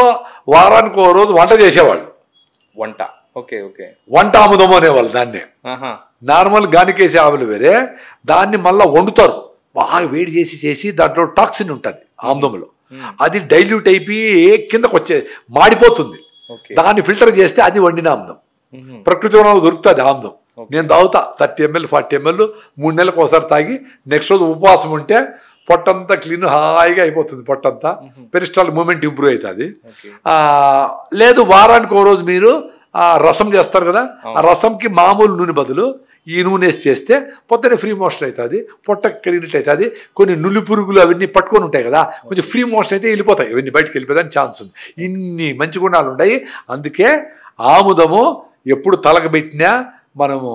వారానికి ఓ రోజు వంట చేసేవాళ్ళు. వంట ఆముదము అనేవాళ్ళు దాన్ని. నార్మల్ గానికేసే ఆవులు వేరే, దాన్ని మళ్ళీ వండుతారు, బాగా వేడి చేసి దాంట్లో టాక్సిన్ ఉంటుంది ఆముదంలో. అది డైల్యూట్ అయిపోయి కిందకు మాడిపోతుంది. దాన్ని ఫిల్టర్ చేస్తే అది వండిన ఆముదం. ప్రకృతి వనంలో దొరుకుతుంది ఆముదం. నేను తాగుతా 30 ml 40 ml 3 నెలలకు ఒకసారి తాగి, నెక్స్ట్ రోజు ఉపవాసం ఉంటే పొట్టంతా క్లీన్ హాయిగా అయిపోతుంది. పొట్టంతా పెరిస్టాల్ మూమెంట్ ఇంప్రూవ్ అవుతుంది. లేదు వారానికి ఓ రోజు మీరు రసం చేస్తారు కదా, ఆ రసంకి మామూలు నూనె బదులు ఈ నూనె వేసి చేస్తే పొద్దునే ఫ్రీ మోషన్ అవుతుంది, పొట్ట కరిగినట్టు అవుతుంది. కొన్ని నులి పురుగులు అవన్నీ పట్టుకొని ఉంటాయి కదా, కొంచెం ఫ్రీ మోషన్ అయితే వెళ్ళిపోతాయి, ఇవన్నీ బయటకు వెళ్ళిపోతాయని ఛాన్స్ ఉంది. ఇన్ని మంచి గుణాలు ఉన్నాయి. అందుకే ఆముదము ఎప్పుడు తలకబెట్టినా మనము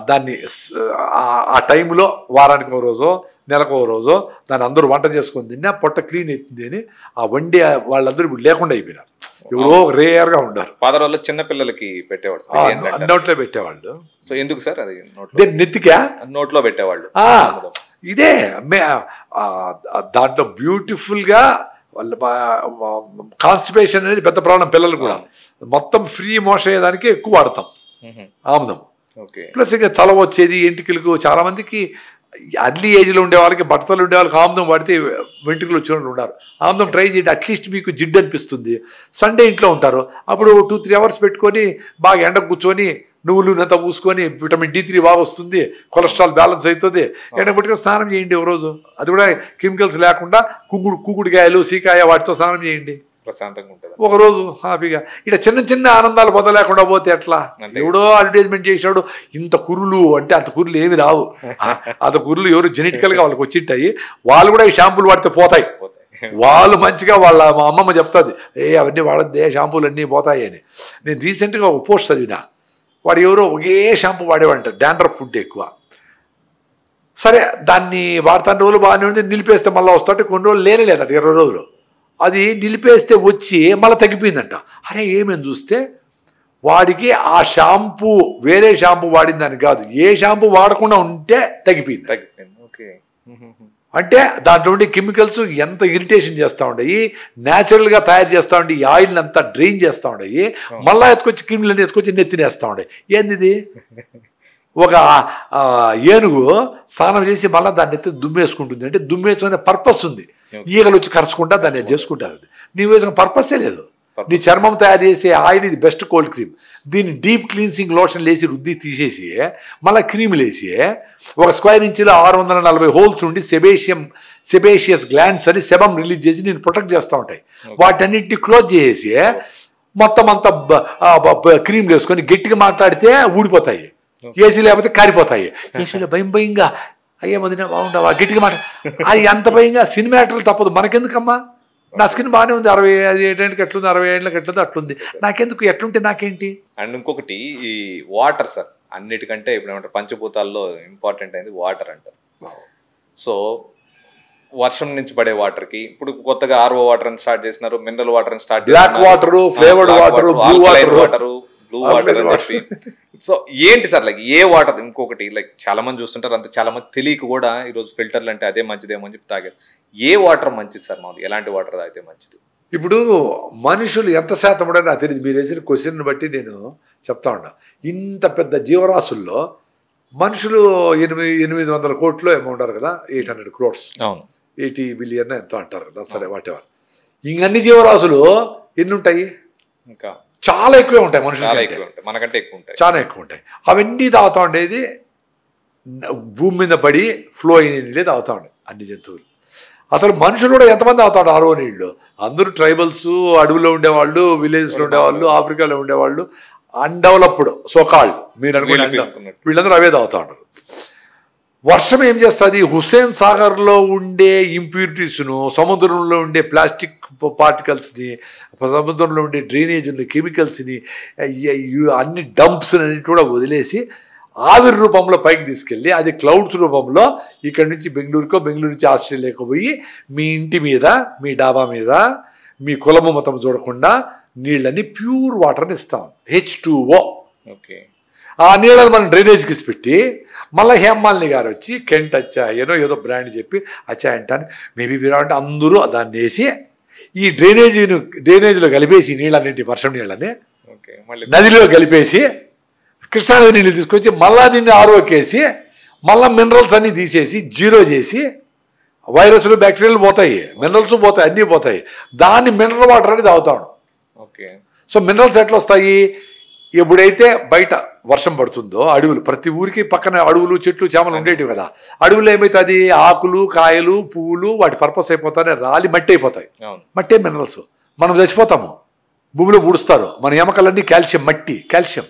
దాన్ని ఆ టైంలో వారానికి ఒక రోజు, నెలకు ఒక రోజు దాన్ని అందరూ వంట చేసుకొని తిన్నా పొట్ట క్లీన్ అవుతుంది అని ఆ వండే వాళ్ళందరూ ఇప్పుడు లేకుండా అయిపోయినారు. ఎవరో రేర్గా ఉండారు. పాత రోజుల్లో చిన్న పిల్లలకి పెట్టేవాడు, నోట్లో పెట్టేవాళ్ళు. సో ఎందుకు సార్ అది నెత్తికా నోట్లో పెట్టేవాళ్ళు? ఇదే దాంట్లో బ్యూటిఫుల్గా వాళ్ళ కాన్స్టిపేషన్ అనేది పెద్ద ప్రాబ్లం పిల్లలు కూడా. మొత్తం ఫ్రీ మోషన్ అయ్యేదానికి ఎక్కువ వాడతాం ఆముదం. ప్లస్ ఇంకా చల వచ్చేది ఎంటికలకు. చాలా మందికి అర్లీ ఏజ్లో ఉండే వాళ్ళకి, భర్తలు ఉండే వాళ్ళకి ఆముదం వాడితే వెంట్రుకలు వచ్చిన వాళ్ళు ఉన్నారు. ఆముదం ట్రై చేయండి, అట్లీస్ట్ మీకు జిడ్డు అనిపిస్తుంది. సండే ఇంట్లో ఉంటారు, అప్పుడు 2-3 hours పెట్టుకొని బాగా ఎండకు కూర్చొని నువ్వులు అంతా పూసుకొని విటమిన్ D3 బాగా వస్తుంది, కొలెస్ట్రాల్ బ్యాలెన్స్ అవుతుంది. ఎండకు పెట్టుకొని స్నానం చేయండి ఒక రోజు, అది కూడా కెమికల్స్ లేకుండా. కుకుడికాయలు, సీకాయ వాటితో స్నానం చేయండి, ప్రశాంతంగా ఉంటుంది ఒకరోజు హ్యాపీగా. ఇట్లా చిన్న ఆనందాలు పొందలేకుండా పోతే ఎట్లా? ఎవడో అడ్వర్టైజ్మెంట్ చేసాడు ఇంత కురులు అంటే, అంత కురులు ఏమి రావు. అంత కురులు ఎవరు జెనెటికల్గా వాళ్ళకి వచ్చింటాయి. వాళ్ళు కూడా ఈ షాంపూలు వాడితే పోతాయి. వాళ్ళు మంచిగా మా అమ్మమ్మ చెప్తుంది, అవన్నీ వాడద్దే, షాంపూలు అన్నీ పోతాయి అని. నేను రీసెంట్గా ఒక పోస్ట్ చదివినా, వాడు ఎవరో ఒకే షాంపూ వాడేవాడంటారు, డాండ్రఫ్ ఫుడ్ ఎక్కువ. సరే దాన్ని వాడతాను రోజులు బాగానే ఉంది, నిలిపేస్తే మళ్ళీ వస్తుంటే కొన్ని రోజులు లేదట, 20 రోజులు. అది నిలిపేస్తే వచ్చి మళ్ళీ తగ్గిపోయిందంట. అరే ఏమేమి చూస్తే వాడికి ఆ షాంపూ వేరే షాంపూ వాడిందని కాదు, ఏ షాంపూ వాడకుండా ఉంటే తగ్గిపోయింది. అంటే దాంట్లో ఉండే కెమికల్స్ ఎంత ఇరిటేషన్ చేస్తూ ఉంటాయి, న్యాచురల్గా తయారు చేస్తూ ఉంటే ఈ ఆయిల్ని అంతా డ్రైన్ చేస్తూ ఉంటాయి, మళ్ళీ ఎత్తుకొచ్చి క్రిములని ఎత్తుకొచ్చి నెత్తినేస్తూ ఉంటాయి. ఏంది ఇది? ఒక ఏనుగు స్నానం చేసి మళ్ళీ దాన్ని ఎత్తి దుమ్మేసుకుంటుంది అంటే దుమ్మేసుకునే పర్పస్ ఉంది. ఈగలు వచ్చి కరుచుకుంటా దాన్ని చేసుకుంటారు. అది నీ వేసిన పర్పసే లేదు. నీ చర్మం తయారు చేసే ఆయిల్ ఇది బెస్ట్ కోల్డ్ క్రీమ్. దీన్ని డీప్ క్లీన్సింగ్ లోషన్ వేసి రుద్ది తీసేసి మళ్ళీ క్రీములు వేసి ఒక స్క్వేర్ ఇంచులో 640 హోల్స్ ఉండి సెబేషియస్ గ్లాండ్స్ అని సెబం రిలీజ్ చేసి నేను ప్రొటెక్ట్ చేస్తూ ఉంటాయి. వాటన్నింటినీ క్లోజ్ చేసి మొత్తం అంతా క్రీమ్లు వేసుకొని గట్టిగా మాట్లాడితే ఊడిపోతాయి, ఏసీ లేకపోతే కారిపోతాయి. ఏసీలో భయంగా అయ్యే మదిన బాగుంటావా గట్టిగా మాట అది అంత భయంగా సినిమాటర్లు తప్పదు. మనకెందుకమ్మా, నా స్కిన్ బాగానే ఉంది, 65 ఏళ్ళకి ఎట్లుంది, 60 ఏళ్ళకి ఎట్లుంది అట్లుంది, నాకెందుకు, ఎట్లుంటే నాకేంటి. అండ్ ఇంకొకటి ఈ వాటర్ సార్, అన్నిటికంటే ఇప్పుడు ఏమంటారు పంచభూతాల్లో ఇంపార్టెంట్ అయింది వాటర్ అంటారు. సో వర్షం నుంచి పడే వాటర్ కి ఇప్పుడు కొత్తగా ఆర్ఓ వాటర్ అని స్టార్ట్ చేసినారు, మినరల్ వాటర్ అని స్టార్ట్ చేసినారు, black water, flavoured water, blue water అని చెప్పి. సో ఏంటి సార్ లైక్ ఏ వాటర్, ఇంకొకటి లైక్ చాలా మంది చూస్తుంటారు, అంత చాలా మంది తెలియక కూడా ఈరోజు ఫిల్టర్లు అంటే అదే మంచిదేమో అని చెప్పి తాగారు. ఏ వాటర్ మంచిది సార్ మామూలు, ఎలాంటి వాటర్ తాగితే మంచిది? ఇప్పుడు మనుషులు ఎంత శాతం కూడా నాకు తెలియదు, మీరు వేసిన క్వశ్చన్ బట్టి నేను చెప్తా ఉన్నా. ఇంత పెద్ద జీవరాశుల్లో మనుషులు 800 కోట్లు ఏమో ఉంటారు కదా, 800 crores, 80 బిలియన్ ఎంతో అంటారు కదా, సరే వాటెవర్. ఇంకన్ని జీవరాశులు ఎన్ని ఉంటాయి? ఇంకా చాలా ఎక్కువే ఉంటాయి, మనుషులు మనకంటే ఎక్కువ ఉంటాయి, చాలా ఎక్కువ ఉంటాయి. అవన్నీ తాగుతూ ఉండేది భూమి మీద పడి ఫ్లో అయిన నీళ్ళే తాగుతూ ఉండే అన్ని జంతువులు. అసలు మనుషులు కూడా ఎంతమంది తాగుతాడు ఆరో నీళ్ళు? అందరూ ట్రైబల్స్, అడవుల్లో ఉండేవాళ్ళు, విలేజ్లో ఉండేవాళ్ళు, ఆఫ్రికాలో ఉండేవాళ్ళు, అన్డెవలప్డ్ సోకాళ్ళు మీరు అనుకునే వీళ్ళందరూ అవే తాగుతూ ఉంటారు. వర్షం ఏం చేస్తుంది? హుస్సేన్ సాగర్లో ఉండే ఇంప్యూరిటీస్ను, సముద్రంలో ఉండే ప్లాస్టిక్ పార్టికల్స్ని, సముద్రంలో ఉండే డ్రైనేజ్ని, కెమికల్స్ని, అన్ని డంప్స్ అన్నిటి కూడా వదిలేసి ఆవిరి రూపంలో పైకి తీసుకెళ్ళి అది క్లౌడ్స్ రూపంలో ఇక్కడి నుంచి బెంగళూరుకో, బెంగళూరు నుంచి ఆస్ట్రేలియాకో పోయి మీ ఇంటి మీద, మీ డాబా మీద, మీ కులము మతం చూడకుండా నీళ్ళని ప్యూర్ వాటర్ని ఇస్తాం, H2O. ఓకే, ఆ నీళ్ళని మనం డ్రైనేజ్కి పెట్టి మళ్ళీ హేమాలిని గారు వచ్చి కెంట్ ఏదో బ్రాండ్ చెప్పి అంటాను మేబీ విరాట్ అందరూ దాన్ని వేసి ఈ డ్రైనేజీలో కలిపేసి నీళ్ళన్నింటి వర్షం నీళ్ళని నదిలో కలిపేసి కృష్ణానది నీళ్ళు తీసుకొచ్చి మళ్ళా దీన్ని ఆరోకేసి మళ్ళీ మినరల్స్ అన్నీ తీసేసి జీరో చేసి వైరస్లు, బ్యాక్టీరియాలు పోతాయి, మినరల్స్ పోతాయి, అన్నీ పోతాయి. దాన్ని మినరల్ వాటర్ అని తాగుతాడు. ఓకే, సో మినరల్స్ ఎట్లా వస్తాయి? ఎప్పుడైతే బయట వర్షం పడుతుందో అడవులు, ప్రతి ఊరికి పక్కన అడవులు, చెట్లు, చేమలు ఉండేటివి కదా, అడవులు ఏమవుతుంది? ఆకులు, కాయలు, పువ్వులు వాటి పర్పస్ అయిపోతాయి, రాలి మట్టి అయిపోతాయి. మట్టే మినరల్స్. మనం చచ్చిపోతాము, భూమిలో పూడుస్తారు, మన ఎముకలన్నీ కాల్షియం, మట్టి కాల్షియం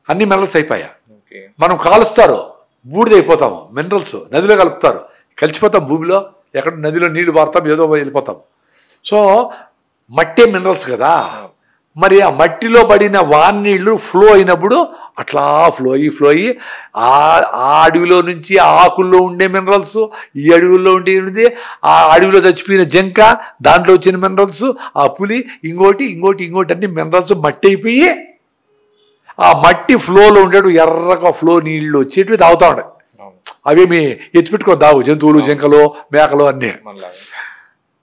అన్ని మినరల్స్ అయిపోయా. మనం కాలుస్తారు, బూడిదైపోతాము, మినరల్స్ నదిలో కలుపుతారు, కలిసిపోతాం భూమిలో, ఎక్కడ నదిలో నీళ్లు పారుతాం, ఏదో వెళ్ళిపోతాం. సో మట్టే మినరల్స్ కదా. మరి ఆ మట్టిలో పడిన వాన్నీళ్ళు ఫ్లో అయినప్పుడు అట్లా ఫ్లో అయ్యి ఆ అడవిలో నుంచి ఆకుల్లో ఉండే మినరల్స్, ఈ అడవుల్లో ఉండేది, ఆ అడవిలో చచ్చిపోయిన జంక, దాంట్లో వచ్చిన మినరల్స్, ఆ పులి, ఇంకోటి అన్ని మినరల్స్ మట్టి అయిపోయి ఆ మట్టి ఫ్లోలో ఉండేటు ఎర్రగా ఫ్లో నీళ్ళు వచ్చేటివి తాగుతూ ఉంటాయి. అవేమి ఎత్తిపెట్టుకొని తాగు జంతువులు, జింకలు, మేకలు అన్నీ.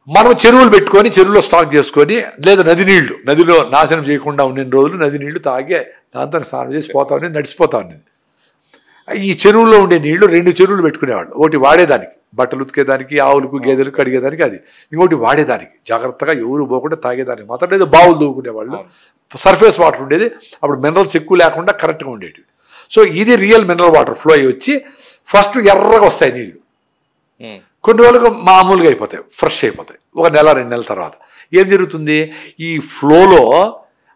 మనం చెరువులు పెట్టుకొని చెరువులో స్టాక్ చేసుకొని, లేదా నదిలో నాశనం చేయకుండా ఉన్న రోజులు నది నీళ్లు తాగే దాంతో స్నానం చేసి పోతా ఉండేది, నడిచిపోతా ఉండేది. ఈ చెరువులో ఉండే నీళ్లు 2 చెరువులు పెట్టుకునేవాళ్ళు. ఒకటి వాడేదానికి, బట్టలు ఉతికేదానికి, ఆవులకు, గేదెలకు కడిగేదానికి, అది ఇంకోటి వాడేదానికి, జాగ్రత్తగా ఎవరు పోకుండా తాగేదానికి మాత్రం. లేదా బావులు దూకునేవాళ్ళు, సర్ఫేస్ వాటర్ ఉండేది, అప్పుడు మినరల్స్ ఎక్కువ లేకుండా కరెక్ట్గా ఉండేవి. సో ఇది రియల్ మినరల్ వాటర్ ఫ్లో అయ్యి వచ్చి ఫస్ట్ ఎర్రగా వస్తాయి నీళ్లు, కొన్ని రోజులకు మామూలుగా అయిపోతాయి, ఫ్రెష్ అయిపోతాయి. 1 నెల 2 నెలల తర్వాత ఏం జరుగుతుంది? ఈ ఫ్లోలో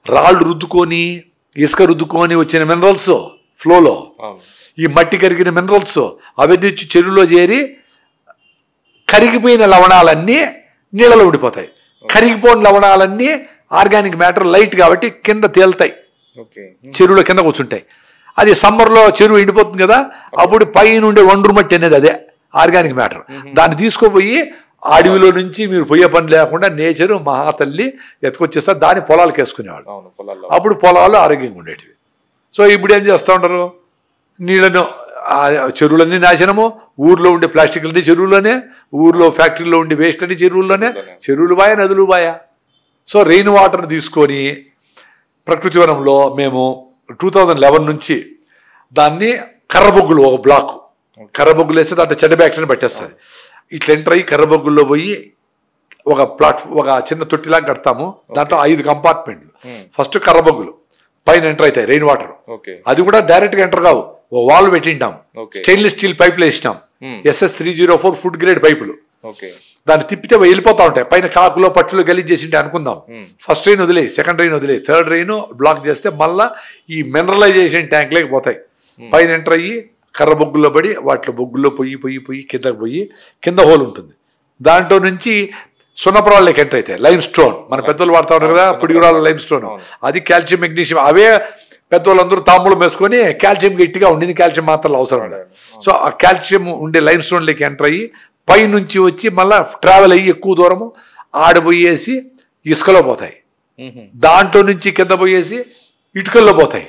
రాళ్ళు రుద్దుకొని, ఇసుక రుద్దుకొని వచ్చిన మినరల్స్ ఫ్లోలో, ఈ మట్టి కరిగిన మినరల్స్ అవన్నీ వచ్చి చెరువులో చేరి కరిగిపోయిన లవణాలన్నీ నీళ్ళలో ఉండిపోతాయి. కరిగిపోయిన లవణాలన్నీ ఆర్గానిక్ మ్యాటర్ లైట్ కాబట్టి కింద తేలుతాయి, చెరువులో కింద కూర్చుంటాయి. అది సమ్మర్లో చెరువు ఎండిపోతుంది కదా, అప్పుడు పైన ఉండే ఒండ్రు మట్టి అనేది అదే ఆర్గానిక్ మ్యాటర్. దాన్ని తీసుకుపోయి అడవిలో నుంచి మీరు పోయే పని లేకుండా నేచరు మహాతల్లి ఎత్తుకొచ్చేస్తారు, దాన్ని పొలాలకు వేసుకునేవాళ్ళు. అప్పుడు పొలాలు ఆరోగ్యంగా ఉండేటివి. సో ఇప్పుడు ఏం చేస్తూ ఉంటారు? నీళ్ళను చెరువులన్నీ నాశనము, ఊర్లో ఉండే ప్లాస్టిక్లన్నీ చెరువులోనే, ఊర్లో ఫ్యాక్టరీలో ఉండే వేస్ట్ అన్ని చెరువుల్లోనే, చెరువులు బాయ నదులు బాయ. సో రెయిన్ వాటర్ని తీసుకొని ప్రకృతి వనంలో మేము 2011 నుంచి దాన్ని కర్రబొగ్గులు, ఒక బ్లాక్ కర్రబొగ్గులు వేస్తే దాంట్లో చెడ్డ బ్యాక్టీరియా పట్టేస్తుంది. ఇట్లా ఎంటర్ అయ్యి కర్రబొగ్గుల్లో పోయి ఒక చిన్న తొట్టిలాగా కడతాము. దాంట్లో 5 కంపార్ట్మెంట్లు. ఫస్ట్ కర్రబొగ్గులు పైన ఎంటర్ అవుతాయి రెయిన్ వాటర్. అది కూడా డైరెక్ట్గా ఎంటర్ కావు, ఓ వాల్ పెట్టింటాం, స్టెయిన్లెస్ స్టీల్ పైపులు వేసినాం, SS304 ఫుడ్ గ్రేడ్ పైపులు. దాన్ని తిప్పితే వెళ్ళిపోతా ఉంటాయి. పైన కాకులో పట్టులో గలీజ్ చేసింటే అనుకుందాం. ఫస్ట్ రెయిన్ వదిలే, సెకండ్ రెయిన్ వదిలే, థర్డ్ రెయిన్ బ్లాక్ చేస్తే మళ్ళీ ఈ మినరలైజేషన్ ట్యాంక్లోకి పోతాయి. పైన ఎంటర్ అయ్యి కర్ర బొగ్గుల్లో పడి వాటిలో బొగ్గుల్లో పొయ్యి కిందకి పోయి కింద హోల్ ఉంటుంది. దాంట్లో నుంచి సున్నపురాళ్ళకి ఎంటర్ అవుతాయి. లైమ్ స్టోన్ మన పెద్దోళ్ళు వాడుతూ ఉంటారు కదా, పుడిగురాళ్ళ లైమ్ స్టోన్, అది కాల్షియం మెగ్నీషియం. అవే పెద్దోళ్ళందరూ తాంబూలం వేసుకొని కాల్షియం గట్టిగా ఉండింది, కాల్షియం మాత్రం అవసరం లేదు. సో ఆ కాల్షియం ఉండే లైమ్ స్టోన్లోకి ఎంటర్ అయ్యి పైనుంచి వచ్చి మళ్ళీ ట్రావెల్ అయ్యి ఎక్కువ దూరము ఆడబోయేసి ఇసుకలో పోతాయి. దాంట్లో నుంచి కింద పోయేసి ఇటుకల్లో పోతాయి.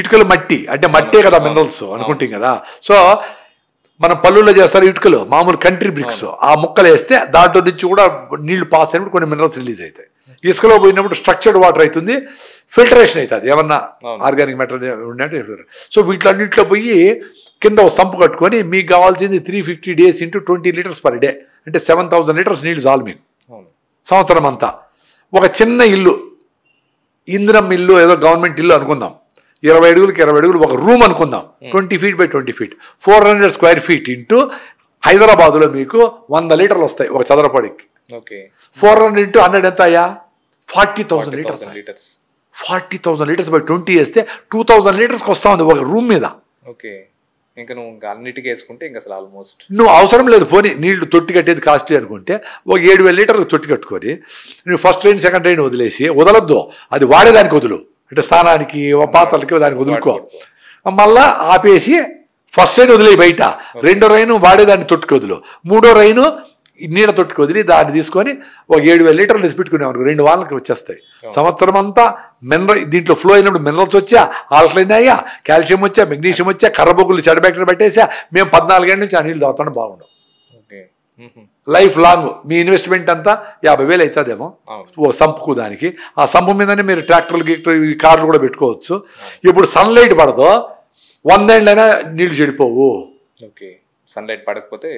ఇటుకలు మట్టి అంటే మట్టే కదా మినరల్స్ అనుకుంటాం కదా. సో మనం పళ్ళుల్లో చేస్తారు ఇటుకలు, మామూలు కంట్రీ బ్రిక్స్, ఆ ముక్కలు వేస్తే దాంట్లో నుంచి కూడా నీళ్లు పాస్ అయినప్పుడు కొన్ని మినరల్స్ రిలీజ్ అవుతాయి. ఇసుకలో పోయినప్పుడు స్ట్రక్చర్డ్ వాటర్ అవుతుంది, ఫిల్టరేషన్ అవుతుంది ఏమన్నా ఆర్గానిక్ మెటీరియల్ ఉన్నట్టు. సో వీటిలన్నింటిలో పోయి కింద సంపు కట్టుకొని మీకు కావాల్సింది 350 days into 20 liters per day, అంటే 7000 liters నీళ్ళు చాలు మీకు సంవత్సరం అంతా. ఒక చిన్న ఇల్లు, ఇందిరం ఇల్లు, ఏదో గవర్నమెంట్ ఇల్లు అనుకుందాం, 20 అడుగులకి 20 అడుగులు ఒక రూమ్ అనుకుందాం, 20 feet by 20 feet, 400 square feet into హైదరాబాద్లో మీకు 100 లీటర్లు వస్తాయి ఒక చదరపడికి. 400 into 100 ఎంత అయ్యా? 40,000 లీటర్స్. 40,000 లీటర్స్ బై 20 వేస్తే 2000 లీటర్స్కి వస్తా ఉంది ఒక రూమ్ మీద. ఇంకా నువ్వు అన్నిటికీ వేసుకుంటే ఇంకా అసలు ఆల్మోస్ట్ నువ్వు అవసరం లేదు. పోనీ నీళ్లు తొట్టి కట్టేది కాస్ట్లీ అనుకుంటే ఒక 7,000 లీటర్లు తొట్టి కట్టుకొని నువ్వు ఫస్ట్ రెయిన్ సెకండ్ రెయిన్ వదిలేసి వదలొద్దు, అది వాడేదానికి వదులు, అంటే స్నానానికి పాత్రలకి దానికి వదులుకో. మళ్ళా ఆపేసి ఫస్ట్ రెయిన్ వదిలే బయట, రెండో రైను వాడేదాన్ని తొట్టుకు వదులు, మూడో రైను నీళ్ళ తొట్టుకు వదిలి దాన్ని తీసుకొని ఒక 7,000 లీటర్లు పెట్టుకునేవారు 2 వారాలకి వచ్చేస్తాయి. సంవత్సరం అంతా దీంట్లో ఫ్లో అయినప్పుడు మినరల్స్ వచ్చా, ఆల్కలైన్ అయ్యా, కాల్షియం వచ్చా, మెగ్నీషియం వచ్చా, కర్రబొగ్గులు చెడ బ్యాక్టీరియా పెట్టేసా. మేము 14 ఏళ్ళ నుంచి ఆ నీళ్ళు తాగుతాను బాగుండవు. లైఫ్ లాంగ్ మీ ఇన్వెస్ట్మెంట్ అంతా 50,000 అవుతుందేమో ఓ సంపుకు. దానికి ఆ సంపు మీదనే మీరు ట్రాక్టర్లు కార్లు కూడా పెట్టుకోవచ్చు. ఇప్పుడు సన్లైట్ పడదో 100 ఏళ్ళైనా నీళ్లు చెడిపోవు. సన్లైట్ పడకపోతే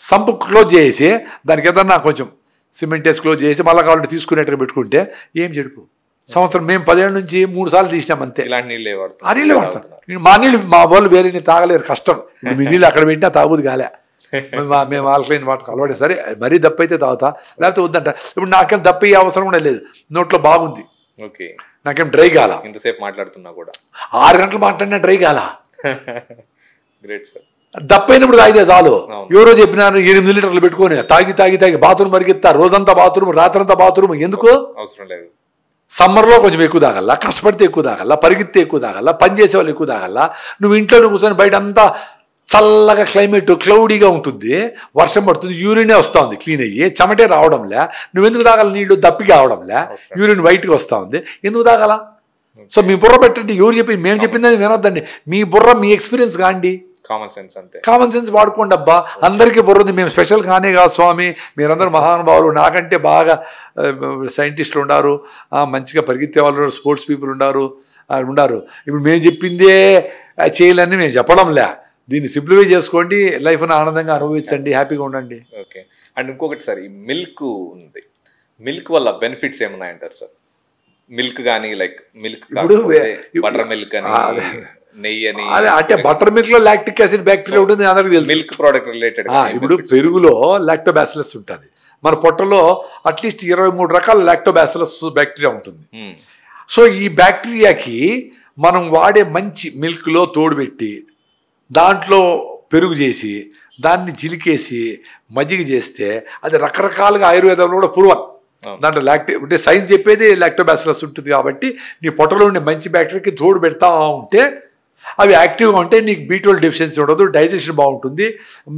సంపు క్లోజ్ చేసి దానికి ఏదన్నా కొంచెం సిమెంట్ వేసి క్లోజ్ చేసి మళ్ళీ కావాలంటే తీసుకునేట్టుగా పెట్టుకుంటే ఏం చెడిపో. సంవత్సరం మేము 10 ఏళ్ళ నుంచి 3 సార్లు తీసినాం అంతే. ఇలాంటి నీళ్ళే వాడతాం. ఆ నీళ్ళే వాడతాం. మా నీళ్ళు మా వాళ్ళు వేరే నీళ్ళు తాగలేరు, కష్టం. మీ నీళ్ళు అక్కడ పెట్టినా తాగుబోదు కాలే. మేము ఆల్కలైన్ వాటర్ అలవాటు. సరే మరీ దప్పు అయితే తాగుతా, లేకపోతే వద్దంట. ఇప్పుడు నాకేం దప్పు అయ్యే అవసరం కూడా లేదు, నోట్లో బాగుంది, నాకేం డ్రై కాల. ఇంతసేపు మాట్లాడుతున్నా కూడా 6 గంటలు మాట్లాడినా డ్రై కాల. Great sir. దప్పైనప్పుడు తాగితే చాలు. ఎవరో చెప్పినారు 8 లీటర్లు పెట్టుకొని తాగి బాత్రూమ్ పరిగెత్తా, రోజంతా బాత్రూమ్, రాత్రంతా బాత్రూమ్. ఎందుకు అవసరం లేదు. సమ్మర్లో కొంచెం ఎక్కువ తాగల్లా, కష్టపడితే ఎక్కువ తాగల్లా, పరిగెత్తే ఎక్కువ తాగల్లా, పని చేసే వాళ్ళు ఎక్కువ తాగల్లా. నువ్వు ఇంట్లో కూర్చొని బయట అంతా చల్లగా క్లైమేట్ క్లౌడీగా ఉంటుంది, వర్షం పడుతుంది, యూరినే వస్తూ ఉంది క్లీన్ అయ్యి, చెమటే రావడంలే. నువ్వెందుకు తాగాల? నీళ్ళు దప్పిగా అవడంలే, యూరిన్ వైట్గా వస్తూ ఉంది, ఎందుకు తాగాల? సో మీ బుర్ర పెట్టండి. ఎవరు చెప్పింది? మేము చెప్పిందని వినొద్దండి. మీ బుర్ర మీ ఎక్స్పీరియన్స్ కాండి, కామన్ సెన్స్ అంతే. కామన్ సెన్స్ వాడుకోండి అబ్బా. అందరికీ బుర్ర ఉంది, మేము స్పెషల్ కానే కాదు స్వామి, మీరందరూ మహానుభావులు, నాకంటే బాగా సైంటిస్టులు ఉన్నారు, మంచిగా పరిగెత్తే వాళ్ళు, స్పోర్ట్స్ పీపుల్ ఉన్నారు. ఇప్పుడు మేము చెప్పిందే చేయాలని మేము చెప్పడంలే. దీన్ని సింప్లిఫై చేసుకోండి, లైఫ్ని ఆనందంగా అనుభవించండి, హ్యాపీగా ఉండండి. ఓకే. అండ్ ఇంకొకటి సార్, ఈ మిల్క్ ఉంది, మిల్క్ వల్ల బెనిఫిట్స్ ఏమున్నాయంటారు సార్? మిల్క్ కానీ లైక్ మిల్క్ బటర్ మిల్క్ అని, నెయ్యి అని, అంటే బటర్ మిల్క్ లో లాక్టిక్ యాసిడ్ బ్యాక్టీరియా ఉంటుంది, అందరికి తెలుసు. Milk product related. ఇప్పుడు పెరుగులో లాక్టోబాసిలస్ ఉంటుంది. మన పొట్టలో అట్లీస్ట్ 23 రకాల లాక్టోబాసిలస్ బ్యాక్టీరియా ఉంటుంది. సో ఈ బ్యాక్టీరియాకి మనం వాడే మంచి మిల్క్లో తోడుపెట్టి దాంట్లో పెరుగు చేసి దాన్ని చిలికేసి మజ్జిగ చేస్తే అది రకరకాలుగా ఆయుర్వేదంలో కూడా పూర్వం దాంట్లో అంటే సైన్స్ చెప్పేది లాక్టోబాసిలస్ ఉంటుంది. కాబట్టి నీ పొట్టలో ఉండే మంచి బ్యాక్టీరియాకి తోడు పెడతా ఉంటే అవి యాక్టివ్గా ఉంటే నీకు B12 డెఫిషియన్సీ ఉండదు, డైజెషన్ బాగుంటుంది,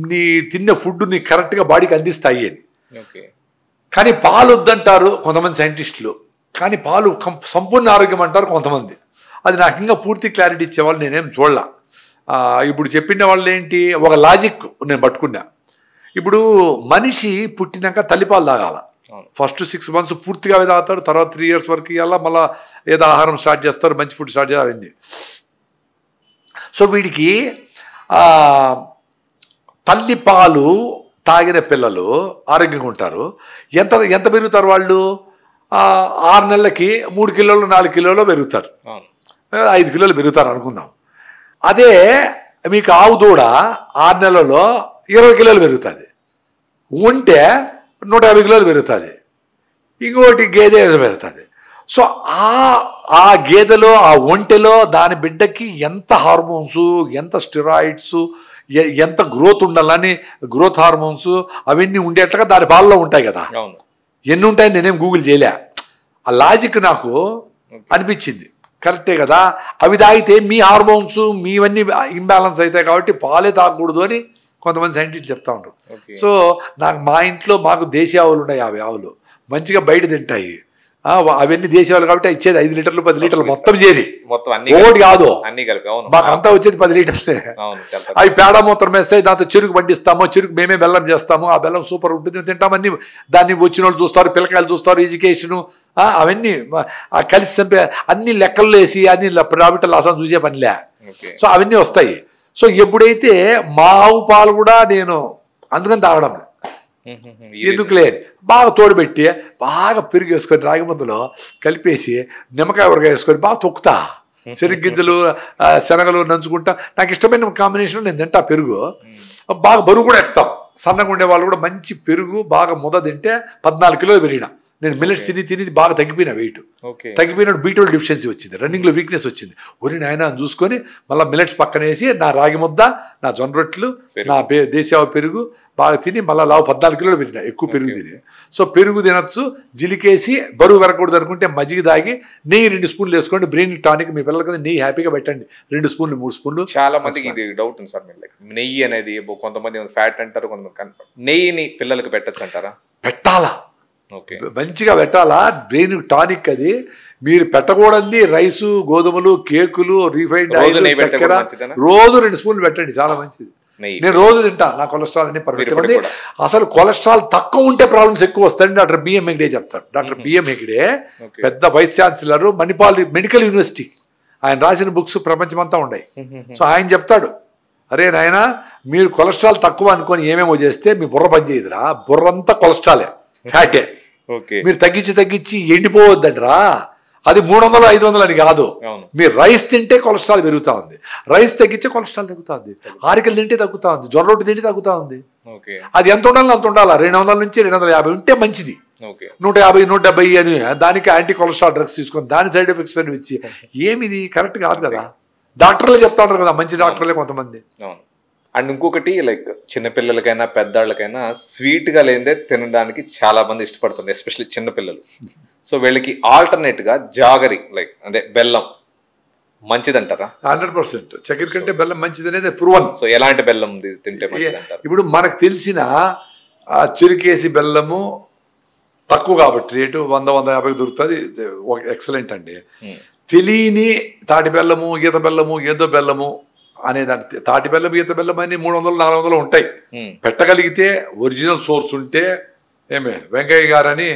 నీ తిన్న ఫుడ్ నీకు కరెక్ట్గా బాడీకి అందిస్తాయి అని. కానీ పాలు వద్దంటారు కొంతమంది సైంటిస్టులు, కానీ పాలు సంపూర్ణ ఆరోగ్యం అంటారు కొంతమంది. అది నాకు ఇంకా పూర్తి క్లారిటీ ఇచ్చేవాళ్ళు నేనేం చూడలా. ఇప్పుడు చెప్పిన వాళ్ళు ఏంటి, ఒక లాజిక్ నేను పట్టుకున్నా. ఇప్పుడు మనిషి పుట్టినాక తల్లిపాలు తాగాల. ఫస్ట్ 6 months పూర్తిగా అవి తాగుతారు, తర్వాత 3 years వరకు ఇవ్వాలా, మళ్ళీ ఏదో ఆహారం స్టార్ట్ చేస్తారు, మంచి ఫుడ్ స్టార్ట్ చేస్తారు అవన్నీ. సో వీడికి తల్లిపాలు తాగిన పిల్లలు ఆరోగ్యంగా ఉంటారు. ఎంత ఎంత పెరుగుతారు వాళ్ళు? 6 నెలలకి 3 కిలోలు 4 కిలోలు పెరుగుతారు, 5 కిలోలు పెరుగుతారు అనుకుందాం. అదే మీకు ఆవు దూడ 6 నెలల్లో 20 కిలోలు పెరుగుతుంది, ఉంటే 150 కిలోలు పెరుగుతుంది, ఇంకోటి గేదె పెరుగుతుంది. సో ఆ గేదెలో ఆ ఒంటెలో దాని బిడ్డకి ఎంత హార్మోన్స్, ఎంత స్టెరాయిడ్స్, ఎంత గ్రోత్ ఉండాలని గ్రోత్ హార్మోన్స్ అవన్నీ ఉండేట్లుగా దాని పాలలో ఉంటాయి కదా. ఎన్ని ఉంటాయని నేనేం గూగుల్ చేయలే, ఆ లాజిక్ నాకు అనిపించింది కరెక్టే కదా. అవి తాగితే మీ హార్మోన్స్ మీవన్నీ ఇంబ్యాలెన్స్ అవుతాయి కాబట్టి పాలే తాగకూడదు అని కొంతమంది సైంటిస్టులు చెప్తా ఉంటారు. సో మా ఇంట్లో మాకు దేశీ ఆవులు ఉన్నాయి, 50 ఆవులు మంచిగా బయట తింటాయి. అవన్నీ దేశీయాలు కాబట్టి ఇచ్చేది 5 లీటర్లు 10 లీటర్లు మొత్తం చేరి, ఒకటి కాదు మాకు అంతా వచ్చేది 10 లీటర్లే. అవి పేడ మూత్రం వేస్తాయి, దాంతో చెరుకు పండిస్తాము, చెరుకు మేమే బెల్లం చేస్తాము, ఆ బెల్లం సూపర్ ఉంటుంది, తింటామని దాన్ని వచ్చిన వాళ్ళు చూస్తారు, పిల్లకాయలు చూస్తారు, ఎడ్యుకేషను అవన్నీ కలిసి చంపే అన్ని లెక్కలు వేసి అన్ని ప్రాఫిట్ లాస్ అని చూసే పనిలే. సో అవన్నీ వస్తాయి. సో ఎప్పుడైతే మా ఆవు పాలు కూడా నేను అందుకని తాగడం ఎందుకు లేదు, బాగా తోడుపెట్టి బాగా పెరుగు వేసుకొని రాగి ముద్దలో కలిపేసి నిమ్మకాయ ఊరగాయ వేసుకొని బాగా తొక్కుతా, శనగగింజలు శనగలు నంచుకుంటా. నాకు ఇష్టమైన కాంబినేషన్ నేను తింటా పెరుగు. బాగా బరువు కూడా ఎక్కుతాం, సన్నగా ఉండే వాళ్ళు కూడా మంచి పెరుగు బాగా ముద్ద తింటే 14 కిలోలు పెరిగిన. నేను మిల్లెట్స్ తిని బాగా తగ్గిపోయినా, వెయిట్ తగ్గిపోయినప్పుడు బీటోల్ డెఫిషియన్సీ వచ్చింది, రన్నింగ్లో వీక్నెస్ వచ్చింది. ఒరి నాయన అని చూసుకొని మళ్ళీ మిల్లెట్స్ పక్కన వేసి నా రాగి ముద్ద, నా జొన్న రొట్టెలు, నా దేశీయ పెరుగు బాగా తిని మళ్ళీ 14 కిలోలు పెరిగినా, ఎక్కువ పెరుగు తిని. సో పెరుగు తినచ్చు, జిలికేసి బరువు పెరగకూడదు అనుకుంటే మజ్జిగ తాగి నెయ్యి 2 స్పూన్లు వేసుకోండి, బ్రెయిన్ టానిక్. మీ పిల్లలకి నెయ్యి హ్యాపీగా పెట్టండి, 2 స్పూన్లు 3 స్పూన్లు. చాలా మందికి ఇది డౌట్ ఉంది సార్, నెయ్యి అనేది కొంతమంది ఫ్యాట్ అంటారు, కొంతమంది నెయ్యిని పిల్లలకి పెట్టచ్చు అంటారా? పెట్టాలా, మంచిగా పెట్టాలా, బ్రెయిన్ టానిక్ అది. మీరు పెట్టకూడదు రైసు, గోధుమలు, కేకులు, రీఫైండ్ ఆయిల్, చక్కెర రోజు 2 స్పూన్లు పెట్టండి, చాలా మంచిది. నేను రోజు తింటా, నా కొలెస్ట్రాల్ అన్ని పర్ఫెక్ట్ ఉంది. అసలు కొలెస్ట్రాల్ తక్కువ ఉంటే ప్రాబ్లమ్స్ ఎక్కువ వస్తాయని డాక్టర్ బిఎం హెగ్డే చెప్తారు. డాక్టర్ బిఎం హెగ్డే పెద్ద vice chancellor, Manipal medical university, ఆయన రాసిన బుక్స్ ప్రపంచమంతా ఉన్నాయి. సో ఆయన చెప్తాడు, అరే నాయన మీరు కొలెస్ట్రాల్ తక్కువ అనుకొని ఏమేమో చేస్తే మీ బుర్ర పనిచేయదురా, బుర్రంతా కొలెస్ట్రాలే, ఫ్యాటే. మీరు తగ్గించి ఎండిపోవద్దండిరా, అది 300 500 అని కాదు. మీరు రైస్ తింటే కొలెస్ట్రాల్ పెరుగుతా ఉంది, రైస్ తగ్గించే కొలెస్ట్రాల్ తగ్గుతా ఉంది, ఆరికలు తింటే తగ్గుతా ఉంది, జొన్న రొట్టె తింటే తగ్గుతా ఉంది. అది ఎంత ఉండాలి అంత ఉండాలా, 200 నుంచి 250 ఉంటే మంచిది. 150 170 అని దానికి యాంటీ కొలెస్ట్రాల్ డ్రగ్స్ తీసుకొని దాని సైడ్ ఎఫెక్ట్స్ అని ఇచ్చి ఏమిది కరెక్ట్ కాదు కదా. డాక్టర్లే చెప్తా ఉంటారు కదా, మంచి డాక్టర్లే కొంతమంది. అండ్ ఇంకొకటి చిన్నపిల్లలకైనా పెద్దవాళ్ళకైనా స్వీట్గా లేదే తినడానికి చాలా మంది ఇష్టపడుతుంది, ఎస్పెషల్లీ చిన్నపిల్లలు. సో వీళ్ళకి ఆల్టర్నేట్గా జాగరి అదే బెల్లం మంచిదంటారా? 100% చక్కెర కంటే బెల్లం మంచిది అనేది ప్రూవన్. సో ఎలాంటి బెల్లం తింటే మంచిదంటారు? ఇప్పుడు మనకు తెలిసిన చెరుకేసి బెల్లము తక్కువ కాబట్టి రేటు 100-150 దొరుకుతుంది, ఎక్సలెంట్ అండి. తెలియని తాటి బెల్లము, ఈత బెల్లము, ఏదో బెల్లము అనేదాన్ని, తాటి బెల్లం, ఈత బెల్లం అని 300-400 ఉంటాయి. పెట్టగలిగితే ఒరిజినల్ సోర్స్ ఉంటే ఏమే వెంకయ్య గారని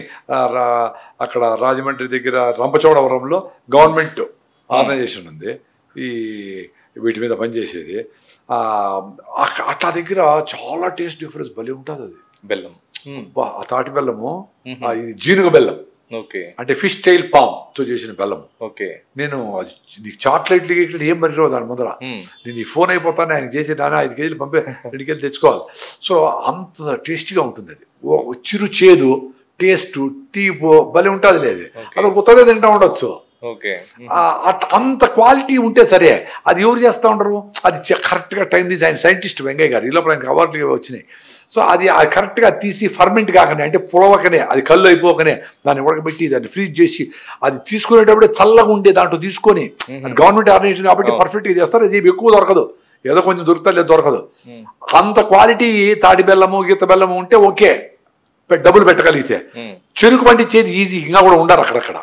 అక్కడ రాజమండ్రి దగ్గర రంపచోడవరంలో గవర్నమెంట్ ఆర్గనైజేషన్ ఉంది ఈ వీటి మీద పనిచేసేది. అట్లా దగ్గర చాలా టేస్ట్ డిఫరెన్స్ భలే ఉంటుంది అది బెల్లం. ఆ తాటి బెల్లము, ఇది జీనుగ బెల్లం, అంటే ఫిష్ టైల్ పామ్తో చేసిన బెల్లం. నేను నీకు చాక్లెట్లు ఏం మరిరావు దాని ముందర, నేను ఈ ఫోన్ అయిపోతాను ఆయన చేసి 5 కేజీలు పంపే 2 కేజీలు తెచ్చుకోవాలి. సో అంత టేస్టీగా ఉంటుంది అది, చిరు చేదు టేస్ట్, టీపో భలే ఉంటుంది. లేదు అసలు కొత్తగా తింటా ఉండొచ్చు. అంత క్వాలిటీ ఉంటే సరే, అది ఎవరు చేస్తూ ఉంటారు, అది కరెక్ట్గా టైం తీసి ఆయన సైంటిస్ట్ వెంకయ్య గారు, ఈ లోపల ఆయనకి అవార్డులు వచ్చినాయి. సో అది కరెక్ట్గా తీసి ఫర్మెంట్ కాకనే, అంటే పులవకనే, అది కళ్ళు అయిపోకనే దాన్ని ఉడకబెట్టి దాన్ని ఫ్రీజ్ చేసి అది తీసుకునేటప్పుడే చల్లగా ఉండే దాంట్లో తీసుకొని, అది గవర్నమెంట్ ఆర్గనైజేషన్ కాబట్టి పర్ఫెక్ట్గా చేస్తారు. అది ఎక్కువ దొరకదు, ఏదో కొంచెం దొరుకుతా లేదు దొరకదు. అంత క్వాలిటీ తాటి బెల్లము, గీత బెల్లము ఉంటే ఓకే, డబ్బులు పెట్టగలిగితే. చెరుకు పండించేది ఈజీ, ఇంకా కూడా ఉండరు అక్కడక్కడ.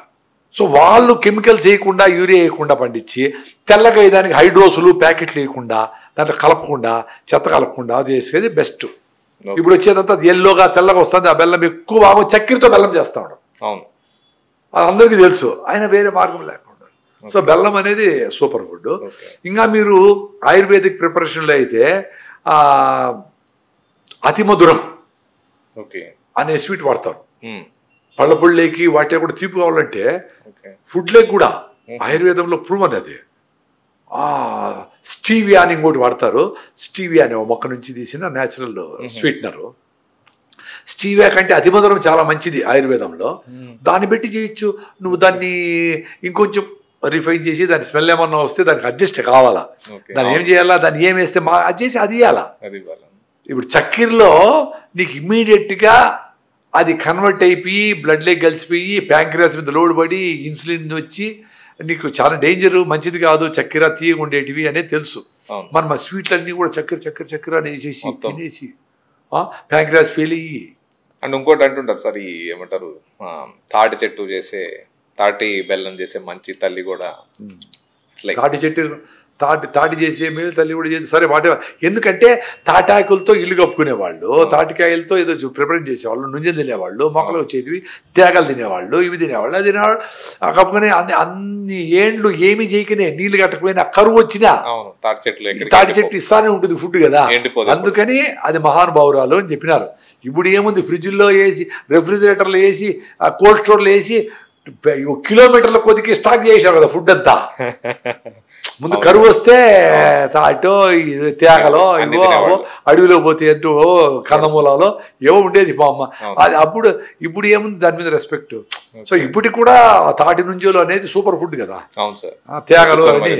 సో వాళ్ళు కెమికల్స్ వేయకుండా యూరియా వేయకుండా పండించి తెల్లగా దానికి హైడ్రోసులు ప్యాకెట్లు వేయకుండా దాంట్లో కలపకుండా చెత్త కలపకుండా చేసేది బెస్ట్. ఇప్పుడు వచ్చేదంతా ఎల్లోగా తెల్లగా వస్తుంది. ఆ బెల్లం ఎక్కువ బాగా చక్కెరతో బెల్లం చేస్తాడు. అవును, అది అందరికీ తెలుసు. ఆయన వేరే మార్గం లేకుండా. సో బెల్లం అనేది సూపర్ ఫుడ్. ఇంకా మీరు ఆయుర్వేదిక్ ప్రిపరేషన్లో అయితే అతి మధురం అనే స్వీట్ వాడతారు. పళ్ళ పుళ్ళేకి వాటి కూడా తీపి కావాలంటే ఫుడ్లేకి కూడా ఆయుర్వేదంలో ప్రూవ్ అనేది స్టీవియా అని ఇంకోటి వాడతారు. స్టీవియా అనే మొక్క నుంచి తీసిన న్యాచురల్ స్వీట్నరు. స్టీవియా కంటే అతి మధురం చాలా మంచిది ఆయుర్వేదంలో. దాన్ని పెట్టి చేయొచ్చు. నువ్వు దాన్ని ఇంకొంచెం రిఫైన్ చేసి దాని స్మెల్ ఏమన్నా వస్తే దానికి అడ్జస్ట్ కావాలా, దాన్ని ఏం చేయాలా, దాన్ని ఏం వేస్తే అది చేసి అది ఇవ్వాలా. ఇప్పుడు చక్కెరలో నీకు ఇమ్మీడియట్గా అది కన్వర్ట్ అయిపోయి బ్లడ్లోకి కలిసిపోయి ప్యాంక్రియాస్ మీద లోడ్ పడి ఇన్సులిన్ వచ్చి నీకు చాలా డేంజర్, మంచిది కాదు చక్కెర తీయగా ఉండేటివి అనేది తెలుసు. మన మా స్వీట్లన్నీ కూడా చక్కెర చక్కెర చక్కెర అని వేసేసి తినేసి ప్యాంక్రియాస్ ఫెయిల్ అయ్యి. అండ్ ఇంకోటి అంటుంటారు సార్, ఈ ఏమంటారు తాటి చెట్టు చేసే తాటి బెల్లం చేసే మంచి తల్లి కూడా తాటి చెట్టు తాటి చేసే మేలు తల్లి కూడా చేసి సరే వాటే. ఎందుకంటే తాటాకులతో ఇల్లు కప్పుకునేవాళ్ళు, తాటికాయలతో ఏదో ప్రిపరేట్ చేసేవాళ్ళు, నుంజలు తినేవాళ్ళు, మొక్కలు వచ్చేటివి తేగలు తినేవాళ్ళు, ఇవి తినేవాళ్ళు, అది తినేవాళ్ళు. కప్పుకునే అన్ని ఏండ్లు ఏమి చేయకనే నీళ్లు కట్టకపోయినా కరువు వచ్చినా తాటి చెట్టు ఇస్తానే ఉంటుంది ఫుడ్ కదా. అందుకని అది మహానుభావురాలు అని చెప్పినారు. ఇప్పుడు ఏముంది ఫ్రిడ్జ్లో వేసి రెఫ్రిజిరేటర్లో వేసి కోల్డ్ స్టోర్లో వేసి కిలోమీటర్ల కొద్దికి స్టాక్ చేశారు కదా ఫుడ్ అంతా. ముందు కరువు వస్తే తాటో తేగలో ఇవో అడవిలో పోతే ఎంతో కందమూలాలో ఏవో ఉండేది మా అమ్మ. అది అప్పుడు ఇప్పుడు ఏముంది దాని మీద రెస్పెక్ట్. సో ఇప్పటికి కూడా తాటి నుంజోలు అనేది సూపర్ ఫుడ్ కదా. తేగలు అని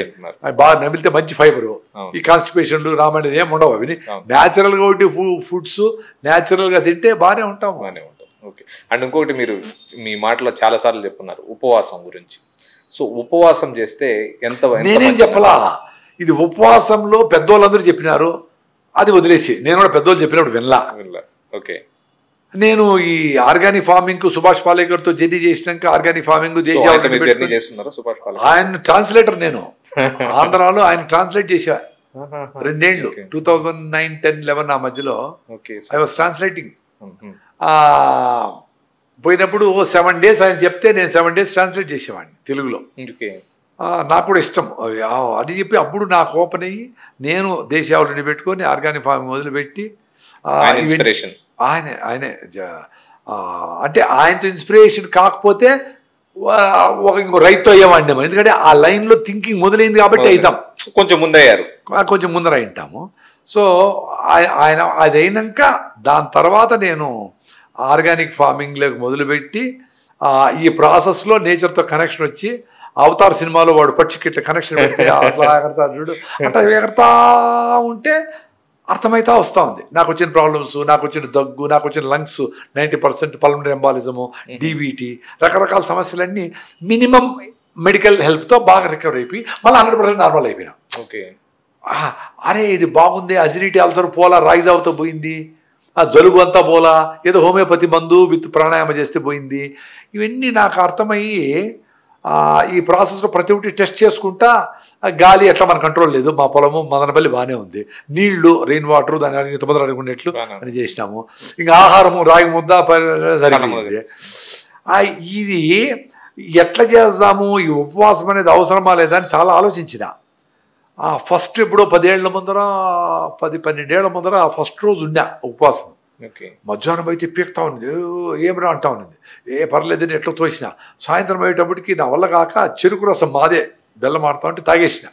బాగా నమిలితే మంచి ఫైబరు. ఈ కాన్స్టిపేషన్లు రామాయణ ఏమి ఉండవు. అవి న్యాచురల్ గా ఉండే ఫుడ్స్ న్యాచురల్ గా తింటే బాగానే ఉంటాం. ఓకే. అండ్ ఇంకొకటి మీరు మీ మాటలో చాలా సార్లు చెప్పున్నారు ఉపవాసం గురించి. సో ఉపవాసం చేస్తే ఎంత నేనేం చెప్పలా, ఇది ఉపవాసంలో పెద్దోళ్ళందరూ చెప్పినారు, అది వదిలేసి నేను కూడా పెద్దోళ్ళు చెప్పినప్పుడు వినలా. ఓకే. నేను ఈ ఆర్గానిక్ ఫార్మింగ్ సుభాష్ పాలేకర్తో జర్నీ చేసినాక ఆర్గానిక్ ఫార్మింగ్ ఆయన ట్రాన్స్లేటర్. నేను ఆంధ్రాలో ఆయన ట్రాన్స్లేట్ చేసా 2 ఏళ్ళు 2009, 10, 11 ఆ మధ్యలో ఐ వాజ్ ట్రాన్స్లేటింగ్. పోయినప్పుడు 7 days ఆయన చెప్తే నేను 7 days ట్రాన్స్లేట్ చేసేవాడిని తెలుగులో. నాకు కూడా ఇష్టం అని చెప్పి అప్పుడు నాకు ఓపెన్ అయ్యి నేను దేశావళిని పెట్టుకొని ఆర్గానిక్ ఫార్మింగ్ మొదలుపెట్టి ఆయనే అంటే ఆయనతో ఇన్స్పిరేషన్ కాకపోతే ఇంకో రైతు అయ్యేవాడిని. ఎందుకంటే ఆ లైన్లో థింకింగ్ మొదలైంది కాబట్టి అవుతాం. కొంచెం ముందయ్యారు, కొంచెం ముందర అయింటాము. సో ఆయన అది అయినాక దాని తర్వాత నేను ఆర్గానిక్ ఫార్మింగ్లోకి మొదలుపెట్టి ఈ ప్రాసెస్లో నేచర్తో కనెక్షన్ వచ్చి అవతార్ సినిమాలో వాడు పక్షికి ఇట్లా కనెక్షన్ పెట్టి అట్లా ఎగరతాడు చూడు, అట్లా ఎగరతా ఉంటే అర్థమైతా వస్తూ ఉంది. నాకు వచ్చిన ప్రాబ్లమ్స్, నాకు వచ్చిన దగ్గు, నాకు వచ్చిన లంగ్స్ 90% పల్మనరీ ఎంబాలిజము, డీవీటీ, రకరకాల సమస్యలన్నీ మినిమం మెడికల్ హెల్ప్తో బాగా రికవర్ అయిపోయి మళ్ళీ 100% నార్మల్ అయిపోయినా. ఓకే. అరే ఇది బాగుంది, అసిడిటీ అల్సర్ పోలా, రాగి జావతో పోయింది, జలుబు అంతా పోలా, ఏదో హోమియోపతి మందు విత్ ప్రాణాయామ చేస్తే పోయింది. ఇవన్నీ నాకు అర్థమయ్యి ఈ ప్రాసెస్లో ప్రతి ఒక్కటి టెస్ట్ చేసుకుంటా. గాలి ఎట్లా మన కంట్రోల్ లేదు, మా పొలము మదనపల్లి బాగానే ఉంది, నీళ్లు రెయిన్ వాటర్ దాని ఇంతమంది అనుకునేట్లు అని చేసినాము. ఇంకా ఆహారము రాగి ముద్ద సరిపోయింది. ఇది ఎట్లా చేద్దాము, ఈ ఉపవాసం అనేది అవసరమా లేదా అని చాలా ఆలోచించిన. ఫస్ట్ ఎప్పుడో 10 ఏళ్ల ముందర 10-12 ఏళ్ల ముందర ఫస్ట్ రోజు ఉండా ఉపవాసం. మధ్యాహ్నం అయితే పీకుతా ఉంది, ఏమరా అంటా ఉన్నది, పర్లేదని ఎట్లా తోసిన. సాయంత్రం అయ్యేటప్పటికి నా వల్ల కాక చెరుకు రసం మాదే బెల్లం ఆడుతా ఉంటే తాగేసిన.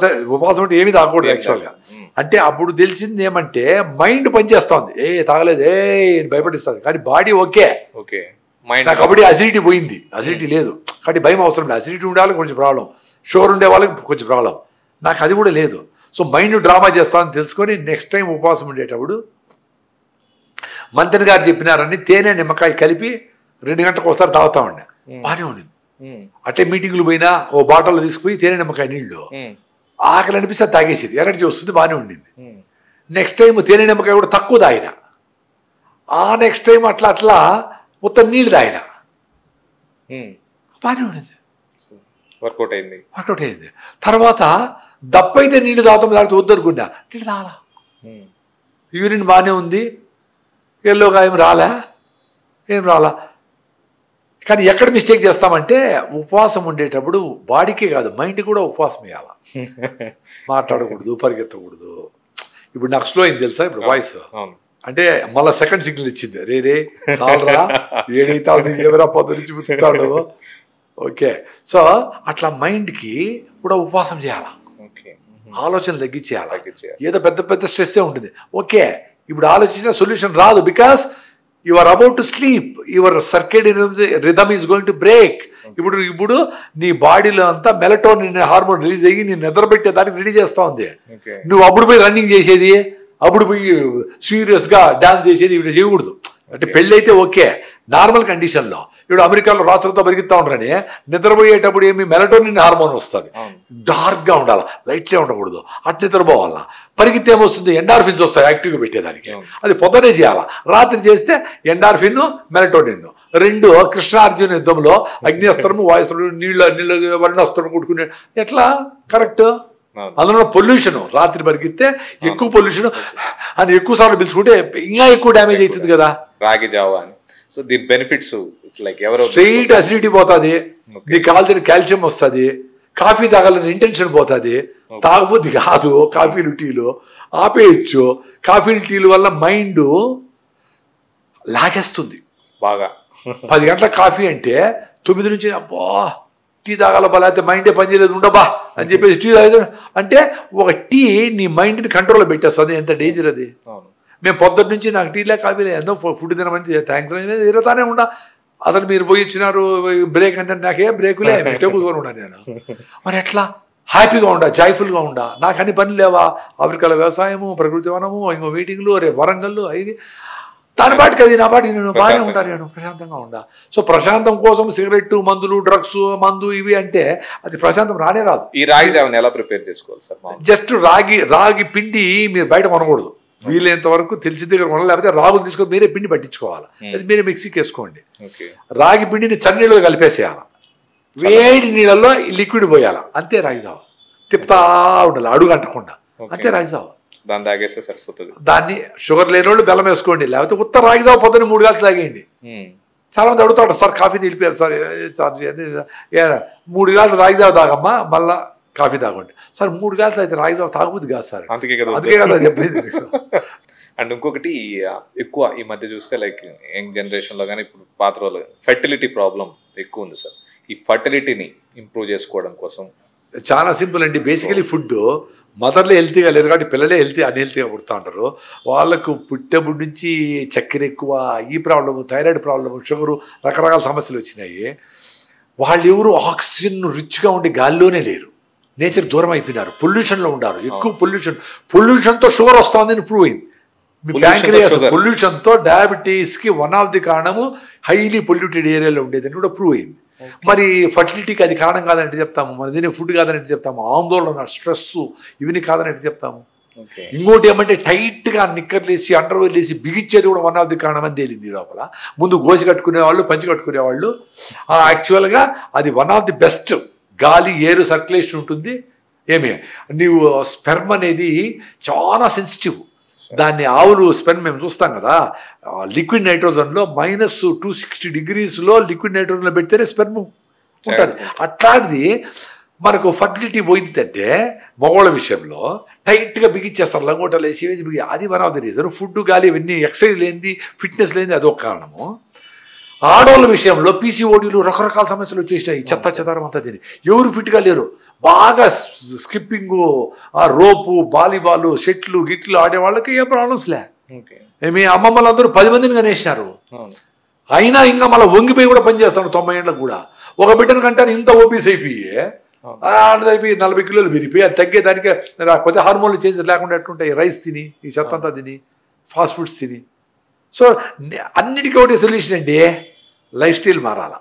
సరే ఉపవాసం అంటే ఏమీ తాగకూడదు యాక్చువల్గా. అంటే అప్పుడు తెలిసింది ఏమంటే మైండ్ పనిచేస్తూ ఉంది, తాగలేదు భయపడిస్తుంది, కానీ బాడీ ఓకే. నాకు అప్పుడే అసిడిటీ పోయింది, అసిడిటీ లేదు కాబట్టి భయం అవసరం లేదు. అసిడిటీ ఉండే వాళ్ళకి కొంచెం ప్రాబ్లం, షుగర్ ఉండే వాళ్ళకి కొంచెం ప్రాబ్లం, నాకు అది కూడా లేదు. సో మైండ్ డ్రామా చేస్తామని తెలుసుకొని నెక్స్ట్ టైం ఉపవాసం ఉండేటప్పుడు మంత్రి గారు చెప్పినారని తేనె నిమ్మకాయ కలిపి 2 గంటలకు ఒకసారి తాగుతా ఉండే, బాగానే ఉండింది. అట్లే మీటింగ్లు పోయినా ఓ బాటిల్లో తీసుకుపోయి తేనె నిమ్మకాయ నీళ్ళు ఆకలి అనిపిస్తే తాగేసేది, ఎనర్జీ వస్తుంది, బాగానే ఉండింది. నెక్స్ట్ టైం తేనె నిమ్మకాయ కూడా తక్కువ తాగిన, నెక్స్ట్ టైం అట్లా మొత్తం నీళ్ళు తాగిన, బాగానే ఉండింది, వర్కౌట్ అయింది. తర్వాత దప్పైతే నీళ్ళు తాగుతాం, లేకపోతే వద్దనుకున్నా నీళ్ళు తాగాల. యూరిన్ బాగానే ఉంది, ఎల్లోగా ఏం రాలా. కానీ ఎక్కడ మిస్టేక్ చేస్తామంటే ఉపవాసం ఉండేటప్పుడు బాడీకే కాదు మైండ్ కూడా ఉపవాసం వేయాలి. మాట్లాడకూడదు, పరిగెత్తకూడదు. ఇప్పుడు నాకు స్లో అయింది తెలుసా ఇప్పుడు వాయిస్, అంటే మళ్ళీ సెకండ్ సిగ్నల్ ఇచ్చింది, రే సాలరా ఏడైతే ఎవరా పొద్దు నుంచి ముతుకుతాడు. ఓకే, సో అట్లా మైండ్కి కూడా ఉపవాసం చేయాలా, ఆలోచనలు తగ్గించేయాలి. ఏదో పెద్ద పెద్ద స్ట్రెస్సే ఉంటుంది. ఓకే, ఇప్పుడు ఆలోచించిన సొల్యూషన్ రాదు, because you are about to sleep, your circadian rhythm is going to break. ఇప్పుడు నీ బాడీలో అంతా మెలటోనిన్ హార్మోన్ రిలీజ్ అయ్యి నీ నిద్రపెట్టే దానికి రెడీ చేస్తా ఉంది. నువ్వు అప్పుడు పోయి రన్నింగ్ చేసేది, అప్పుడు పోయి సీరియస్గా డాన్స్ చేసేది ఇప్పుడు చేయకూడదు. అంటే పెళ్ళి అయితే ఓకే, నార్మల్ కండిషన్లో. ఇప్పుడు అమెరికాలో రాత్రులతో పరిగెత్తా ఉంటారని నిద్రపోయేటప్పుడు ఏమి మెలటోనిన్ హార్మోన్ వస్తుంది, డార్క్గా ఉండాలి, లైట్లే ఉండకూడదు, అట్ నిద్రపోవాలా. పరిగెత్తే ఏమొస్తుంది, ఎండార్ఫిన్స్ వస్తాయి యాక్టివ్గా పెట్టేదానికి. అది పొద్దునే చేయాలా, రాత్రి చేస్తే ఎండార్ఫిన్ మెలటోనిన్ రెండు. కృష్ణార్జున యుద్ధంలో అగ్నిస్త్రము వాయుస్త్రము నీళ్ళ వర్ణాస్త్రం కొట్టుకునే ఎట్లా కరెక్ట్. అందులో పొల్యూషన్, రాత్రి పరిగెత్తే ఎక్కువ పొల్యూషన్ అని ఎక్కువ సార్లు పిలుచుకుంటే ఇంకా ఎక్కువ డ్యామేజ్ అవుతుంది కదా. రాగి జావా అని. సో దీని బెనిఫిట్స్ లైక్ ఎవరో స్ట్రైట్ అసిడిటీ పోతుంది, నీకు కావాల్సిన కాల్షియం వస్తుంది, కాఫీ తాగాలని ఇంటెన్షన్ పోతుంది, తాగబుద్ధి కాదు, కాఫీలు టీలు ఆపేయచ్చు. కాఫీలు టీలు వల్ల మైండ్ లాగేస్తుంది బాగా. 10 గంటల కాఫీ అంటే 9 నుంచి అబ్బా టీ తాగాల బలా, అయితే మైండే పనిచేయలేదు ఉండబా అని చెప్పేసి టీ తాగదు అంటే ఒక టీ నీ మైండ్ని కంట్రోల్లో పెట్టేస్తుంది. ఎంత డేంజర్ అది. మేము పొద్దున్న నుంచి నాకు టీలే కాఫీలే ఎంతో ఫుడ్ తినమని థ్యాంక్స్ తిరుగుతానే ఉండా. అసలు మీరు పోయి ఇచ్చినారు బ్రేక్ అంటే నాకే బ్రేకులే టేబుల్గా ఉన్నా నేను. మరి ఎట్లా హ్యాపీగా ఉండా, జాయ్ఫుల్గా ఉండా. నాకు అన్ని పనులు లేవా, ఆఫ్రికాలో వ్యవసాయము, ప్రకృతి వనము, ఇంకో మీటింగ్లు, రేపు వరంగల్లు అయింది. దాని పాటికి అది నా పాటికి నేను బాగానే ఉంటాను, నేను ప్రశాంతంగా ఉండా. సో ప్రశాంతం కోసం సిగరెట్, మందులు, డ్రగ్స్, మందు ఇవి అంటే అది ప్రశాంతం రానే రాదు. ఈ రాగి జావని ఎలా ప్రిపేర్ చేసుకోవాలి సార్? జస్ట్ రాగి పిండి మీరు బయట కొనకూడదు, వీలైనంత వరకు తెలిసి దగ్గర కొనాలి, లేకపోతే రాగులు తీసుకొని మీరే పిండి పట్టించుకోవాలి. అది మీరే మిక్సీకి వేసుకోండి. రాగి పిండిని చన్నీళ్ళలో కలిపేసేయాలి, వేడి నీళ్ళల్లో లిక్విడ్ పోయాలి, అంతే రాగి జావ. తిప్పుతా ఉండాలి అడుగు అంటకుండా, అంతే రాగి జావ. దాన్ని తాగేస్తే సరిపోతుంది. దాన్ని షుగర్ లేని వాళ్ళు బెల్లం వేసుకోండి, లేకపోతే ఉత్తర రాగి జావ పొద్దున్న 3 గ్లాసులు తాగేయండి. చాలా మంది అడుగుతాడు, సార్ కాఫీ నిలిపారు సార్, 3 గ్లాసులు రాగి జావ తాగమ్మా మళ్ళా కాఫీ తాగండి. సార్ 3 గ్లాసులు అయితే రాగి జావ తాగబుద్ది కాదు సార్, అందుకే కదా చెప్పేది. అండ్ ఇంకొకటి ఎక్కువ ఈ మధ్య చూస్తే లైక్ యంగ్ జనరేషన్లో కానీ ఇప్పుడు పాత రోజులు ఫెర్టిలిటీ ప్రాబ్లం ఎక్కువ ఉంది సార్. ఈ ఫర్టిలిటీని ఇంప్రూవ్ చేసుకోవడం కోసం చాలా సింపుల్ అండి. బేసికలీ ఫుడ్ మదర్లో హెల్తీగా లేరు కాబట్టి పిల్లలే అన్హెల్తీగా పుడుతూ ఉంటారు. వాళ్ళకు పుట్టేప్పుడు నుంచి చక్కెర ఎక్కువ, ఈ ప్రాబ్లము, థైరాయిడ్ ప్రాబ్లము, షుగరు, రకరకాల సమస్యలు వచ్చినాయి. వాళ్ళు ఎవరు ఆక్సిజన్ రిచ్గా ఉండే గాల్లోనే లేరు, నేచర్ దూరం అయిపోయినారు, పొల్యూషన్లో ఉండారు. ఎక్కువ పొల్యూషన్తో షుగర్ వస్తుందని ప్రూవ్ అయింది. మీ ప్యాంక్రియాస్ పొల్యూషన్తో డయాబెటీస్కి వన్ ఆఫ్ ది కారణము హైలీ పొల్యూటెడ్ ఏరియాలో ఉండేదని కూడా ప్రూవ్ అయింది. మరి ఫర్టిలిటీకి అది కారణం కాదంటే చెప్తాము, మరి దీని ఫుడ్ కాదంటే చెప్తాము, ఆందోళన, స్ట్రెస్ ఇవన్నీ కాదనంటే చెప్తాము. ఇంకోటి ఏమంటే టైట్గా నిక్కర్లు వేసి అండర్వేర్ వేసి బిగిచ్చేది కూడా వన్ ఆఫ్ ది కారణం అని తేలింది. లోపల ముందు గోసి కట్టుకునేవాళ్ళు, పంచి కట్టుకునేవాళ్ళు, యాక్చువల్గా అది వన్ ఆఫ్ ది బెస్ట్. గాలి, ఏరు సర్క్యులేషన్ ఉంటుంది. ఏమి నీవు స్పెర్మ్ అనేది చాలా సెన్సిటివ్. దాన్ని ఆవులు స్పెర్మ్ మేము చూస్తాం కదా, లిక్విడ్ నైట్రోజన్లో -260 degreesలో లిక్విడ్ నైట్రోజన్లో పెడితేనే స్పెర్మ్ ఉంటుంది. అట్లాంటిది మనకు ఫర్టిలిటీ పోయిందంటే మగవాళ్ళ విషయంలో టైట్గా బిగిచ్చేస్తారు, లంగోటలు వేసి బిగి. అది one of the reason. Food, గాలి ఇవన్నీ ఎక్సర్సైజ్ లేనిది, ఫిట్నెస్ లేనిది అదొక కారణము. ఆడవాళ్ళ విషయంలో పీసీఓడీలు, రకరకాల సమస్యలు వచ్చేసినాయి. చెత్తారం అంతా తిని ఎవరు ఫిట్గా లేరు. బాగా స్కిప్పింగు, రోపు, వాలీబాల్, షెట్లు గిట్లు ఆడేవాళ్ళకి ఏ ప్రాబ్లమ్స్ లే. మీ అమ్మమ్మలందరూ 10 మందిని కనేసినారు, అయినా ఇంకా మళ్ళీ వంగిపోయి కూడా పనిచేస్తాను 90 ఏళ్ళకు కూడా. ఒక బిడ్డను కంటే ఇంత ఓబీస్ అయిపోయి ఆడదైపోయి 40 కిలోలు పెరిగిపోయి అది తగ్గేదానికే రాకపోతే హార్మోన్లు చేంజ్ లేకుండా ఎట్లుంటాయి. రైస్ తిని, ఈ చెత్తంతా తిని, ఫాస్ట్ ఫుడ్స్ తిని. సో అన్నిటికీ ఒకటే సొల్యూషన్ అండి, లైఫ్ స్టైల్ మారాల.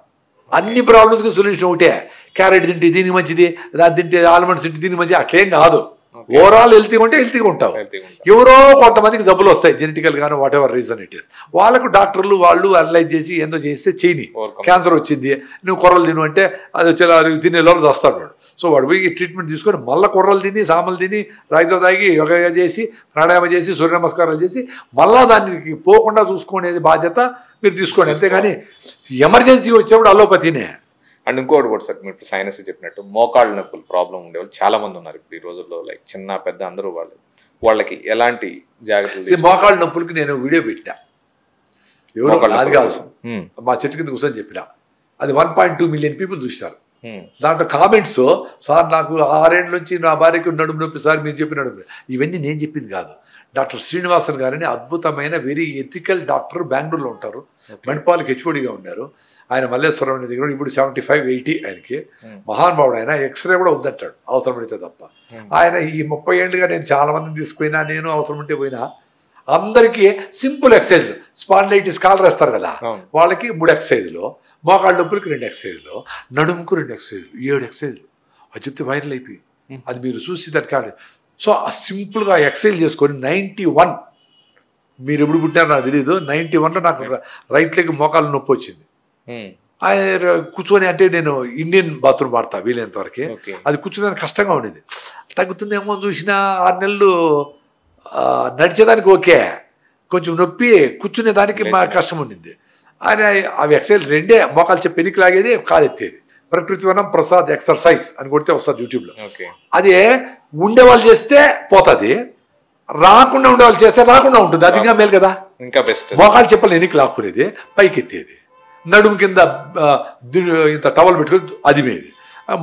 అన్ని ప్రాబ్లమ్స్కి సొల్యూషన్ ఒకటే. క్యారెట్ తింటే దీనికి మంచిది, దాన్ని తింటే ఆల్మండ్స్ తింటే దీనికి మంచిది, అట్లేం కాదు. ఓవరాల్ హెల్తీగా ఉంటే హెల్తీగా ఉంటావు. ఎవరో కొంతమందికి జబ్బులు వస్తాయి జెనెటికల్ గాను, what ever reason it is. వాళ్ళకు డాక్టర్లు వాళ్ళు అనలైజ్ చేసి ఏందో చేస్తే చేయని, క్యాన్సర్ వచ్చింది నువ్వు కొర్రలు తిను అంటే అది వచ్చే తినే లోపల వస్తాడు వాడు. సో వాడు పోయి ట్రీట్మెంట్ తీసుకొని మళ్ళీ కొర్రలు తిని సామలు తిని రాయితో తాగి యోగా చేసి ప్రాణాయామ చేసి సూర్య నమస్కారాలు చేసి మళ్ళా దానికి పోకుండా చూసుకునేది బాధ్యత మీరు తీసుకోండి. అంతేగాని ఎమర్జెన్సీ వచ్చేప్పుడు అలోపతినే. అండ్ ఇంకోటి కూడా సార్, మీరు సైనస్ చెప్పినట్టు మోకాళ్ళ నొప్పులు ప్రాబ్లం ఉండేవాళ్ళు చాలా మంది ఉన్నారు ఇప్పుడు ఈ రోజుల్లో, లైక్ చిన్న పెద్ద అందరూ వాళ్ళకి ఎలాంటి జాగ్రత్తలు? మోకాళ్ళ నొప్పులకి నేను వీడియో పెట్టా, ఎవరో అది కాదు మా చెట్టు కింద కూర్చొని చెప్పిన, అది 1.2 మిలియన్ పీపుల్ చూసినారు. దాంట్లో కామెంట్స్, సార్ నాకు 6 ఏళ్ళ నుంచి నా భార్యకు నడుము నొప్పి, సార్ మీరు చెప్పిన నడుము. ఇవన్నీ నేను చెప్పింది కాదు, డాక్టర్ శ్రీనివాసన్ గారని అద్భుతమైన వెరీ ఎథికల్ డాక్టర్ బెంగళూరులో ఉంటారు, మణిపాల్కి హెచ్ఓడిగా ఉన్నారు. ఆయన మల్లేశ్వరం అనే దగ్గర ఇప్పుడు 75-80 ఆయనకి, మహానుభావుడు ఆయన. ఎక్స్రే కూడా వద్దంటాడు అవసరం పడితే తప్ప. ఆయన ఈ 30 ఏళ్ళుగా నేను చాలా మందిని తీసుకుపోయినా, నేను అవసరం ఉంటే పోయినా, అందరికీ సింపుల్ ఎక్సర్సైజ్లు, స్పాండిలైటిస్ కాలర్ వేస్తారు కదా వాళ్ళకి 3 ఎక్సర్సైజ్లు, మోకాళ్ళ నొప్పులకి 2 ఎక్సర్సైజ్లు, నడుముకు 2 ఎక్సర్సైజ్లు, 7 ఎక్సర్సైజ్లు. అది చెప్తే వైరల్ అయిపోయి అది మీరు చూసి దాని కాదు. సో ఆ సింపుల్గా ఎక్సర్సైజ్ చేసుకొని 91, మీరు ఎప్పుడు పుట్టినారో నాకు తెలియదు, 91లో నాకు రైట్ లెగ్ మోకాళ్ళ నొప్పి వచ్చింది. ఆయన కూర్చొని, అంటే నేను ఇండియన్ బాత్రూమ్ వాడతా వీలైనంత వరకు, అది కూర్చోడానికి కష్టంగా ఉండేది. తగ్గుతుందేమో చూసినా 6 నెలలు నడిచేదానికి ఓకే, కొంచెం నొప్పి కూర్చునేదానికి మా కష్టం ఉండింది. ఆయన అవి ఎక్సర్సైజ్ 2 మోకాలు చెప్పి ఎనికి లాగేది, కాలు ఎత్తేది. ప్రకృతి వనం ప్రసాద్ ఎక్సర్సైజ్ అని కొడితే వస్తుంది యూట్యూబ్లో. అదే ఉండేవాళ్ళు చేస్తే పోతుంది, రాకుండా ఉండేవాళ్ళు చేస్తే రాకుండా ఉంటుంది. అది ఇంకా మేలు కదా. ఇంకా బెస్ట్. మోకాలు చెప్పలు ఎనికి లాక్కునేది, పైకి ఎత్తేది, నడుము కింద ఇంత టవల్ పెట్టుకుని అది మేది,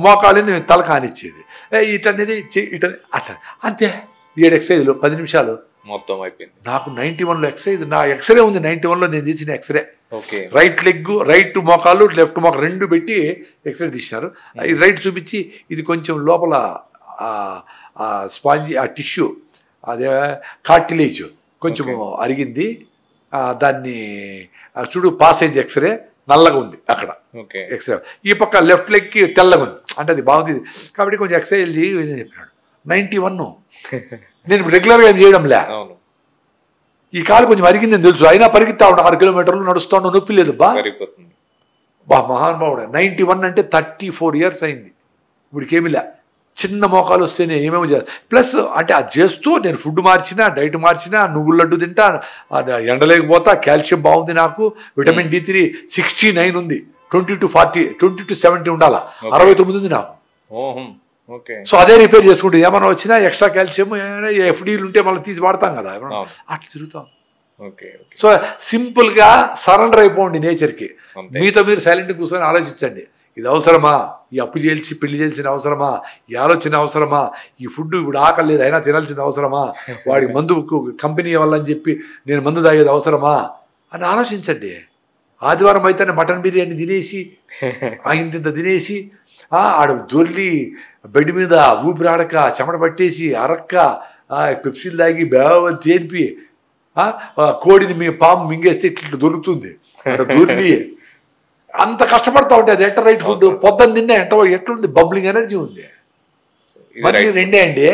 మోకాళ్ళని తల కానిచ్చేది, ఇటనేది ఇట అట్లా అంతే. 7 ఎక్సర్సైజ్లు 10 నిమిషాలు మొత్తం అయిపోయింది. నాకు 91లో ఎక్సర్సైజ్, నా ఎక్స్రే ఉంది 91లో నేను చేసిన ఎక్స్రే. రైట్ లెగ్, రైట్ మోకాలు, లెఫ్ట్ మోకాలు 2 పెట్టి ఎక్స్రే తీసినారు. ఈ రైట్ చూపించి ఇది కొంచెం లోపల స్పాంజీ ఆ టిష్యూ, అదే కార్టిలేజ్ కొంచెం అరిగింది, దాన్ని చూడు పాస్ అయింది, ఎక్స్రే నల్లగా ఉంది అక్కడ ఎక్స్రే. ఈ పక్క లెఫ్ట్ లెగ్కి తెల్లగా ఉంది, అంటే అది బాగుంది కాబట్టి కొంచెం ఎక్సర్సైజ్ చేయి చెప్పినాడు. 91 నేను రెగ్యులర్గా ఏం చేయడంలే, ఈ కాలు కొంచెం అరిగిందని తెలుసు, అయినా పరిగెత్తా ఉంటా, 6 కిలోమీటర్లు నడుస్తూ ఉంటా, నొప్పి లేదు బా మహానుభావుడు. 91 అంటే 34 ఇయర్స్ అయింది. ఇప్పటికేమిలే, చిన్న మోకాలు వస్తేనే ఏమేమో చేయాలి. ప్లస్ అంటే అది చేస్తూ నేను ఫుడ్ మార్చినా, డైట్ మార్చినా, నువ్వుల లడ్డు తింటా, ఎండలేకపోతా, కాల్షియం బాగుంది నాకు, విటమిన్ D3 69 ఉంది, 20 to 40, 20 to 70 ఉండాలా, 69 ఉంది నాకు. సో అదే రిపేర్ చేసుకుంటే ఏమన్నా వచ్చినా ఎక్స్ట్రా కాల్షియం FDలు ఉంటే మళ్ళీ తీసి వాడతాం కదా, అట్లా తిరుగుతాం. సో సింపుల్గా సరెండర్ అయిపోండి నేచర్కి. మీతో మీరు సైలెంట్ కూర్చొని ఆలోచించండి, ఇది అవసరమా, ఈ అప్పు చేసి పెళ్లి చేయాల్సిన అవసరమా, ఈ ఆలోచన అవసరమా, ఈ ఫుడ్ ఇప్పుడు ఆకలి లేదు అయినా తినాల్సింది అవసరమా, వాడికి మందు కంపెనీ ఇవ్వాలని చెప్పి నేను మందు తాగేది అవసరమా అని ఆలోచించండి. ఆదివారం అయితేనే మటన్ బిర్యానీ తినేసి ఇంత తినేసి ఆడ దొర్లి బెడ్ మీద ఊపిరాడక చెమట పట్టేసి అరక్క పెప్సీలు తాగి బేవ తేనిపి కోడిని మీ పాము మింగేస్తే ఇట్లా దొరుకుతుంది దొరికి అంత కష్టపడతా ఉంటే అది ఎట్ట రైట్ ఫుడ్. పొద్దున్న తిన్నా ఎట్లుంది, బబ్లింగ్ ఎనర్జీ ఉంది. మనిషి 2 అండి,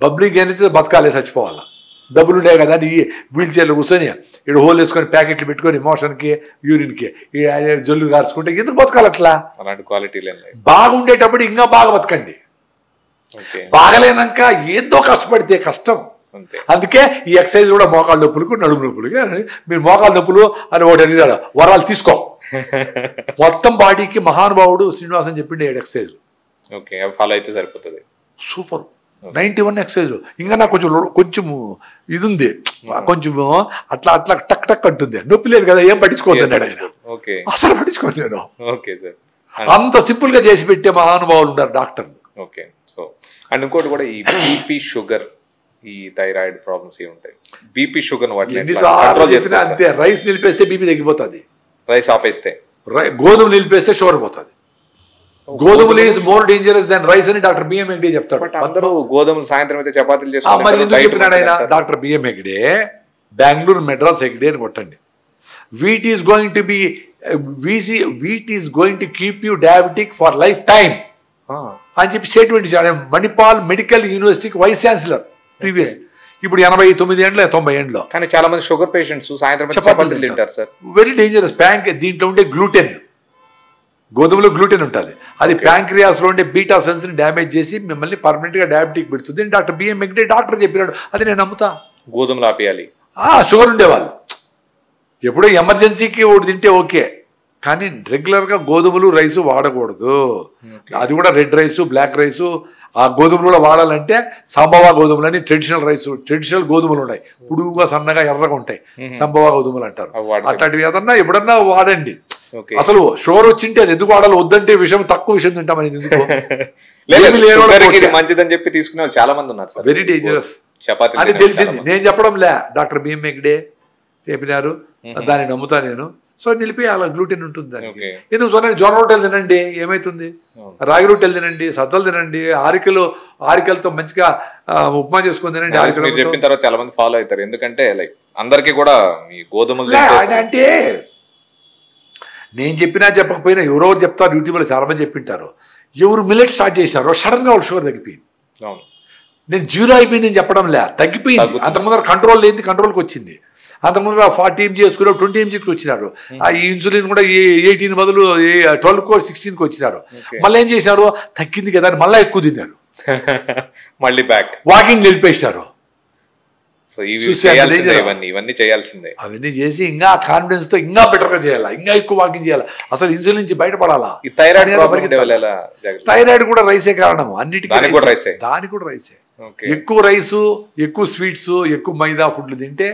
బబ్లింగ్ ఎనర్జీ బతకాలే, చచ్చిపోవాలా. డబ్బులు ఉండే కదా అని వీల్ చైర్లో కూర్చొని ఇక్కడ హోల్ వేసుకొని ప్యాకెట్లు పెట్టుకొని మోషన్కి యూరిన్కి జల్లు గార్చుకుంటే ఎందుకు బతకాలి అట్లా? అలాంటి క్వాలిటీ బాగుండేటప్పుడు ఇంకా బాగా బతకండి, బాగలేనాక ఏందో కష్టపడితే కష్టం. అందుకే ఈ ఎక్సర్సైజ్ కూడా మోకాళ్ళ నొప్పులకు నడుము నొప్పులకి. మీరు మోకాళ్ళ నొప్పులు అని ఒకటి అడిగాడు, వరాలు తీసుకో. మొత్తం బాడీకి మహానుభావుడు శ్రీనివాసన్ చెప్పిండే 7 ఎక్సర్సైజ్లు. ఫాలో అయితే సరిపోతుంది. సూపర్. 91 ఎక్సర్సైజ్లు. ఇంకా నాకు కొంచెం ఇది ఉంది, కొంచెం అట్లా అట్లా టక్ టక్ అంటుంది, నొప్పి లేదు కదా, ఏం పట్టించుకోవద్దు అన్నాడు ఆయన. అసలు పట్టించుకోను నేను. అంత సింపుల్ గా చేసి పెట్టే మహానుభావులు ఉంటారు డాక్టర్లు. ఓకే. సో అండ్ ఇంకోటి కూడా ఈ బీపీ షుగర్, ఈ థైరాయిడ్ ప్రాబ్లమ్స్ ఏ ఉంటాయి. బీపీ షుగర్ అంతే, రైస్ నిలిపేస్తే బీపీ తగ్గిపోతుంది, రైస్ ఆపేస్తే. గోధుమ నిలిపేస్తే షుగర్ పోతుంది. గోధుమలు is more dangerous than rice అని డాక్టర్ బిఎం హెగ్డే చెప్తాడు. అందరూ గోధుమలు సాయంత్రం అయితే చపాతీలు చేస్తారు. మరి ఎందుకు చెప్పినాడు ఆయన? డాక్టర్ బిఎం హెగ్డే, బెంగళూరు మెడ్రాస్ హెగ్డే అని కొట్టండి. Wheat is going to be wheat is going to keep you diabetic for life time. అని చెప్పి స్టేట్మెంట్ ఇచ్చాడు. ఆయన మణిపాల్ మెడికల్ యూనివర్సిటీకి వైస్ ఛాన్సలర్ ప్రీవియస్. ఇప్పుడు 89 ఏండ్లో 90 ఏండ్లో. కానీ చాలా మంది షుగర్ పేషెంట్స్ సాయంత్రం చపాతీలు తింటారు సార్. Very dangerous. దీంట్లో ఉండే గ్లూటెన్, గోధుమలో గ్లూటెన్ ఉంటుంది, అది ప్యాంక్రియాస్లో ఉండే బీటా సెల్స్ని డ్యామేజ్ చేసి మిమ్మల్ని పర్మనెంట్గా డయాబెటిక్ పెడుతుంది. డాక్టర్ బిఎం మెగ్డే డాక్టర్ చెప్పినాడు, అది నేను నమ్ముతా. గోధుమలు ఆపేయాలి. షుగర్ ఉండేవాళ్ళు ఎప్పుడో ఎమర్జెన్సీకి ఒకటి తింటే ఓకే, కానీ రెగ్యులర్గా గోధుమలు రైసు వాడకూడదు. అది కూడా రెడ్ రైసు, బ్లాక్ రైసు. ఆ గోధుమలు కూడా వాడాలంటే సంభవ గోధుమలు అని ట్రెడిషనల్ గోధుమలు ఉన్నాయి, పొడుగుగా సన్నగా ఎర్రగా ఉంటాయి, సంభవ గోధుమలు అంటారు. అట్లాంటివి ఏదన్నా ఎప్పుడన్నా వాడండి. అసలు షుగర్ వచ్చింటే అది ఎందుకు వాడాలి? వద్దంటే విషయం తక్కువ విషయం తింటామని ఎందుకు? మంచిదని చెప్పి తీసుకునే చాలా మంది ఉన్నారు. వెరీ డేంజరస్ అని తెలిసింది. నేను చెప్పడం లే, డాక్టర్ బిఎం మెగ్డే చెప్పినారు, దాన్ని నమ్ముతా నేను. సో నిలిపి అలా గ్లూటెన్ ఉంటుంది దానికి. ఎందుకు జొన్న రొట్టెలు తినండి, ఏమవుతుంది? రాగి రొట్టెలు తినండి, సద్దలు తినండి, ఆరికలతో మంచిగా ఉప్మా చేసుకొని తినండి. ఆరికలు చెప్పిన తర్వాత చాలా మంది ఫాలో అవుతారు, ఎందుకంటే లైక్ అందరికీ కూడా గోధుమలు అంటే నేను చెప్పినా చెప్పకపోయినా ఎవరో చెప్తారు, యూట్యూబ్లో చాలా మంది చెప్పింటారు. ఎవరు మిల్లెట్ స్టార్ట్ చేశారో సడన్ గా వాళ్ళు షుగర్ తగ్గిపోయింది. నేను జీరో అయిపోయింది అని చెప్పడం లే, తగ్గిపోయింది. అంతకుముందు కంట్రోల్ లేని కంట్రోల్కి వచ్చింది. అంతకుముందు 40 mg చేసుకున్నారు, 20 mgకి వచ్చినారు. ఆ ఇన్సులిన్ కూడా 18 బదులు 12 16కి వచ్చినారు. మళ్ళీ ఏం చేసినారు? తగ్గింది కదా అని మళ్ళీ ఎక్కువ తిన్నారు, మళ్ళీ బ్యాక్ వాకింగ్ నిలిపేసినారు. ఇవన్నీ చేయాల్సిందే. అవన్నీ చేసి ఇంకా కాన్ఫిడెన్స్ తో ఇంకా బెటర్ గా చేయాలా, ఇంకా ఎక్కువ వాకింగ్ చేయాలా, అసలు ఇన్సులిన్ నుంచి బయటపడాలా. థైరాయిడ్ కూడా రైసే కారణము, అన్నిటికీ దానికి కూడా రైసే. ఎక్కువ రైసు, ఎక్కువ స్వీట్స్, ఎక్కువ మైదా ఫుడ్లు తింటే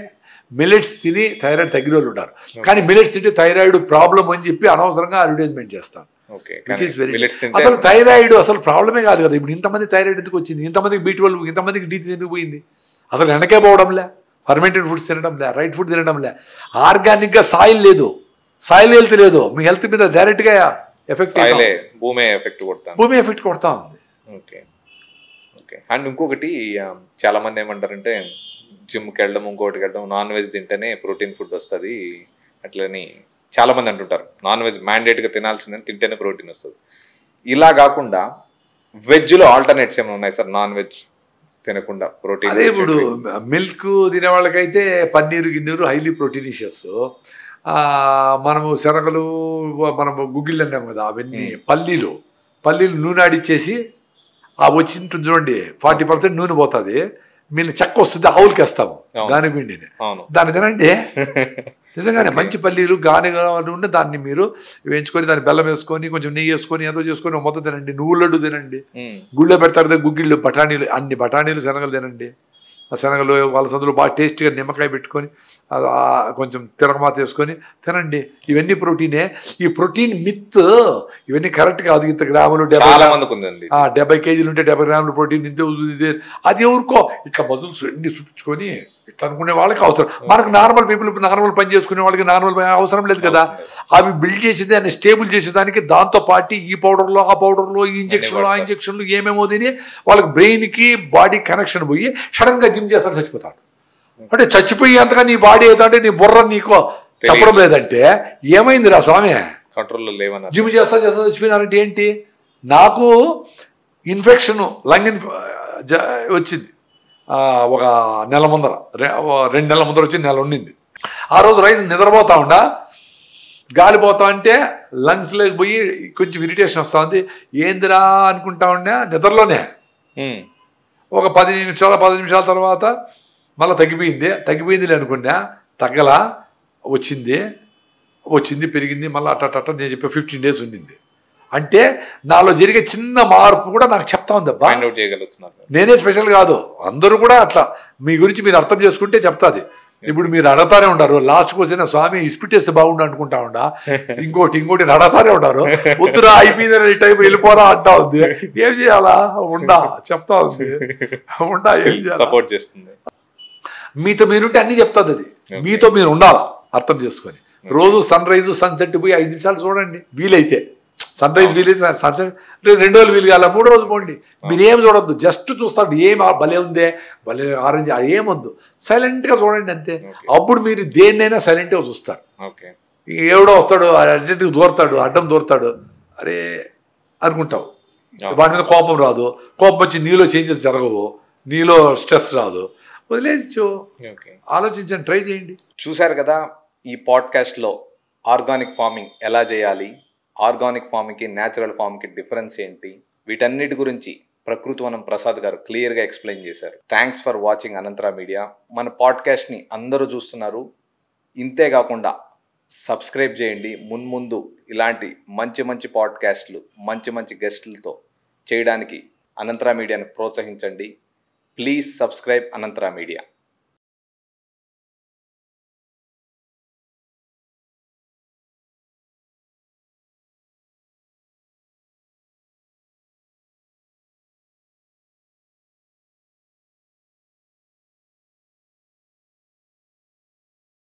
మిల్లెట్స్ తిని థైరాయిడ్ తగ్గిన వాళ్ళు ఉంటారు. కానీ మిల్లెట్స్ తింటే థైరాయిడ్ ప్రాబ్లం అని చెప్పి అనవసరంగా అడ్వర్టైజ్మెంట్ చేస్తాను. అసలు థైరాయిడ్ అసలు ప్రాబ్లమే కాదు కదా. ఇప్పుడు ఇంతమంది థైరాయిడ్ ఎందుకు వచ్చింది? ఇంతమందికి B12, ఇంతమందికి D3 ఎందుకు పోయింది? అసలు వెనకే పోవడంలే, ఫర్మెంటెడ్ ఫుడ్స్ తినడంలే, రైట్ ఫుడ్ తినడంలే, ఆర్గానిక్గా సాయిల్ లేదు, సాయిల్ హెల్త్ లేదు. మీ హెల్త్ మీద డైరెక్ట్గా ఎఫెక్ట్, భూమి ఎఫెక్ట్ కొడతా ఉంది. Okay okay. అండ్ ఇంకొకటి చాలా మంది ఏమంటారంటే జిమ్కి వెళ్ళడం, ఇంకోటికి వెళ్ళడం, నాన్ వెజ్ తింటేనే ప్రోటీన్ ఫుడ్ వస్తుంది అట్లని చాలా మంది అంటుంటారు. నాన్ వెజ్ మ్యాండేట్గా తినాల్సిందని, తింటేనే ప్రోటీన్ వస్తుంది. ఇలా కాకుండా వెజ్లో ఆల్టర్నేట్స్ ఏమైనా ఉన్నాయి సార్? నాన్ వెజ్ తినకుండా ప్రోటీన్. అదే ఇప్పుడు మిల్క్ తినే వాళ్ళకైతే పన్నీరు గిన్నీరు హైలీ ప్రోటీనిషియస్. మనము శనగలు, మనము గుగ్గిళ్ళు అన్నాం కదా, అవన్నీ పల్లీలు నూనె ఆడిచ్చేసి ఆ వచ్చింటుంది చూడండి, 40% నూనె పోతుంది, మీరు చెక్క వస్తుంది, ఆవులకి వేస్తాము గాని పిండిని, దాన్ని తినండి. నిజంగానే మంచి పల్లీలు గాని ఉంటే దాన్ని మీరు వేయించుకొని దాన్ని బెల్లం వేసుకొని కొంచెం నెయ్యి వేసుకొని ఏదో చేసుకొని మొత్తం తినండి. నువ్వుల లడ్డు తినండి, గుళ్ళో పెడతారు గుగ్గిళ్ళు, బఠానీలు, అన్ని బఠానీలు, శనగలు తినండి. ఆ శనగలు వాళ్ళ సందులో బాగా టేస్ట్గా నిమ్మకాయ పెట్టుకొని కొంచెం తిరగమాత వేసుకొని తినండి. ఇవన్నీ ప్రోటీనే. ఈ ప్రోటీన్ మిత్ ఇవన్నీ కరెక్ట్ కాదు. ఇంత గ్రాములు 70 కేజీలు ఉంటే 70 గ్రాములు ప్రోటీన్ ఇంతే, అది ఎవరికో ఇట్లా మజుల్స్ అన్ని చూపించుకొని ఇట్లా అనుకునే వాళ్ళకి అవసరం. మనకు నార్మల్ పీపుల్, నార్మల్ పని చేసుకునే వాళ్ళకి నార్మల్ అవసరం లేదు కదా. అవి బిల్డ్ చేసేది, దాన్ని స్టేబుల్ చేసేదానికి దాంతో పాటు ఈ పౌడర్లో, ఆ పౌడర్లో, ఈ ఇంజక్షన్లు, ఆ ఇంజక్షన్లు ఏమేమో తిని వాళ్ళకి బ్రెయిన్కి బాడీ కనెక్షన్ పోయి సడన్గా జిమ్ చేస్తారు, చచ్చిపోతాడు. అంటే చచ్చిపోయి అంతగా నీ బాడీ అవుతాంటే నీ బుర్ర నీకు చెప్పడం లేదంటే ఏమైంది రా స్వామి? కంట్రోల్లో లేవన్నా జిమ్ చేస్తా చచ్చిపోయినారంటే ఏంటి? నాకు ఇన్ఫెక్షన్, లంగ్ వచ్చింది ఒక నెల ముందర, 2 నెలల ముందర వచ్చి నెల ఉండింది. ఆ రోజు రైస్ నిద్రపోతా ఉండా, గాలిపోతా ఉంటే లంగ్స్లోకి పోయి కొంచెం ఇరిటేషన్ వస్తూ ఉంది. ఏందిరా అనుకుంటా ఉండే నిద్రలోనే. ఒక 10 నిమిషాల తర్వాత మళ్ళీ తగ్గిపోయింది అనుకున్నా, తగ్గలా, వచ్చింది పెరిగింది, మళ్ళీ అట్ట నేను చెప్పే 15 days ఉండింది. అంటే నాలో జరిగే చిన్న మార్పు కూడా నాకు చెప్తా ఉంది. అబ్బా నేనే స్పెషల్ కాదు, అందరూ కూడా అట్లా మీ గురించి మీరు అర్థం చేసుకుంటే చెప్తాది. ఇప్పుడు మీరు అడతానే ఉంటారు, లాస్ట్కి వచ్చిన స్వామి ఇస్పిటేస్తే బాగుండు అనుకుంటా ఉండా, ఇంకోటి అడతానే ఉంటారు, వద్దురా అయిపోయింది టైం వెళ్ళిపోరా అంటా ఉంది. ఏం చేయాలా? చెప్తా ఉంది, ఏం చేయాలి? సపోర్ట్ చేస్తుంది. మీతో మీరుంటే అన్ని చెప్తుంది అది. మీతో మీరు ఉండాలా అర్థం చేసుకొని. రోజు సన్ రైజ్ సన్సెట్ పోయి 5 నిమిషాలు చూడండి, వీలైతే. సన్ రైజ్ వీలైతే, సన్సెట్ 2 రోజులు వీలు కాల, 3 రోజులు పోండి. మీరు ఏం చూడొద్దు, జస్ట్ చూస్తాడు, ఏం భలే ఉందే, భలే ఆరెంజ్, ఏమొద్దు, సైలెంట్గా చూడండి అంతే. అప్పుడు మీరు దేన్నైనా సైలెంట్గా చూస్తారు. ఎవడో వస్తాడు, అర్జెంట్గా దూరతాడు, అడ్డం దూరతాడు, అరే అనుకుంటావు, వాటి మీద కోపం రాదు, కోపం వచ్చి నీలో చేంజెస్ జరగవు, నీలో స్ట్రెస్ రాదు, వదిలేచ్చు. ఆలోచించండి, ట్రై చేయండి. చూశారు కదా ఈ పాడ్కాస్ట్లో ఆర్గానిక్ ఫార్మింగ్ ఎలా చేయాలి, ఆర్గానిక్ ఫార్మింగ్కి న్యాచురల్ ఫార్మింగ్కి డిఫరెన్స్ ఏంటి, వీటన్నిటి గురించి ప్రకృతివనం ప్రసాద్ గారు క్లియర్గా ఎక్స్ప్లెయిన్ చేశారు. Thanks for watching Anantara media. మన పాడ్కాస్ట్ని అందరూ చూస్తున్నారు, ఇంతే కాకుండా సబ్స్క్రైబ్ చేయండి. మున్ముందు ఇలాంటి మంచి మంచి పాడ్కాస్ట్లు మంచి మంచి గెస్టులతో చేయడానికి అనంతరా మీడియాని ప్రోత్సహించండి. Please subscribe Anantara media.